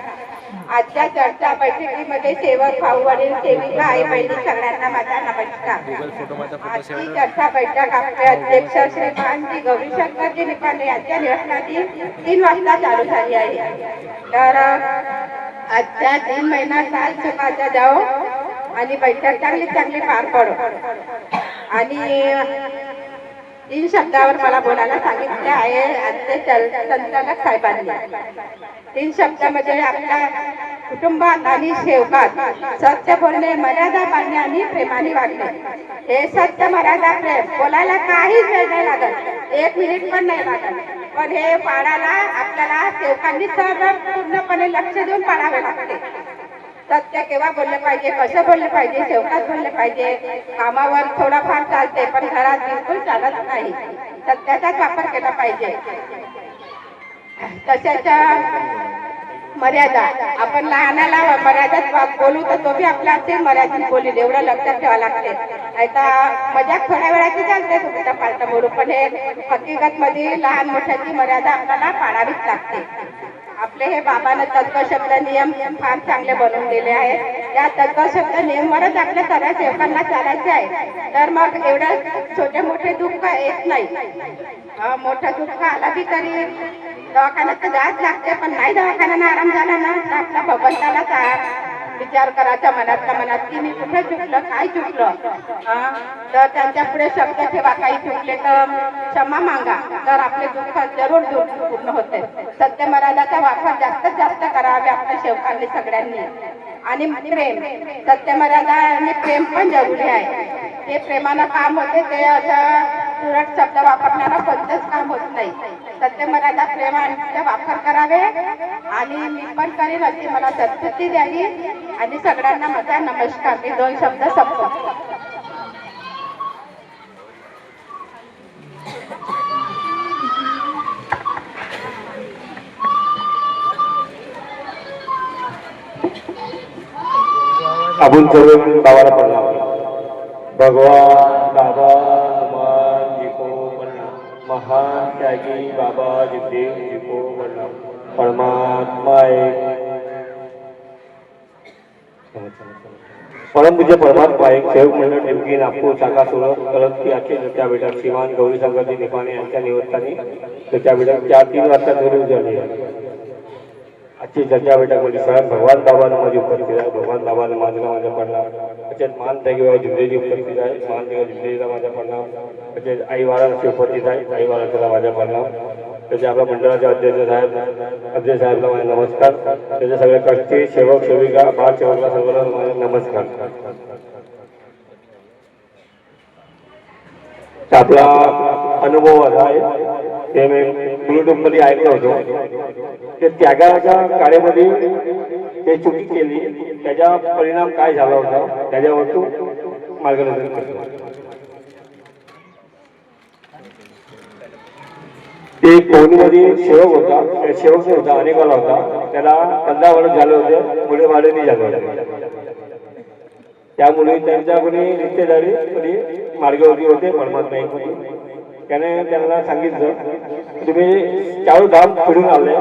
Speaker 11: आजच्या चर्चा बैठकीमध्ये सेवक भाऊ वडील सेविका आई बहिणी सगळ्यांना माझा नमस्कार. आजची चर्चा बैठक आपले अध्यक्ष श्रीमानजी गौरीशंकरजी निपाणे यांच्या निवासस्थानी 3 वाजता चालू झाली आहे. तर आजच्या 3 महिना साल सुखाचा जाओ आणि बैठक चांगली पार पडो. आणि 3 शब्दावर मला बोलायला सांगितले आहे आजचे संचालक साहेबांनी. 3 शब्दामध्ये आपल्या कुटुंबात आणि सेवकात सत्य बोलणे, मर्यादा पाळणे आणि प्रेमाने वागणे. हे सत्य मर्यादा प्रेम बोलायला काहीच वेळ नाही लागत, 1 मिनिट पण नाही लागत. पण हे पाळायला आपल्याला सेवकांनी सर्व पूर्णपणे लक्ष देऊन पाळावे लागते.
Speaker 9: सत्य केव्हा बोलले पाहिजे, कसं बोलले पाहिजे, शेवटात बोलले पाहिजे. कामावर थोडाफार चालते पण घरात बिलकुल चालत नाही. सत्याचाच वापर केला पाहिजे. तशाच्या मर्यादा आपण लहानाला मर्यादेत बोलू तर तो बी आपल्या ते मर्यादेत बोलील एवढं लक्षात ठेवावं लागते. आता मजाक थोड्या वेळाची चालते तुमच्या पालटा बोलू पण हे हकीकत मध्ये लहान मोठ्याची मर्यादा आपल्याला पाळावीच लागते. आपले हे बाबांना तत्व शब्द नियम फार चांगले बनवून दिले आहेत. या तत्व शब्द नियमवरच आपल्या सगळ्या सेवकांना चालायचे आहे. तर मग एवढं छोटे मोठे दुःख येत नाही. मोठं दुःख आला बी तरी दवाखान्यात तर जायच लागते पण नाही दवाखान्यानं आराम झाला ना तर आपल्या भगवंताला विचार करायचा मनातल्या मनात की मी कुठे चुकलं, काय चुकलं. तर त्यांच्या पुढे शब्द ठेवा. काही चुकले तर क्षमा मागा तर आपले दुःख जरूर पूर्ण होते. सत्य मर्यादाचा वापर जास्तीत जास्त करावे आपल्या सेवकांनी सगळ्यांनी. आणि प्रेम, सत्य मर्यादा आणि प्रेम पण जरुरी आहे. ते प्रेमानं काम होते ते असं तुरट शब्द वापरण्याला कोणतंच काम होत नाही. सत्य मर्यादा प्रेमाने वापर करावे आणि मी पण करीन अशी मला सद्बुद्धी द्यावी. आणि सगळ्यांना माझा नमस्कार. मी 2 शब्द संपवतो.
Speaker 5: आपण सर्व बाबाला पडला. भगवान बाबा हनुमान जी को प्रणाम. महान त्यागी बाबा जिदेव जी को प्रणाम. परमात्मा एक परमपूज्य परमात्मा एक सेवक मंडळ नेमकी नागपूर शाखा सुरत कळत की आजची सत्या बैठक श्रीमान गौरी संगती निपाणे यांच्या निवृत्ताने सत्या बैठक 4-3 वाजता सुरू झाली. आजची चर्चा बैठकमध्ये स्वयं भगवान बाबांना माझी उपस्थित आहे. भगवान बाबांना माझं नाव माझ्या पडला. त्याच्यात मान त्यागी जिंदेची उपस्थित आहे. मान त्यागी जिंदेला माझ्या पडला. त्याच्यात आई वाराणसी उपस्थित आहे. आई वाराणसीला माझ्या पडला. त्याचे आपल्या मंडळाचे अध्यक्ष साहेबला माझे नमस्कार. त्याचे सगळे कष्टी सेवक सेविका बाळ सेवकला सर्वांना माझे नमस्कार. आपला अनुभव असा आहे ते मी युट्यूब मध्ये ऐकलं होतं. ते त्यागाच्या काळामध्ये ते चुकी केली त्याचा परिणाम काय झाला होता त्याच्यावर तू मार्गदर्शन करतो. ते कोणीमध्ये सेवक होता. त्या सेवक होता अनेकवाला होता. त्याला 15 वर्ष झाले होते. पुढे वाढणी झाले होते. त्यामुळे त्यांच्या कोणी रिश्तेदारी कोणी मार्गावरती होते परमात्मा. त्याने त्यांना सांगितलं तुम्ही 4 धाम फिरून आले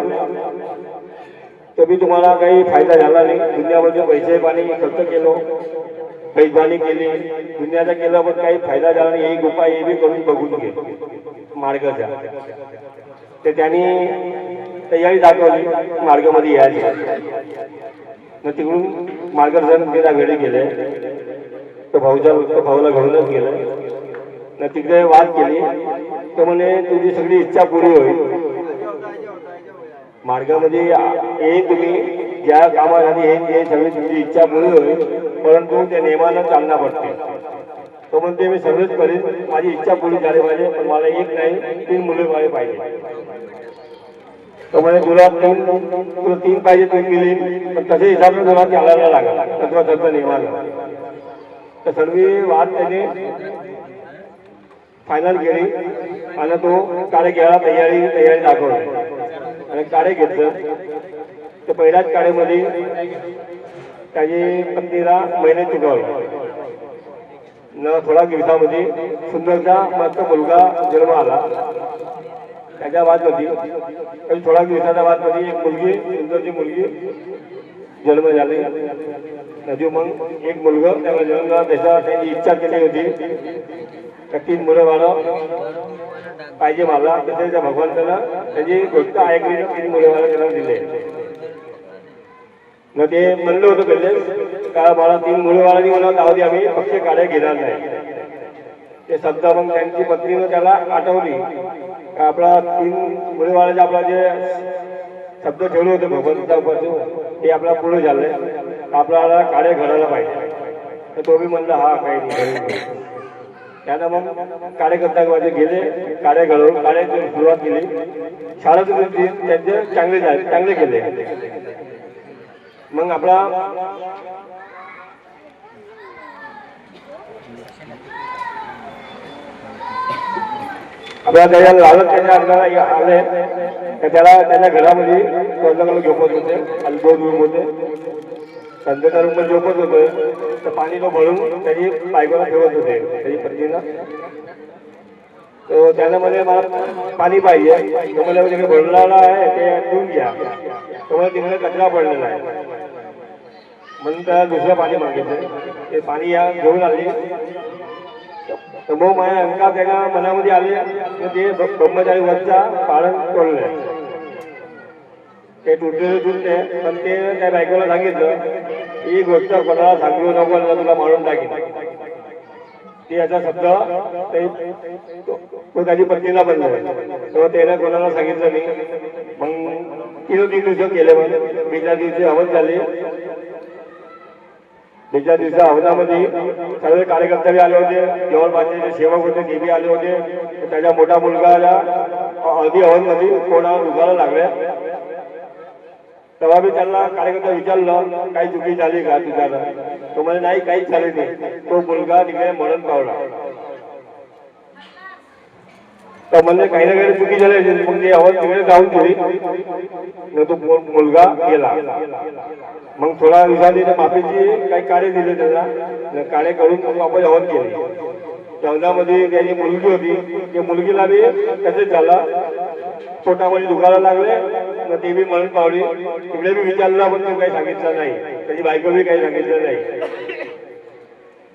Speaker 5: तरी तुम्हाला काही फायदा झाला नाही. दुनियामध्ये पैसे पाणी खर्च केलो, पैजबानी केली, दुनियाचा केलं पण काही फायदा झाला नाही. एक उपाय हे बी करून बघून घे मार्गाचा. तर त्यांनी तयारी दाखवली मार्गामध्ये यायची. मग तिकडून मार्गदर्शन तिला घरी गेले. तो भाऊला घेऊनच गेले. न तिकडे वाद केली. तो म्हणे तुझी सगळी इच्छा पुरी होईल. मार्गामध्ये हे तुम्ही ज्या कामासाठी हे सगळी तुमची इच्छा पुरी होईल परंतु त्या नियमानं चालना पडते. तो म्हणते मी सगळंच करेन, माझी इच्छा पुरी झाली पाहिजे पण मला 1 नाही 3 मुलं मला पाहिजे. तो म्हणे तुला 3 पाहिजे 3 मिळेल पण तसे हिसाब तुला चालायला लागला तत्वातत्व नियमानं. तर सर्व वाद त्याने फायनल केली आणि तो काळे घ्यायला तयारी दाखवली आणि काळे घेतलं. तर पहिल्याच काळेमध्ये त्याची पत्नीला महिने चुकवला. न थोडा दिवसामध्ये सुंदरचा मस्त मुलगा जन्म आला. त्याच्या बादमध्ये थोडा दिवसाच्या बादमध्ये एक मुलगी सुंदरची मुलगी जन्म झाली. नजू मग एक मुलगा त्याला जन्म झाला. त्याची इच्छा केली होती 3 मुलं मला पाहिजे मला. त्याच्या भगवंताला त्याची गोष्ट ऐकली 3 मुलं मला त्याला दिले. मग ते म्हणलं होतं पहिले का मला 3 मुलं वाळानी मला लावली आम्ही पक्ष काढे घेणार नाही. ते शब्द मग त्यांची पत्नीनं त्याला आठवली का आपला 3 मुलं वाळाचे आपला जे शब्द ठेवले होते भगवंतापासून ते आपला पुढे झालंय. आपल्याला काढे घडायला पाहिजे. तर तो बी म्हणला हा काही नाही. त्यानं मग कार्यकर्त्यांमध्ये गेले. काळे घडवून काढ्याची सुरुवात केली. शाळेतून त्यांचे चांगले केले.
Speaker 3: मग आपला त्याच्या लालच त्याच्या अंगाला आले तर त्याला त्याच्या घरामध्ये स्वतःला झोपत होते आणि 2 रूम होते. संध्याच्या रूम मध्ये झोपत होते तर पाणी तो भरून त्याची बायकोला ठेवत होते त्याची पत्नीला. तो त्याला म्हणे मला पाणी पाहिजे. तो मला तिकडे भरलेला आहे ते ठेवून घ्या. त्यामुळे तिकडे कचरा पडलेला आहे म्हणून त्याला दुसरं पाणी मागितलं. ते पाणी या घेऊन आली तर मग माझ्या अंका त्याच्या मनामध्ये आले तर ते ब्रह्मचारी वरचा पालन तोडलंय. ते तुटलेले तुटले पण ते त्या बायकोला सांगितलं ही गोष्ट कोणाला सांगू नको तुला मारून टाकीन. ते याचा शब्द तो त्याची पत्नीला बनला तेव्हा त्याने कोणाला सांगितलं नाही. मग 3 दिवस केले मग 2 दिवशी हवन झाली. 2 दिवसा हवनामध्ये सगळे कार्यकर्ते आले होते. जवळपासचे सेवक होते ते बी आले होते. त्याच्या मोठा मुलगाला हळदी हवनमध्ये कोणाला दुखायला लागल्या. तेव्हा मी त्यांना कार्यकर्ता विचारलं काही चुकी झाली का तुझ्याला. तो म्हणजे नाही काहीच झाले नाही. तो मुलगा तिकडे मरण पावला. तर म्हणजे काही ना काही चुकी झाली मग ते हवन तिकडे जाऊन दिली. तो मुलगा गेला. मग थोडा दिवसांनी माफीची काही कार्य दिले त्याला. कार्य करून आपण हवन केले. हवनामध्ये त्याची मुलगी होती. त्या मुलगीला बी तसेच झाला. पोटामध्ये दुखायला लागले मग ती बी मरण पावली. तिकडे बी विचारलं पण तो काही सांगितलं नाही. त्याची बायको बी काही सांगितलं नाही.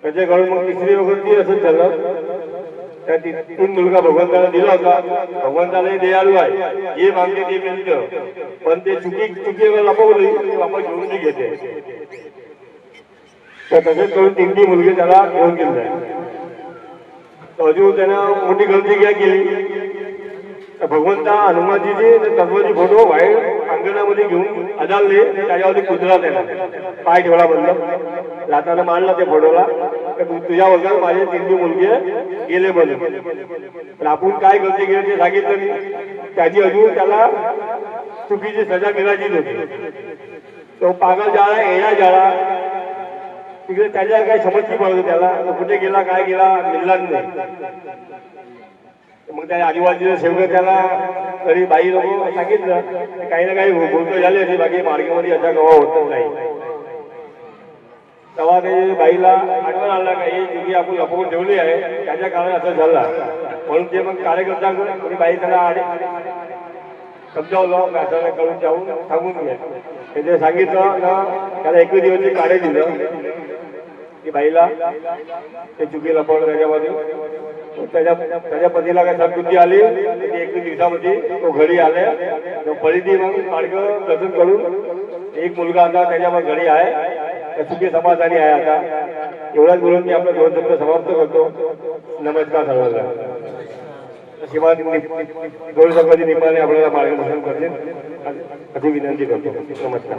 Speaker 3: त्याच्याकडून मग 3री वखत ती असंच झालं. त्या 3 मुलगा भगवंताला दिला होता. भगवंतालाही दयाळू आहे. जे मागते ते मिळतं पण ते चुकी लपवली वापस घेऊन नाही घेते. तर तसेच करून 3री मुलगी त्याला घेऊन गेली. अजून त्यानं मोठी गलती काय केली. भगवंता हनुमानजीचे तत्वाची फोटो बाहेर अंगणामध्ये घेऊन अदालले. त्याच्यावरती कुत्रा त्याला पाय ठेवला बंद लाताना मारला त्या फोटोला. तुझ्या वगैरे माझे 3री मुलगी गेले म्हणून. आपण काय गलती केली ते सांगितलं नाही. त्याची अजून त्याला चुकीची सजा मिळायची होती. तो पागल जाळा येण्या जाळा तिकडे त्याच्या काही समजची पडत त्याला. कुठे गेला काय गेला मिळलाच नाही. मग त्या आदिवासीचे सेवक त्याला तरी बाई लोक सांगितलं काही ना काही भूलतो झाली होती. बाकी मार्गामध्ये अशा गवा होतच नाही. तेव्हा ते बाईला आठवण आला का ही चुकी आपण लपवून ठेवली आहे त्याच्या कारण असं झाला. म्हणून ते मग कार्यकर्ता बाई त्याला समजावलं असं करून जाऊन सांगून घ्या. त्याने सांगितलं ना त्याला 21 दिवसाची काढे दिलं की बाईला ते चुकी लपवलं त्याच्यामध्ये. त्याच्या पतीला काय सद्बुद्धी आली. 21 दिवसामध्ये तो घरी आले. पळीती मग मार्ग दर्शन करून एक मुलगा आता त्याच्यावर घरी आहे. सुखी समाधानी आहे. आता एवढाच बोलून मी आपला 2 शब्द समाप्त करतो. नमस्कार सर्वांना. शिवाय 2 शब्दाची निपाने आपल्याला मार्गदर्शन करतील अशी विनंती करतो. नमस्कार.